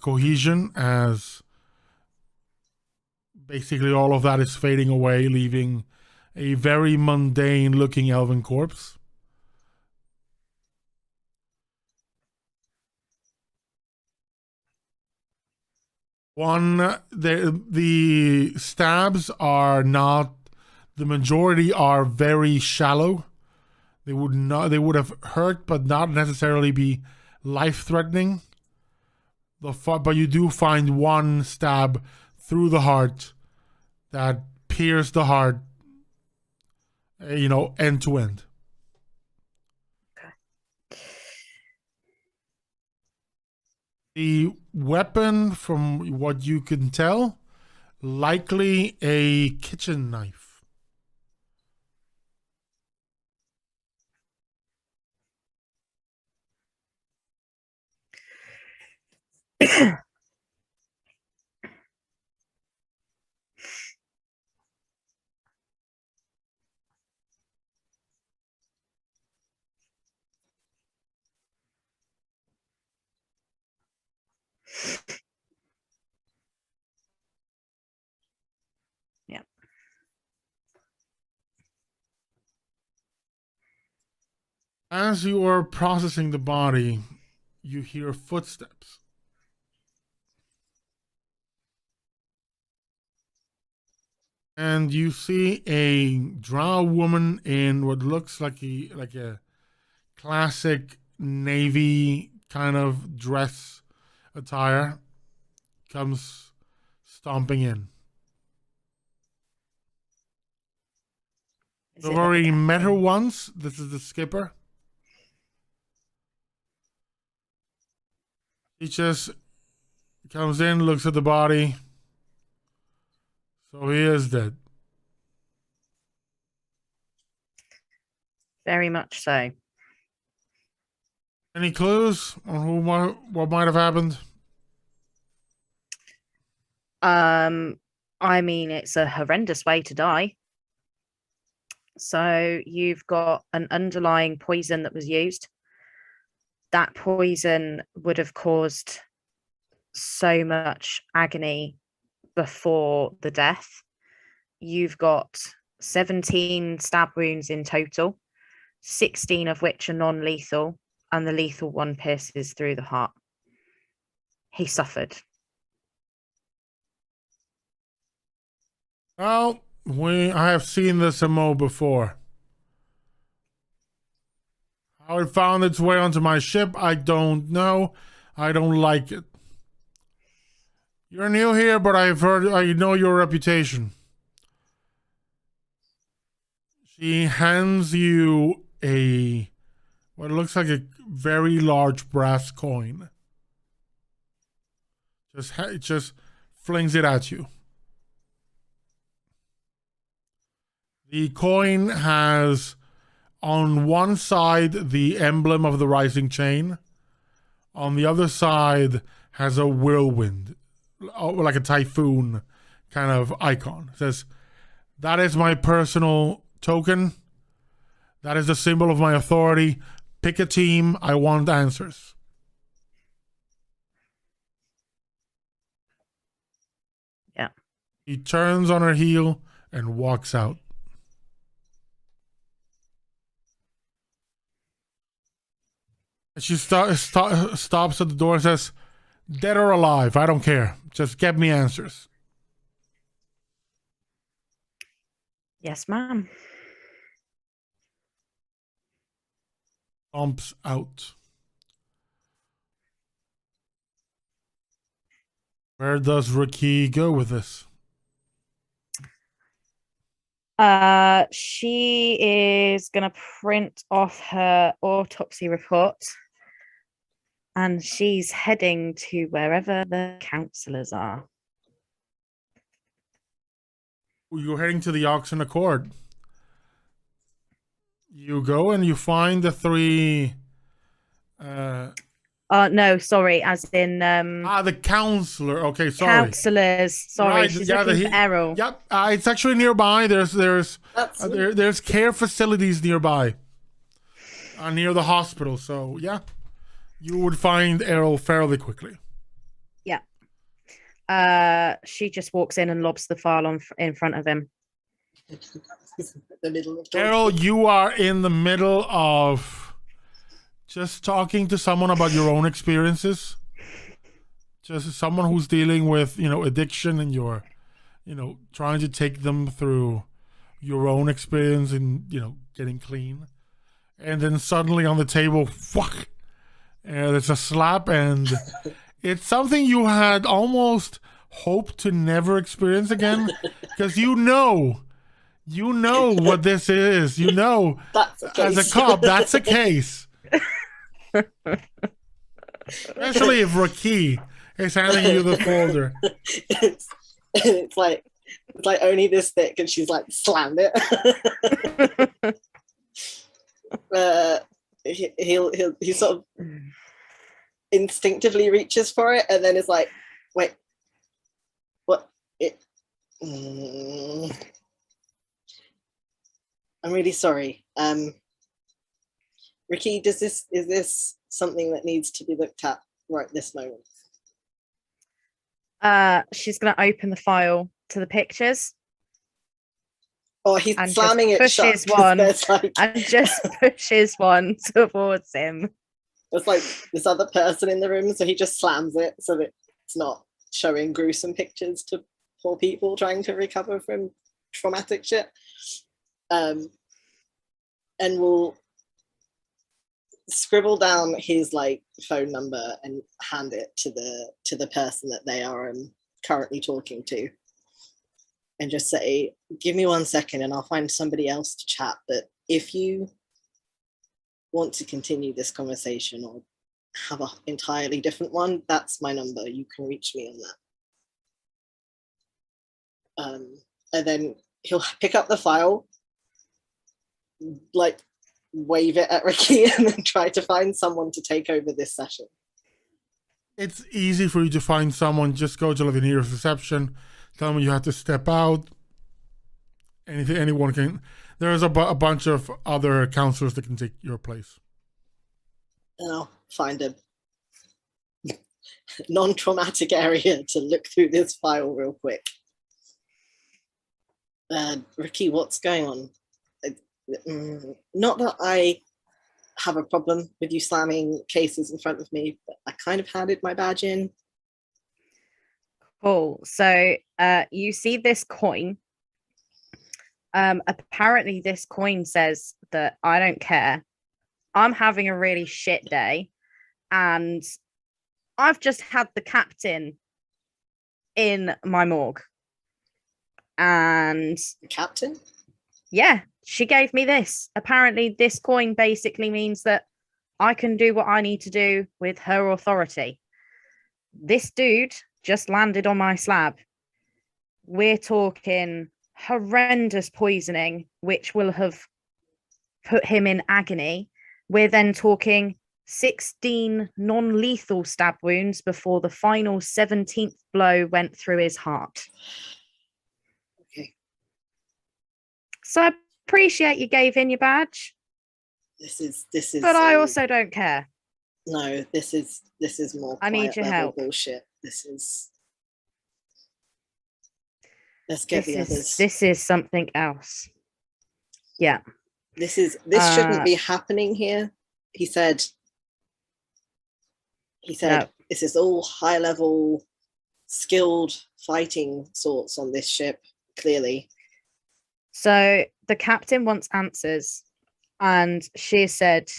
cohesion, as basically all of that is fading away, leaving a very mundane looking elven corpse. The stabs are not, the majority are very shallow. They would have hurt, but not necessarily be life-threatening. But you do find one stab through the heart that pierced the heart, end to end. The weapon, from what you can tell, likely a kitchen knife. As you are processing the body, you hear footsteps. And you see a drow woman in what looks like a classic navy kind of dress attire comes stomping in. Is I've it already the met her captain? once. This is the skipper. He just comes in, looks at the body. So he is dead. Very much so. Any clues on what might have happened? I mean, it's a horrendous way to die. So you've got an underlying poison that was used. That poison would have caused so much agony before the death. You've got 17 stab wounds in total, 16 of which are non-lethal, and the lethal one pierces through the heart. He suffered. Well, I have seen this MO before. How it found its way onto my ship, I don't know. I don't like it. You're new here, but I know your reputation. She hands you what looks like a very large brass coin. Just flings it at you. The coin has on one side the emblem of the rising chain. On the other side has a whirlwind, like a typhoon kind of icon. It says, "That is my personal token. That is the symbol of my authority. Pick a team. I want answers." Yeah. He turns on her heel and walks out. She stops at the door and says, "Dead or alive, I don't care. Just get me answers." Yes, ma'am. Stomps out. Where does RaQui go with this? She is gonna print off her autopsy report, and she's heading to wherever the counselors are. You're heading to the Oxen Accord. You go and you find the three. No, sorry, as in The counselor. Okay, sorry. counselors. Sorry, Right, she's yeah, looking for Errol. Yep, it's actually nearby. There's care facilities nearby, near the hospital. So yeah, you would find Errol fairly quickly. Yeah. She just walks in and lobs the file in front of him. The middle of the Errol, you are in the middle of just talking to someone about your own experiences. Just someone who's dealing with, addiction, and you're, trying to take them through your own experience in, getting clean. And then suddenly on the table, fuck, there's a slap, and it's something you had almost hoped to never experience again, because you know what this is. As a cop, that's a case. Especially if RaQui is handing you the folder. It's like only this thick, and she's like slammed it. He sort of instinctively reaches for it, and then is like, "Wait, what? I'm really sorry. RaQui, is this something that needs to be looked at right this moment?" She's going to open the file to the pictures. Oh, he's and slamming it just shut. pushes 'cause one there's like, and just pushes one towards him. there's like this other person in the room, so he just slams it so that it's not showing gruesome pictures to poor people trying to recover from traumatic shit. And we'll scribble down his like phone number and hand it to the person that they are currently talking to, and just say, give me 1 second and I'll find somebody else to chat, but if you want to continue this conversation or have an entirely different one, that's my number, you can reach me on that. And then he'll pick up the file, like wave it at RaQui, and then try to find someone to take over this session. It's easy for you to find someone. Just go to the nearest reception. Tell them you have to step out. Anyone can. There's a bunch of other counselors that can take your place. And I'll find a non-traumatic area to look through this file real quick. RaQui, what's going on? Not that I have a problem with you slamming cases in front of me, but I kind of handed my badge in. Cool. So you see this coin. Apparently this coin says that I don't care. I'm having a really shit day, and I've just had the captain in my morgue. And The captain? yeah, she gave me this. Apparently this coin basically means that I can do what I need to do with her authority. This dude just landed on my slab. We're talking horrendous poisoning, which will have put him in agony. We're then talking 16 non-lethal stab wounds before the final 17th blow went through his heart. Okay. So I appreciate you gave in your badge, This is but I also don't care. no, this is more I need quiet your level help. bullshit. Let's get the others. This is something else. Yeah. This shouldn't be happening here. He said No. this is all high level skilled fighting sorts on this ship, clearly. So the captain wants answers, and she said,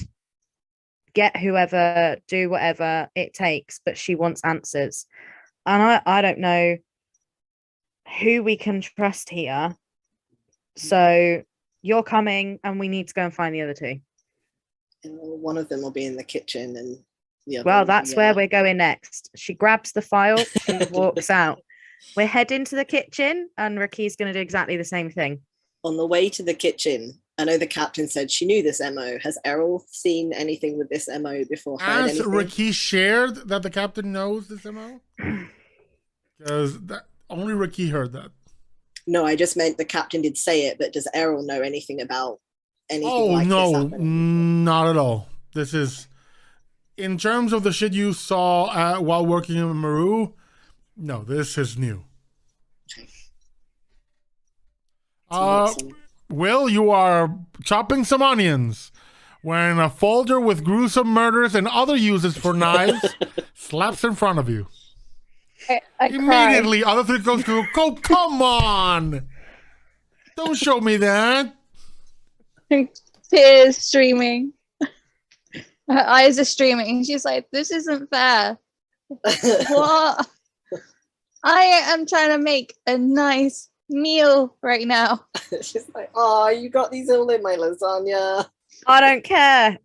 get whoever, do whatever it takes, but she wants answers. And I don't know who we can trust here. So you're coming, and we need to go and find the other two. And one of them will be in the kitchen, and the other. Well, that's where we're going next. She grabs the file, she walks out. We're heading to the kitchen, and RaQui's going to do exactly the same thing. On the way to the kitchen, I know the captain said she knew this MO. Has Errol seen anything with this MO before? Has RaQui shared that the captain knows this MO? Because only RaQui heard that. No, I just meant the captain did say it, but does Errol know anything about anything like this no, happening? not at all. This is, in terms of the shit you saw while working in Maru, no, this is new. Will, you are chopping some onions when a folder with gruesome murders and other uses for knives slaps in front of you. I Immediately, cry. other three goes to go, come on! Don't show me that! Tears streaming. Her eyes are streaming. She's like, this isn't fair. What? I am trying to make a nice meal right now. She's like, oh, you got these all in my lasagna. I don't care.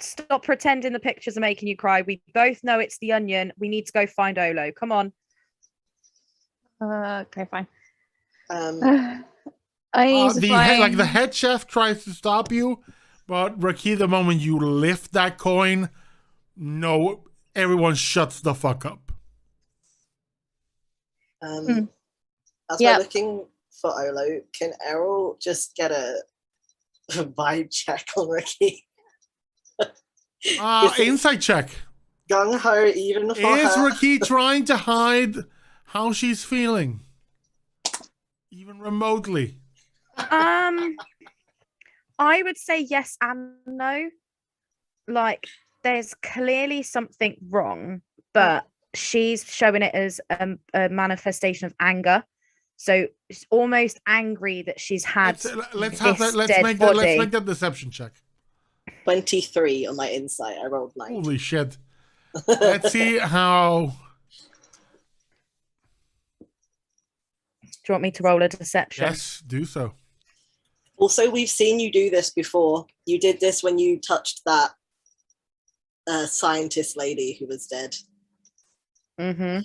Stop pretending the pictures are making you cry. We both know it's the onion. We need to go find Olo. Come on. Okay, fine. Um, I need to find... the head chef tries to stop you, but RaQui, the moment you lift that coin, no, everyone shuts the fuck up. As we're looking for Olo, can Errol just get a vibe check on RaQui? Insight check. Gung ho, even for Is her. RaQui trying to hide how she's feeling? Even remotely. I would say yes and no. Like, there's clearly something wrong, but she's showing it as a manifestation of anger. So it's almost angry that she's had let's dead body. Let's make that deception check. 23 on my insight. I rolled 9. Holy shit. Let's see how. Do you want me to roll a deception? Yes, do so. Also, we've seen you do this before. You did this when you touched that scientist lady who was dead. Mm-hmm.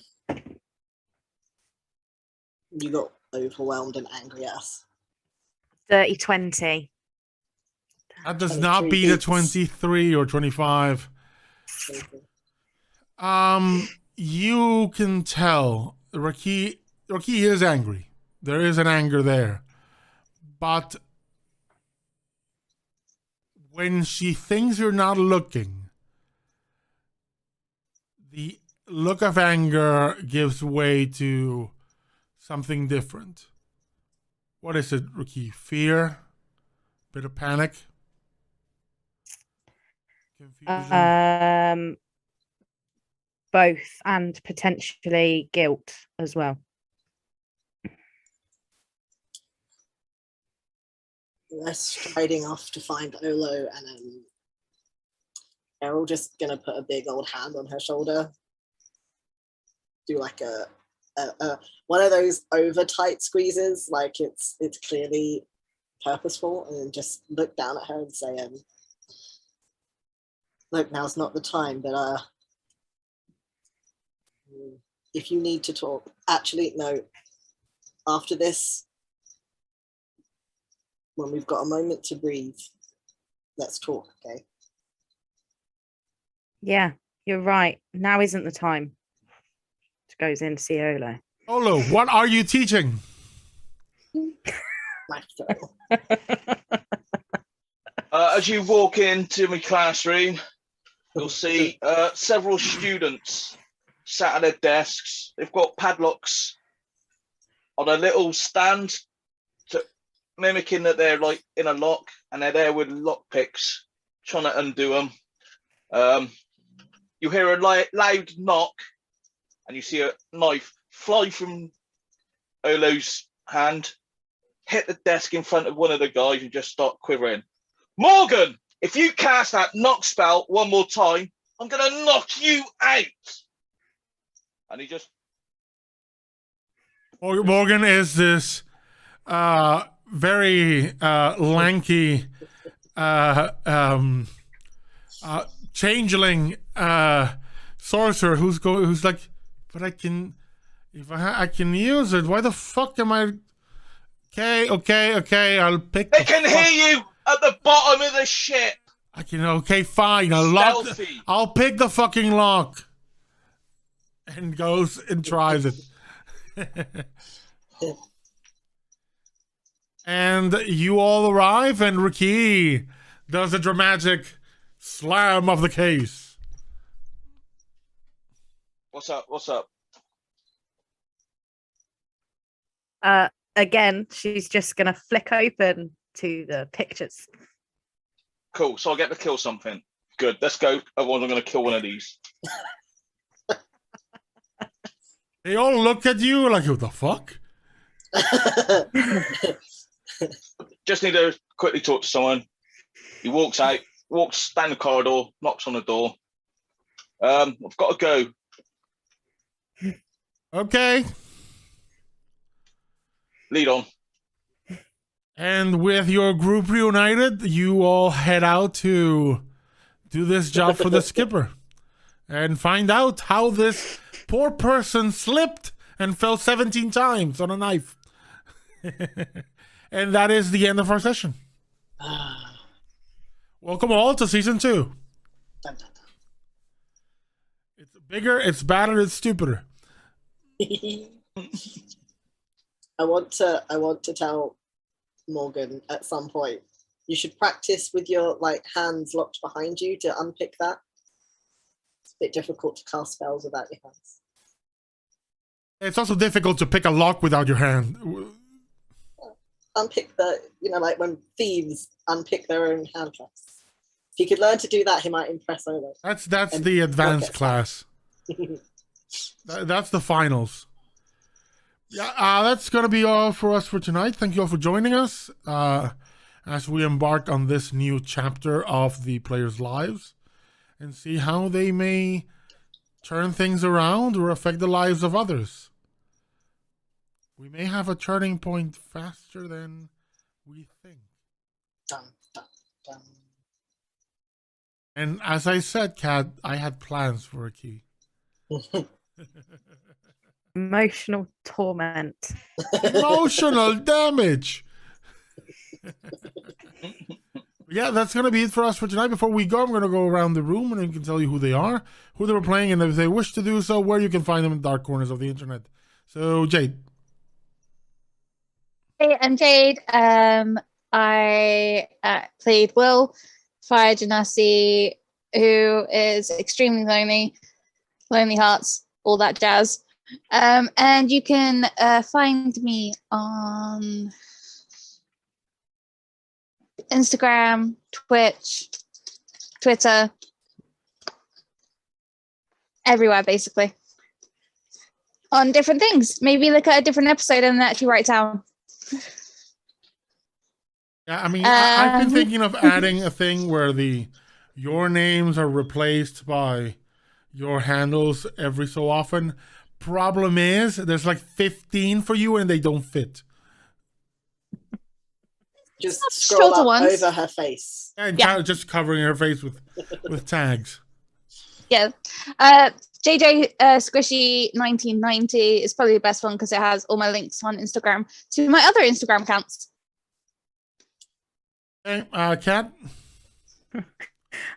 You got overwhelmed and angry at us. 30-20. That does not beat a 23 or 25. You can tell RaQui is angry. There is an anger there. But when she thinks you're not looking, the look of anger gives way to something different. What is it, RaQui? Fear? Bit of panic? Confusion? Both, and potentially guilt as well. We're striding off to find Olo, and Errol just gonna put a big old hand on her shoulder, do like a one of those over tight squeezes, like it's clearly purposeful, and then just look down at her and say, look, now's not the time, but if you need to talk, actually, no, after this, when we've got a moment to breathe, let's talk, okay? Yeah, you're right. Now isn't the time. She goes in to see Olo. Olo, what are you teaching? My throw. As you walk into my classroom, you'll see several students sat at their desks. They've got padlocks on a little stand, mimicking that they're like in a lock, and they're there with lock picks, trying to undo them. You hear a loud knock, and you see a knife fly from Olo's hand, hit the desk in front of one of the guys, and just start quivering. Morgan, if you cast that knock spell one more time, I'm gonna knock you out. And he just. Morgan is this very lanky changeling sorcerer who's like, but I can, if I can use it. Why the fuck am I? Okay. I'll pick. They can hear you at the bottom of the ship. I can. Okay, fine. I'll pick the fucking lock. And goes and tries it. And you all arrive, and RaQui does a dramatic slam of the case. What's up? Again, she's just gonna flick open to the pictures. Cool. So I get to kill something. Good. Let's go. Otherwise, I'm going to kill one of these. They all look at you like, who the fuck? Just need to quickly talk to someone. He walks out, walks down the corridor, knocks on the door. I've got to go. Okay. Lead on. And with your group reunited, you all head out to do this job for the skipper and find out how this poor person slipped and fell 17 times on a knife. And that is the end of our session. Welcome all to season 2. It's bigger, it's badder, it's stupider. I want to tell Morgan at some point, you should practice with your hands locked behind you to unpick that. It's a bit difficult to cast spells without your hands. It's also difficult to pick a lock without your hand. unpick the, like when thieves unpick their own handcuffs. If he could learn to do that, he might impress Olo. That's the advanced class. That's the finals. Yeah, that's gonna be all for us for tonight. Thank you all for joining us as we embark on this new chapter of the players' lives and see how they may turn things around or affect the lives of others. We may have a turning point faster than we think. Dun, dun, dun. And as I said, Kat, I had plans for a key. Emotional torment. Emotional damage. Yeah, that's going to be it for us for tonight. Before we go, I'm going to go around the room and I can tell you who they are, who they were playing, and if they wish to do so, where you can find them in the dark corners of the internet. So, Jade. Hey, I'm Jade. I played Will, Fire Genasi, who is extremely lonely hearts, all that jazz. And you can find me on Instagram, Twitch, Twitter, everywhere basically. On different things. Maybe look at a different episode and actually write down. Yeah, I mean, I've been thinking of adding a thing where your names are replaced by your handles every so often. Problem is, there's like 15 for you and they don't fit. Just scroll up over her face. And yeah. Just covering her face with tags. Yeah. JJ Squishy 1990 is probably the best one because it has all my links on Instagram to my other Instagram accounts. Okay, Kat?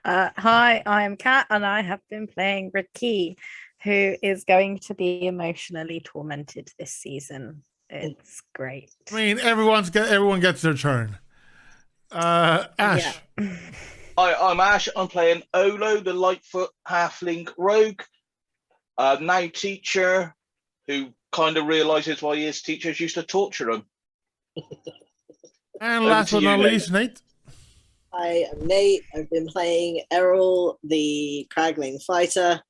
Hi, I'm Kat, and I have been playing RaQui, who is going to be emotionally tormented this season. It's great. I mean, everyone gets their turn. Ash. Yeah. Hi, I'm Ash. I'm playing Olo, the Lightfoot Halfling Rogue, now teacher, who kind of realizes why his teachers used to torture him. And last but not least, Nate. Hi, I'm Nate. I've been playing Errol, the Cragling fighter,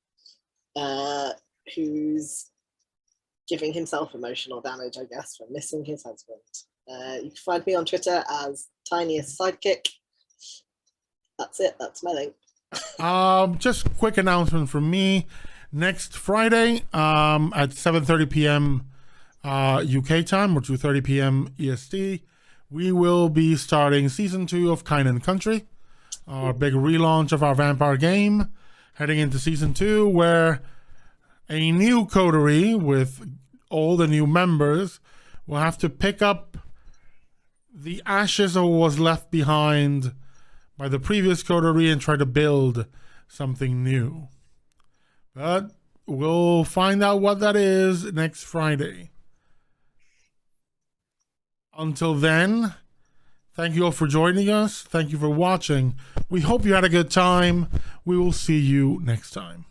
who's giving himself emotional damage, I guess, for missing his husband. You can find me on Twitter as Tiniest Sidekick. That's it. That's my link. Just quick announcement from me. Next Friday, at 7:30 p.m. UK time or 2:30 p.m. EST, we will be starting season 2 of Kind & Country, our big relaunch of our vampire game, heading into season 2, where a new coterie with all the new members will have to pick up the ashes of what was left behind by the previous coterie and try to build something new. But we'll find out what that is next Friday. Until then, thank you all for joining us. Thank you for watching. We hope you had a good time. We will see you next time.